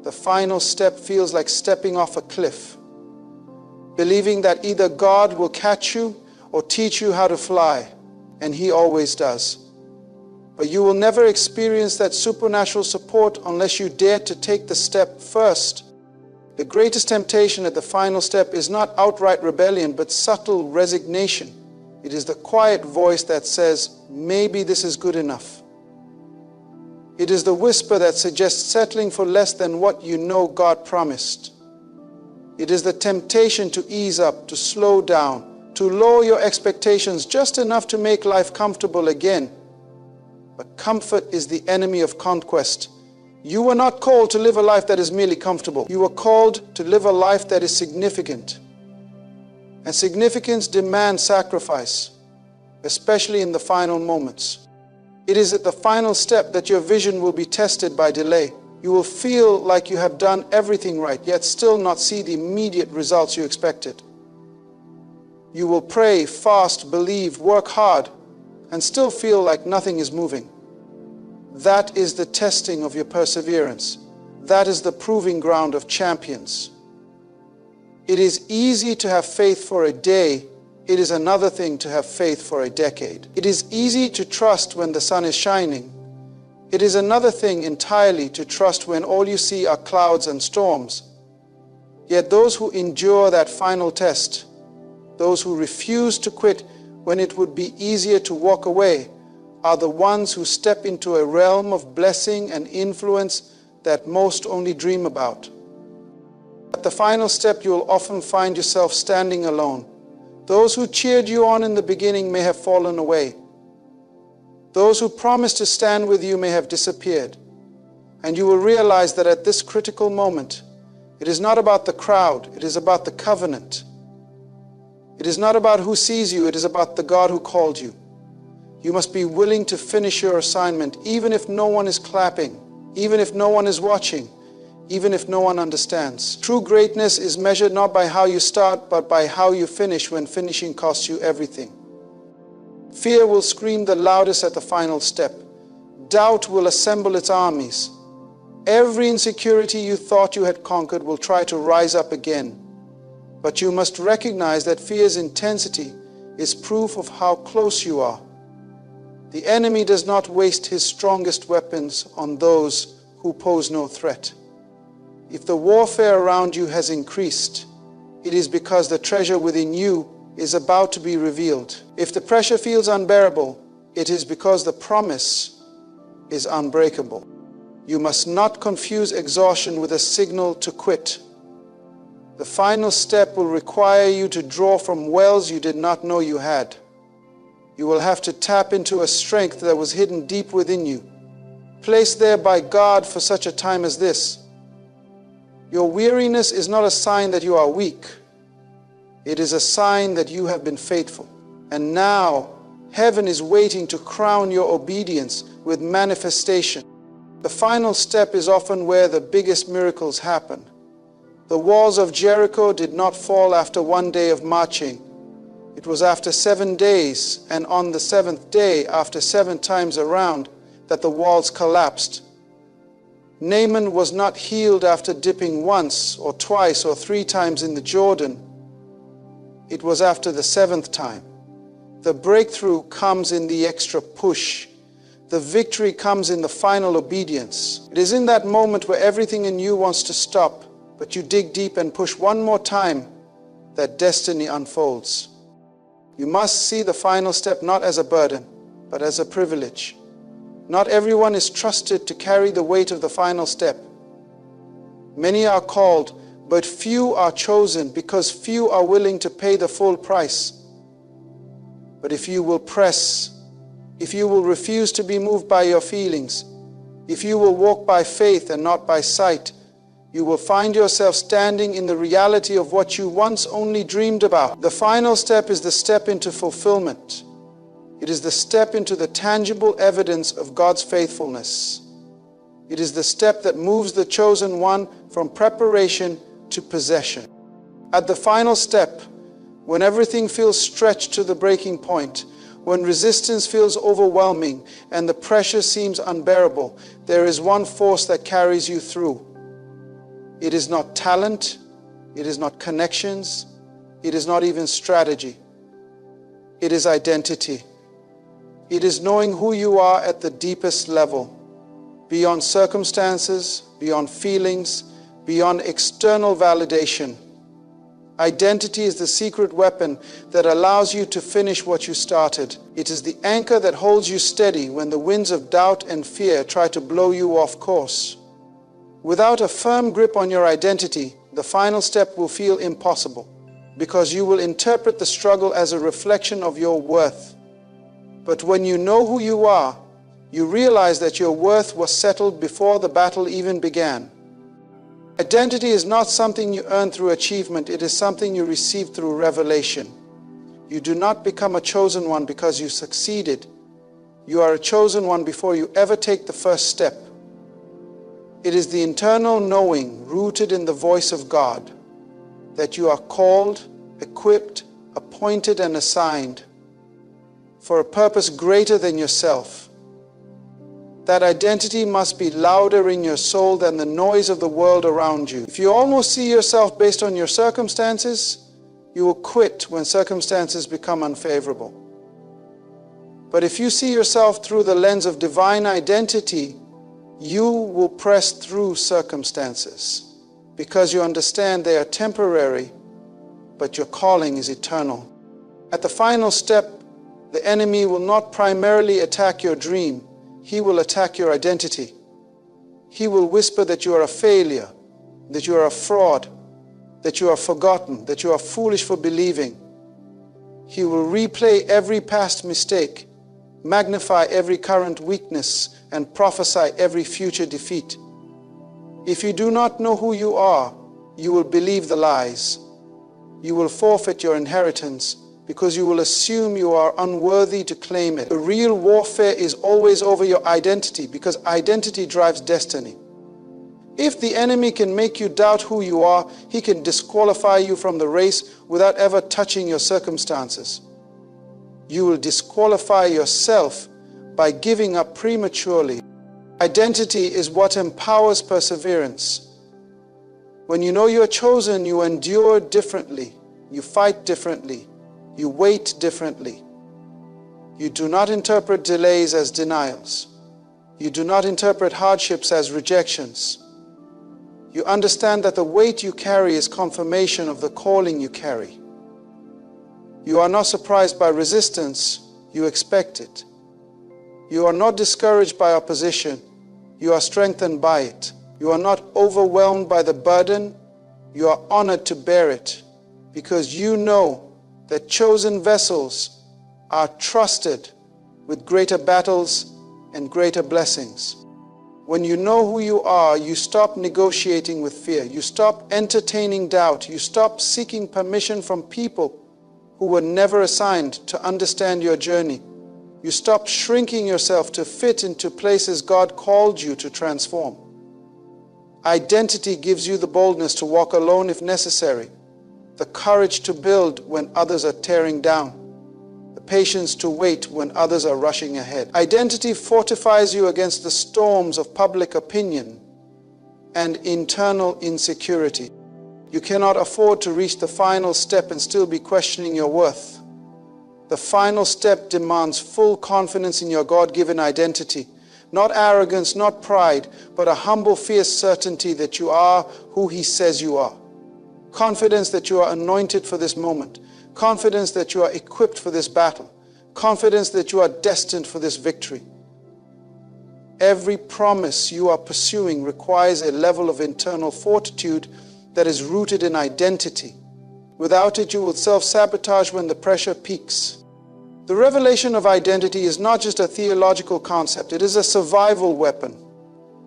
The final step feels like stepping off a cliff, believing that either God will catch you or teach you how to fly, and He always does. But you will never experience that supernatural support unless you dare to take the step first. The greatest temptation at the final step is not outright rebellion, but subtle resignation. It is the quiet voice that says, maybe this is good enough. It is the whisper that suggests settling for less than what you know God promised. It is the temptation to ease up, to slow down, to lower your expectations just enough to make life comfortable again. But comfort is the enemy of conquest. You were not called to live a life that is merely comfortable. You were called to live a life that is significant. And significance demands sacrifice, especially in the final moments. It is at the final step that your vision will be tested by delay. You will feel like you have done everything right, yet still not see the immediate results you expected. You will pray, fast, believe, work hard, and still feel like nothing is moving. That is the testing of your perseverance. That is the proving ground of champions. It is easy to have faith for a day. It is another thing to have faith for a decade. It is easy to trust when the sun is shining. It is another thing entirely to trust when all you see are clouds and storms. Yet those who endure that final test, those who refuse to quit when it would be easier to walk away, are the ones who step into a realm of blessing and influence that most only dream about. At the final step, you will often find yourself standing alone. Those who cheered you on in the beginning may have fallen away. Those who promised to stand with you may have disappeared. And you will realize that at this critical moment, it is not about the crowd, it is about the covenant. It is not about who sees you, it is about the God who called you. You must be willing to finish your assignment, even if no one is clapping, even if no one is watching, even if no one understands. True greatness is measured not by how you start, but by how you finish when finishing costs you everything. Fear will scream the loudest at the final step. Doubt will assemble its armies. Every insecurity you thought you had conquered will try to rise up again. But you must recognize that fear's intensity is proof of how close you are. The enemy does not waste his strongest weapons on those who pose no threat. If the warfare around you has increased, it is because the treasure within you is about to be revealed. If the pressure feels unbearable, it is because the promise is unbreakable. You must not confuse exhaustion with a signal to quit. The final step will require you to draw from wells you did not know you had. You will have to tap into a strength that was hidden deep within you, placed there by God for such a time as this. Your weariness is not a sign that you are weak. It is a sign that you have been faithful. And now, heaven is waiting to crown your obedience with manifestation. The final step is often where the biggest miracles happen. The walls of Jericho did not fall after one day of marching. It was after 7 days, and on the 7th day, after 7 times around, that the walls collapsed. Naaman was not healed after dipping once or twice or 3 times in the Jordan. It was after the 7th time. The breakthrough comes in the extra push. The victory comes in the final obedience. It is in that moment where everything in you wants to stop, but you dig deep and push one more time, that destiny unfolds. You must see the final step not as a burden, but as a privilege. Not everyone is trusted to carry the weight of the final step. Many are called, but few are chosen because few are willing to pay the full price. But if you will press, if you will refuse to be moved by your feelings, if you will walk by faith and not by sight, you will find yourself standing in the reality of what you once only dreamed about. The final step is the step into fulfillment. It is the step into the tangible evidence of God's faithfulness. It is the step that moves the chosen one from preparation to possession. At the final step, when everything feels stretched to the breaking point, when resistance feels overwhelming and the pressure seems unbearable, there is one force that carries you through. It is not talent, it is not connections, it is not even strategy. It is identity. It is knowing who you are at the deepest level, beyond circumstances, beyond feelings, beyond external validation. Identity is the secret weapon that allows you to finish what you started. It is the anchor that holds you steady when the winds of doubt and fear try to blow you off course. Without a firm grip on your identity, the final step will feel impossible because you will interpret the struggle as a reflection of your worth. But when you know who you are, you realize that your worth was settled before the battle even began. Identity is not something you earn through achievement, it is something you receive through revelation. You do not become a chosen one because you succeeded. You are a chosen one before you ever take the first step. It is the internal knowing, rooted in the voice of God, that you are called, equipped, appointed, and assigned for a purpose greater than yourself. That identity must be louder in your soul than the noise of the world around you. If you almost see yourself based on your circumstances, you will quit when circumstances become unfavorable. But if you see yourself through the lens of divine identity, you will press through circumstances because you understand they are temporary, but your calling is eternal. At the final step, the enemy will not primarily attack your dream. He will attack your identity. He will whisper that you are a failure, that you are a fraud, that you are forgotten, that you are foolish for believing. He will replay every past mistake, magnify every current weakness, and prophesy every future defeat. If you do not know who you are, you will believe the lies. you will forfeit your inheritance because you will assume you are unworthy to claim it. The real warfare is always over your identity, because identity drives destiny. If the enemy can make you doubt who you are, he can disqualify you from the race without ever touching your circumstances. You will disqualify yourself by giving up prematurely. Identity is what empowers perseverance. When you know you are chosen, you endure differently, you fight differently, you wait differently. You do not interpret delays as denials. You do not interpret hardships as rejections. You understand that the weight you carry is confirmation of the calling you carry. You are not surprised by resistance, you expect it. You are not discouraged by opposition, you are strengthened by it. You are not overwhelmed by the burden, you are honored to bear it, because you know that chosen vessels are trusted with greater battles and greater blessings. When you know who you are, you stop negotiating with fear. You stop entertaining doubt. You stop seeking permission from people who were never assigned to understand your journey. You stop shrinking yourself to fit into places God called you to transform. Identity gives you the boldness to walk alone if necessary, the courage to build when others are tearing down, the patience to wait when others are rushing ahead. Identity fortifies you against the storms of public opinion and internal insecurity. You cannot afford to reach the final step and still be questioning your worth. The final step demands full confidence in your God-given identity. Not arrogance, not pride, but a humble, fierce certainty that you are who He says you are. Confidence that you are anointed for this moment. Confidence that you are equipped for this battle. Confidence that you are destined for this victory. Every promise you are pursuing requires a level of internal fortitude that is rooted in identity. Without it, you will self-sabotage when the pressure peaks. The revelation of identity is not just a theological concept, it is a survival weapon.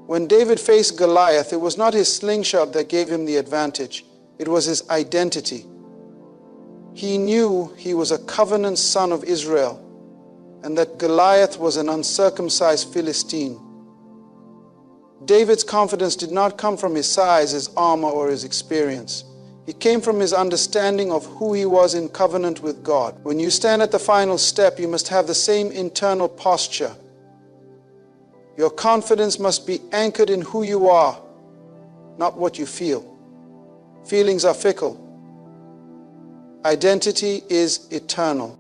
When David faced Goliath, it was not his slingshot that gave him the advantage, it was his identity. He knew he was a covenant son of Israel, and that Goliath was an uncircumcised Philistine. David's confidence did not come from his size, his armor, or his experience. It came from his understanding of who he was in covenant with God. When you stand at the final step, you must have the same internal posture. Your confidence must be anchored in who you are, not what you feel. Feelings are fickle. Identity is eternal.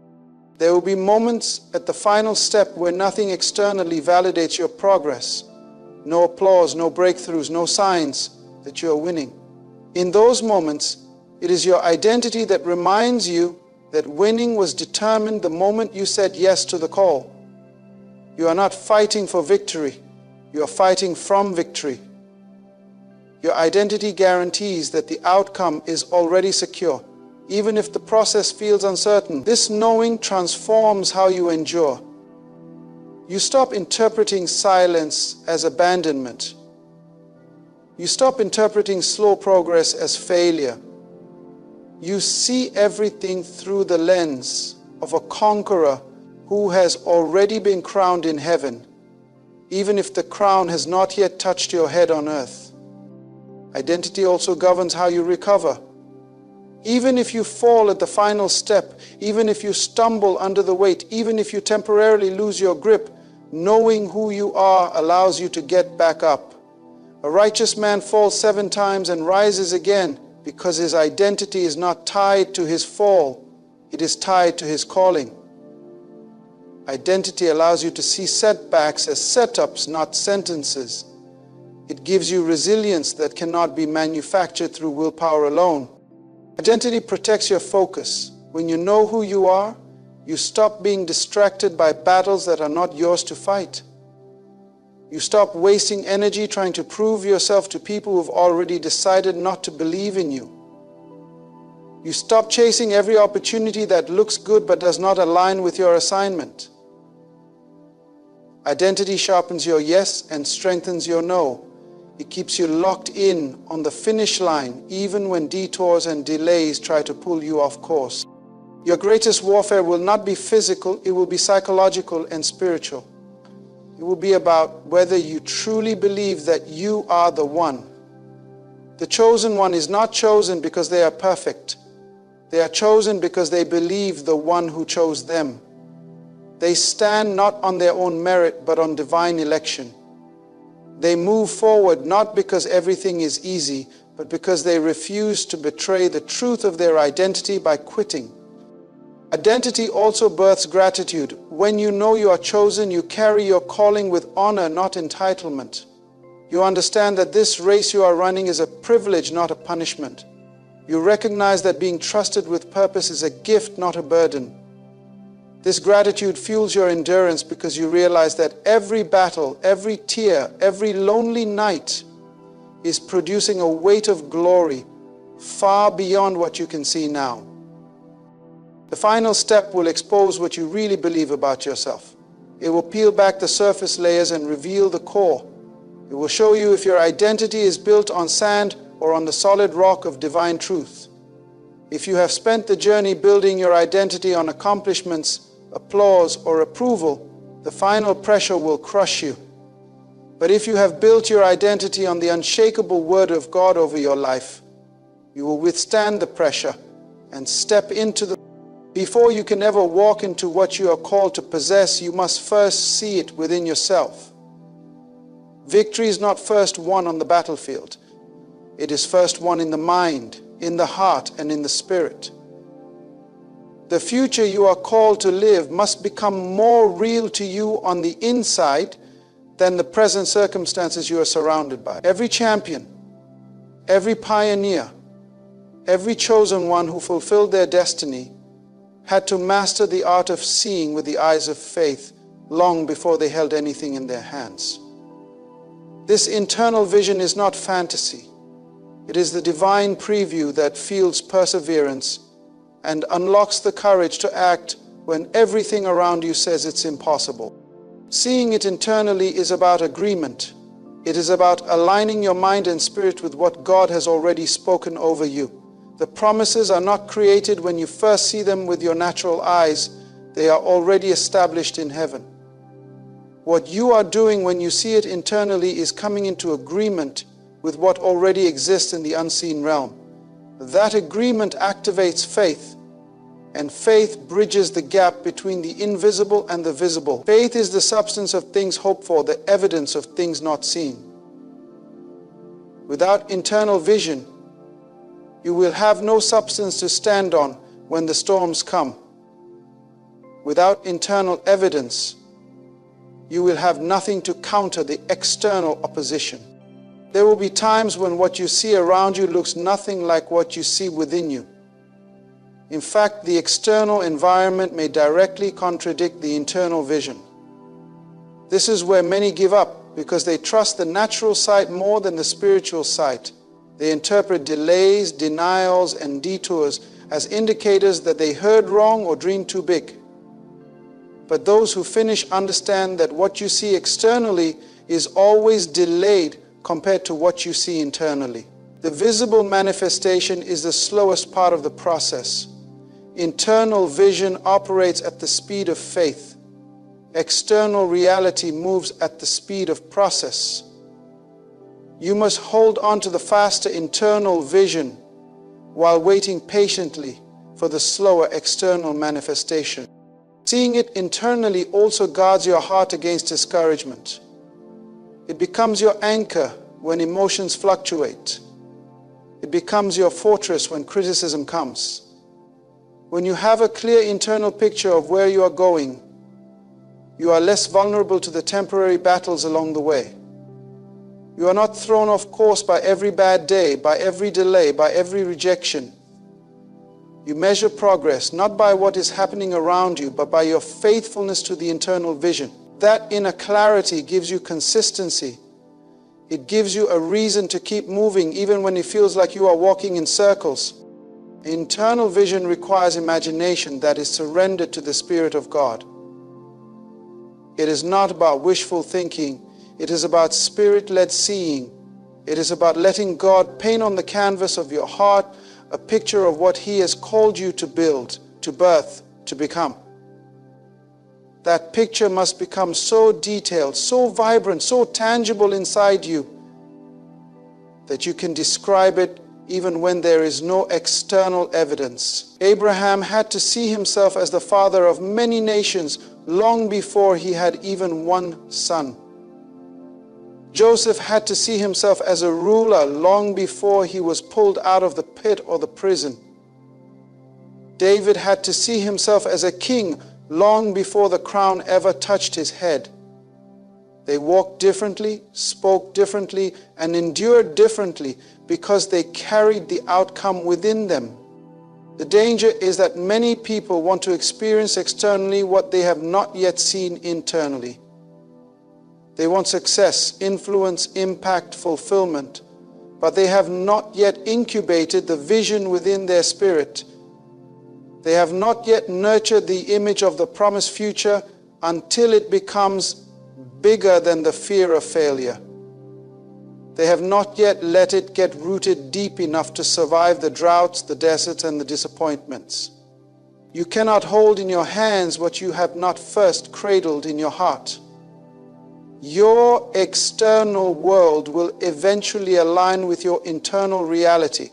There will be moments at the final step where nothing externally validates your progress. No applause, no breakthroughs, no signs that you are winning. In those moments, it is your identity that reminds you that winning was determined the moment you said yes to the call. You are not fighting for victory, you are fighting from victory. Your identity guarantees that the outcome is already secure, even if the process feels uncertain. This knowing transforms how you endure. You stop interpreting silence as abandonment. You stop interpreting slow progress as failure. You see everything through the lens of a conqueror who has already been crowned in heaven, even if the crown has not yet touched your head on earth. Identity also governs how you recover. Even if you fall at the final step, even if you stumble under the weight, even if you temporarily lose your grip, knowing who you are allows you to get back up. A righteous man falls 7 times and rises again because his identity is not tied to his fall, it is tied to his calling. Identity allows you to see setbacks as setups, not sentences. It gives you resilience that cannot be manufactured through willpower alone. Identity protects your focus. When you know who you are, you stop being distracted by battles that are not yours to fight. You stop wasting energy trying to prove yourself to people who have already decided not to believe in you. You stop chasing every opportunity that looks good but does not align with your assignment. Identity sharpens your yes and strengthens your no. It keeps you locked in on the finish line, even when detours and delays try to pull you off course. Your greatest warfare will not be physical, it will be psychological and spiritual. It will be about whether you truly believe that you are the one. The chosen one is not chosen because they are perfect. They are chosen because they believe the one who chose them. They stand not on their own merit, but on divine election. They move forward not because everything is easy, but because they refuse to betray the truth of their identity by quitting. Identity also births gratitude. When you know you are chosen, you carry your calling with honor, not entitlement. You understand that this race you are running is a privilege, not a punishment. You recognize that being trusted with purpose is a gift, not a burden. This gratitude fuels your endurance because you realize that every battle, every tear, every lonely night is producing a weight of glory far beyond what you can see now. The final step will expose what you really believe about yourself. It will peel back the surface layers and reveal the core. It will show you if your identity is built on sand or on the solid rock of divine truth. If you have spent the journey building your identity on accomplishments, applause, or approval, the final pressure will crush you. But if you have built your identity on the unshakable word of God over your life, you will withstand the pressure and step into the... Before you can ever walk into what you are called to possess, you must first see it within yourself. Victory is not first won on the battlefield. It is first won in the mind, in the heart, and in the spirit. The future you are called to live must become more real to you on the inside than the present circumstances you are surrounded by. Every champion, every pioneer, every chosen one who fulfilled their destiny had to master the art of seeing with the eyes of faith long before they held anything in their hands. This internal vision is not fantasy. It is the divine preview that fuels perseverance and unlocks the courage to act when everything around you says it's impossible. Seeing it internally is about agreement. It is about aligning your mind and spirit with what God has already spoken over you. The promises are not created when you first see them with your natural eyes. They are already established in heaven. What you are doing when you see it internally is coming into agreement with what already exists in the unseen realm. That agreement activates faith, and faith bridges the gap between the invisible and the visible. Faith is the substance of things hoped for, the evidence of things not seen. Without internal vision, you will have no substance to stand on when the storms come. Without internal evidence, you will have nothing to counter the external opposition. There will be times when what you see around you looks nothing like what you see within you. In fact, the external environment may directly contradict the internal vision. This is where many give up because they trust the natural sight more than the spiritual sight. They interpret delays, denials, and detours as indicators that they heard wrong or dreamed too big. But those who finish understand that what you see externally is always delayed compared to what you see internally. The visible manifestation is the slowest part of the process. Internal vision operates at the speed of faith. External reality moves at the speed of process. You must hold on to the faster internal vision while waiting patiently for the slower external manifestation. Seeing it internally also guards your heart against discouragement. It becomes your anchor when emotions fluctuate. It becomes your fortress when criticism comes. When you have a clear internal picture of where you are going, you are less vulnerable to the temporary battles along the way. You are not thrown off course by every bad day, by every delay, by every rejection. You measure progress not by what is happening around you, but by your faithfulness to the internal vision. That inner clarity gives you consistency. It gives you a reason to keep moving even when it feels like you are walking in circles. Internal vision requires imagination that is surrendered to the Spirit of God. It is not about wishful thinking. It is about Spirit-led seeing, It is about letting God paint on the canvas of your heart a picture of what He has called you to build, to birth, to become. That picture must become so detailed, so vibrant, so tangible inside you that you can describe it even when there is no external evidence. Abraham had to see himself as the father of many nations long before he had even one son. Joseph had to see himself as a ruler long before he was pulled out of the pit or the prison. David had to see himself as a king long before the crown ever touched his head. They walked differently, spoke differently, and endured differently because they carried the outcome within them. The danger is that many people want to experience externally what they have not yet seen internally. They want success, influence, impact, fulfillment, but they have not yet incubated the vision within their spirit. They have not yet nurtured the image of the promised future until it becomes bigger than the fear of failure. They have not yet let it get rooted deep enough to survive the droughts, the deserts, and the disappointments. You cannot hold in your hands what you have not first cradled in your heart. Your external world will eventually align with your internal reality,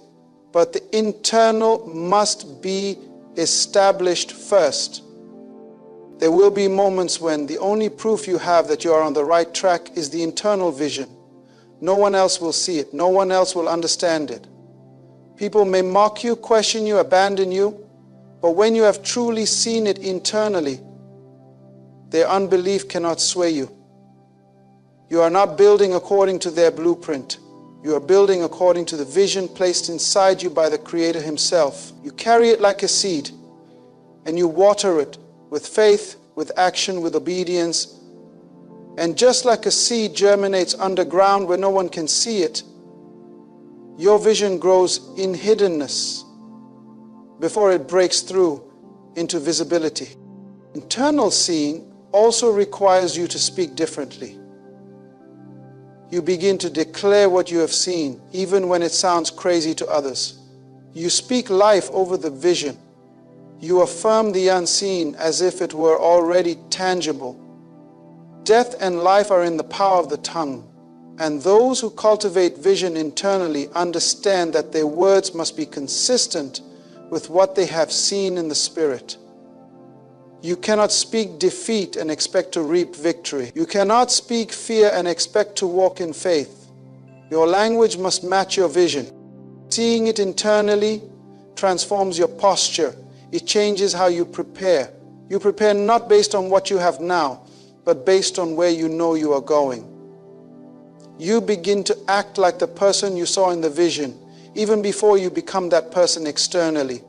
but the internal must be established first. There will be moments when the only proof you have that you are on the right track is the internal vision. No one else will see it. No one else will understand it. People may mock you, question you, abandon you, but when you have truly seen it internally, their unbelief cannot sway you. You are not building according to their blueprint. You are building according to the vision placed inside you by the Creator Himself. You carry it like a seed, and you water it with faith, with action, with obedience. And just like a seed germinates underground where no one can see it, your vision grows in hiddenness before it breaks through into visibility. Internal seeing also requires you to speak differently. You begin to declare what you have seen, even when it sounds crazy to others. You speak life over the vision. You affirm the unseen as if it were already tangible. Death and life are in the power of the tongue, and those who cultivate vision internally understand that their words must be consistent with what they have seen in the Spirit. You cannot speak defeat and expect to reap victory. You cannot speak fear and expect to walk in faith. Your language must match your vision. Seeing it internally transforms your posture. It changes how you prepare. You prepare not based on what you have now, but based on where you know you are going. You begin to act like the person you saw in the vision, even before you become that person externally.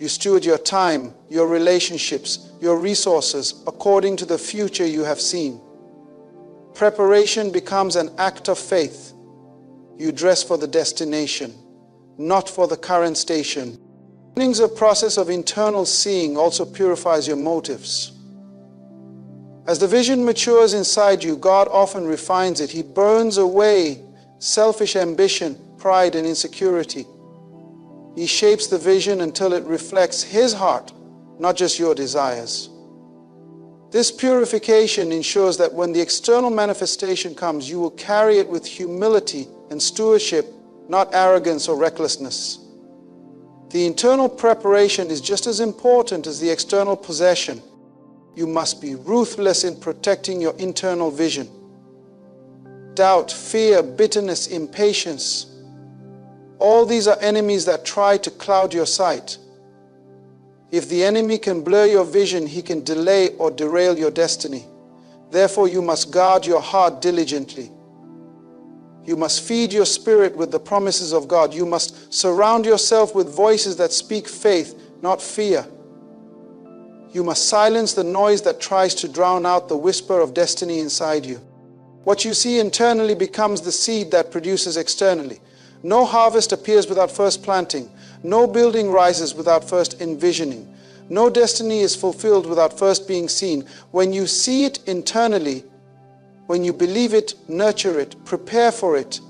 You steward your time, your relationships, your resources according to the future you have seen. Preparation becomes an act of faith. You dress for the destination, not for the current station. A process of internal seeing also purifies your motives. As the vision matures inside you, God often refines it. He burns away selfish ambition, pride, and insecurity. He shapes the vision until it reflects His heart, not just your desires. This purification ensures that when the external manifestation comes, you will carry it with humility and stewardship, not arrogance or recklessness. The internal preparation is just as important as the external possession. You must be ruthless in protecting your internal vision. Doubt, fear, bitterness, impatience, all these are enemies that try to cloud your sight. If the enemy can blur your vision, he can delay or derail your destiny. Therefore, you must guard your heart diligently. You must feed your spirit with the promises of God. You must surround yourself with voices that speak faith, not fear. You must silence the noise that tries to drown out the whisper of destiny inside you. What you see internally becomes the seed that produces externally. No harvest appears without first planting. No building rises without first envisioning. No destiny is fulfilled without first being seen. When you see it internally, when you believe it, nurture it, prepare for it,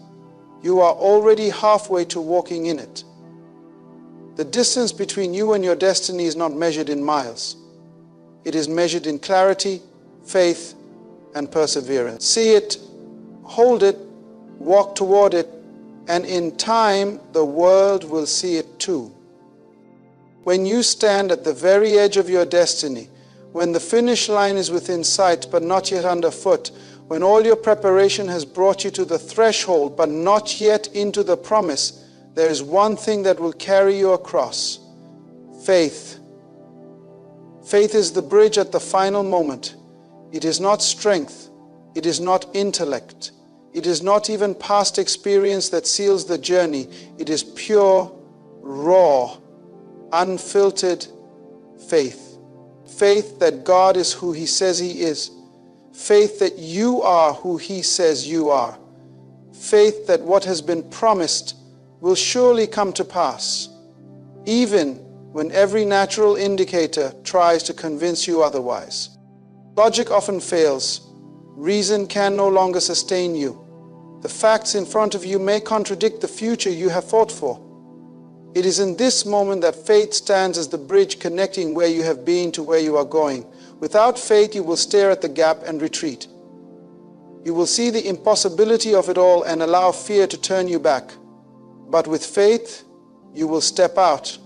you are already halfway to walking in it. The distance between you and your destiny is not measured in miles. It is measured in clarity, faith, and perseverance. See it, hold it, walk toward it, and in time, the world will see it too. When you stand at the very edge of your destiny, when the finish line is within sight but not yet underfoot, when all your preparation has brought you to the threshold but not yet into the promise, there is one thing that will carry you across: faith. Faith is the bridge at the final moment. It is not strength. It is not intellect. It is not even past experience that seals the journey. It is pure, raw, unfiltered faith. Faith that God is who He says He is. Faith that you are who He says you are. Faith that what has been promised will surely come to pass, even when every natural indicator tries to convince you otherwise. Logic often fails. Reason can no longer sustain you. The facts in front of you may contradict the future you have fought for. It is in this moment that faith stands as the bridge connecting where you have been to where you are going. Without faith, you will stare at the gap and retreat. You will see the impossibility of it all and allow fear to turn you back. But with faith, you will step out,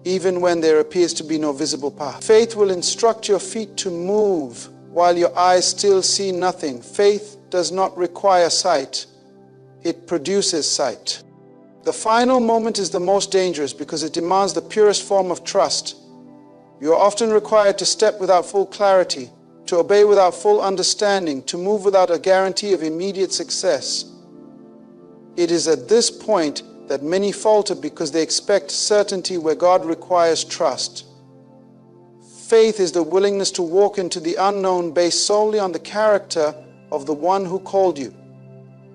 even when there appears to be no visible path. Faith will instruct your feet to move while your eyes still see nothing. Faith does not require sight. It produces sight. The final moment is the most dangerous because it demands the purest form of trust. You are often required to step without full clarity, to obey without full understanding, to move without a guarantee of immediate success. It is at this point that many falter because they expect certainty where God requires trust. Faith is the willingness to walk into the unknown based solely on the character of the one who called you.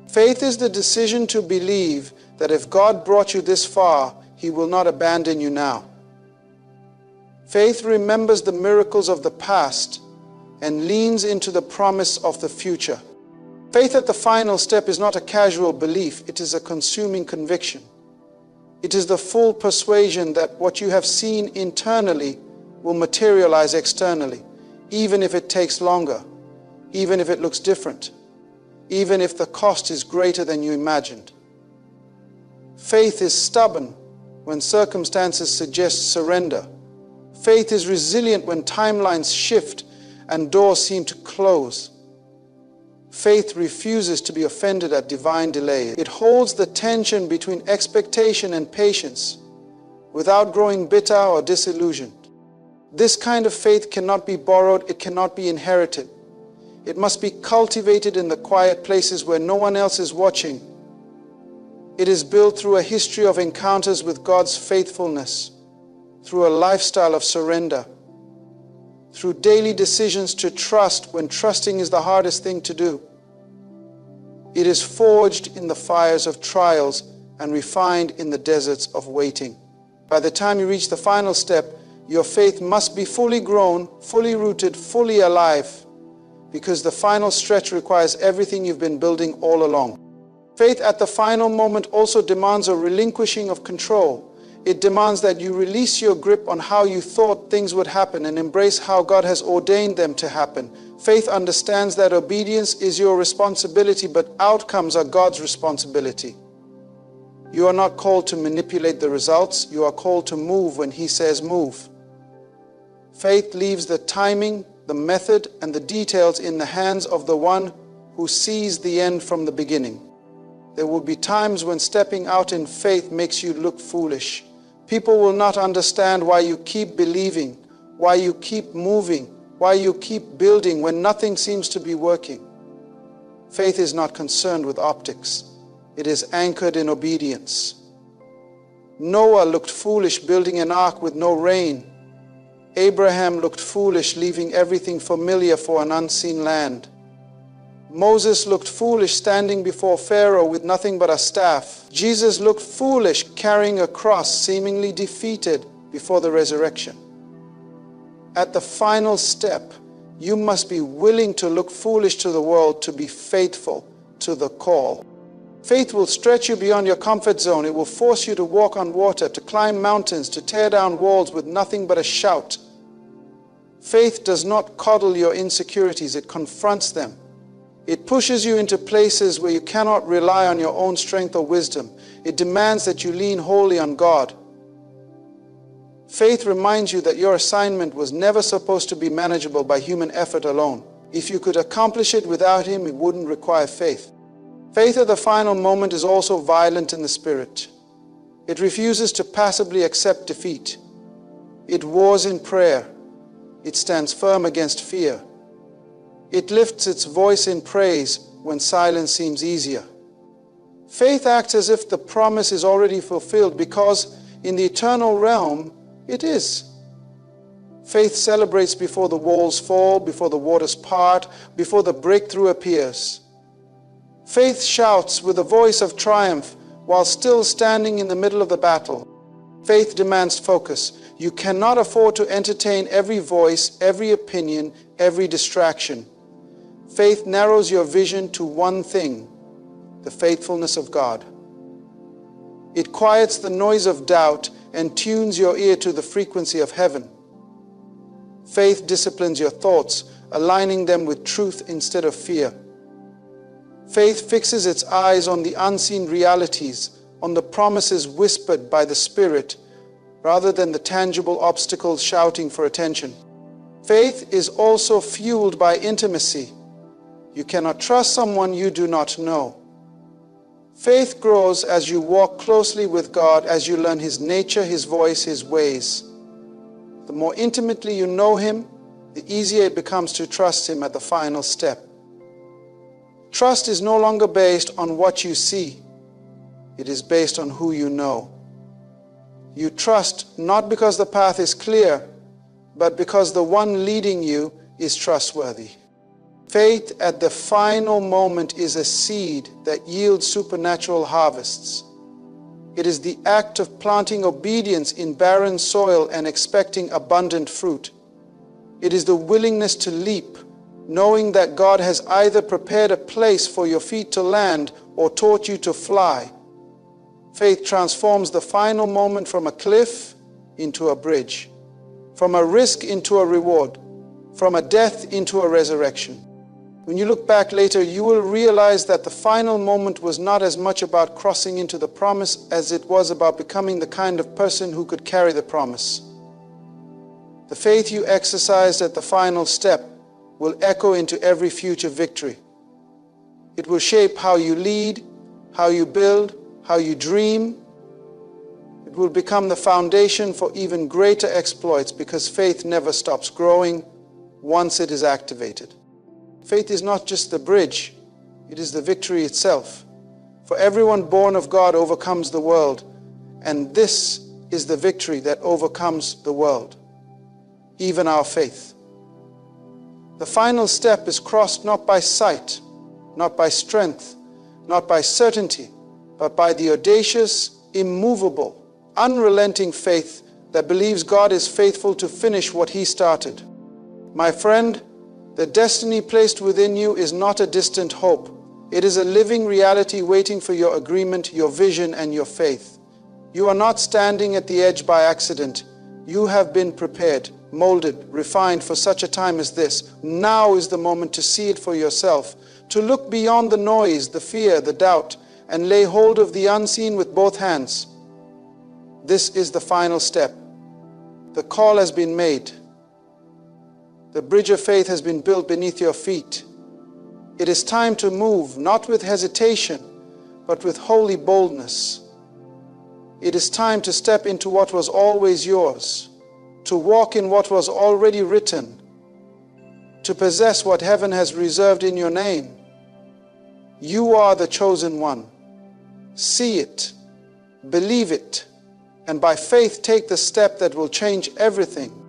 Faith is the decision to believe that if God brought you this far, He will not abandon you now. Faith remembers the miracles of the past and leans into the promise of the future. Faith at the final step is not a casual belief, it is a consuming conviction. It is the full persuasion that what you have seen internally will materialize externally, even if it takes longer, even if it looks different, even if the cost is greater than you imagined. Faith is stubborn when circumstances suggest surrender. Faith is resilient when timelines shift and doors seem to close. Faith refuses to be offended at divine delay. It holds the tension between expectation and patience without growing bitter or disillusioned. This kind of faith cannot be borrowed, it cannot be inherited. It must be cultivated in the quiet places where no one else is watching. It is built through a history of encounters with God's faithfulness, through a lifestyle of surrender, through daily decisions to trust when trusting is the hardest thing to do. It is forged in the fires of trials and refined in the deserts of waiting. By the time you reach the final step, your faith must be fully grown, fully rooted, fully alive, because the final stretch requires everything you've been building all along. Faith at the final moment also demands a relinquishing of control. It demands that you release your grip on how you thought things would happen and embrace how God has ordained them to happen. Faith understands that obedience is your responsibility, but outcomes are God's responsibility. You are not called to manipulate the results. You are called to move when He says move. Faith leaves the timing, the method, and the details in the hands of the one who sees the end from the beginning. There will be times when stepping out in faith makes you look foolish. People will not understand why you keep believing, why you keep moving, why you keep building when nothing seems to be working. Faith is not concerned with optics. It is anchored in obedience. Noah looked foolish building an ark with no rain. Abraham looked foolish leaving everything familiar for an unseen land. Moses looked foolish standing before Pharaoh with nothing but a staff. Jesus looked foolish carrying a cross, seemingly defeated before the resurrection. At the final step, You must be willing to look foolish to the world to be faithful to the call. Faith will stretch you beyond your comfort zone. It will force you to walk on water, to climb mountains, to tear down walls with nothing but a shout. Faith does not coddle your insecurities, it confronts them. It pushes you into places where you cannot rely on your own strength or wisdom. It demands that you lean wholly on God. Faith reminds you that your assignment was never supposed to be manageable by human effort alone. If you could accomplish it without Him, it wouldn't require faith. Faith at the final moment is also violent in the spirit. It refuses to passively accept defeat. It wars in prayer. It stands firm against fear. It lifts its voice in praise when silence seems easier. Faith acts as if the promise is already fulfilled because in the eternal realm, it is. Faith celebrates before the walls fall, before the waters part, before the breakthrough appears. Faith shouts with a voice of triumph while still standing in the middle of the battle. Faith demands focus. You cannot afford to entertain every voice, every opinion, every distraction. Faith narrows your vision to one thing, the faithfulness of God. It quiets the noise of doubt and tunes your ear to the frequency of heaven. Faith disciplines your thoughts, aligning them with truth instead of fear. Faith fixes its eyes on the unseen realities, on the promises whispered by the Spirit, rather than the tangible obstacles shouting for attention. Faith is also fueled by intimacy. You cannot trust someone you do not know. Faith grows as you walk closely with God, as you learn His nature, His voice, His ways. The more intimately you know Him, the easier it becomes to trust Him at the final step. Trust is no longer based on what you see. It is based on who you know. You trust not because the path is clear, but because the one leading you is trustworthy. Faith at the final moment is a seed that yields supernatural harvests. It is the act of planting obedience in barren soil and expecting abundant fruit. It is the willingness to leap, knowing that God has either prepared a place for your feet to land or taught you to fly. Faith transforms the final moment from a cliff into a bridge, from a risk into a reward, from a death into a resurrection. When you look back later, you will realize that the final moment was not as much about crossing into the promise as it was about becoming the kind of person who could carry the promise. The faith you exercised at the final step will echo into every future victory. It will shape how you lead, how you build, how you dream. It will become the foundation for even greater exploits because faith never stops growing once it is activated. Faith is not just the bridge, it is the victory itself. For everyone born of God overcomes the world, and this is the victory that overcomes the world, even our faith. The final step is crossed not by sight, not by strength, not by certainty, but by the audacious, immovable, unrelenting faith that believes God is faithful to finish what He started. My friend, the destiny placed within you is not a distant hope. It is a living reality waiting for your agreement, your vision, and your faith. You are not standing at the edge by accident. You have been prepared, molded, refined for such a time as this. Now is the moment to see it for yourself, to look beyond the noise, the fear, the doubt, and lay hold of the unseen with both hands. This is the final step. The call has been made. The bridge of faith has been built beneath your feet. It is time to move, not with hesitation, but with holy boldness. It is time to step into what was always yours, to walk in what was already written, to possess what heaven has reserved in your name. You are the chosen one. See it, believe it, and by faith take the step that will change everything.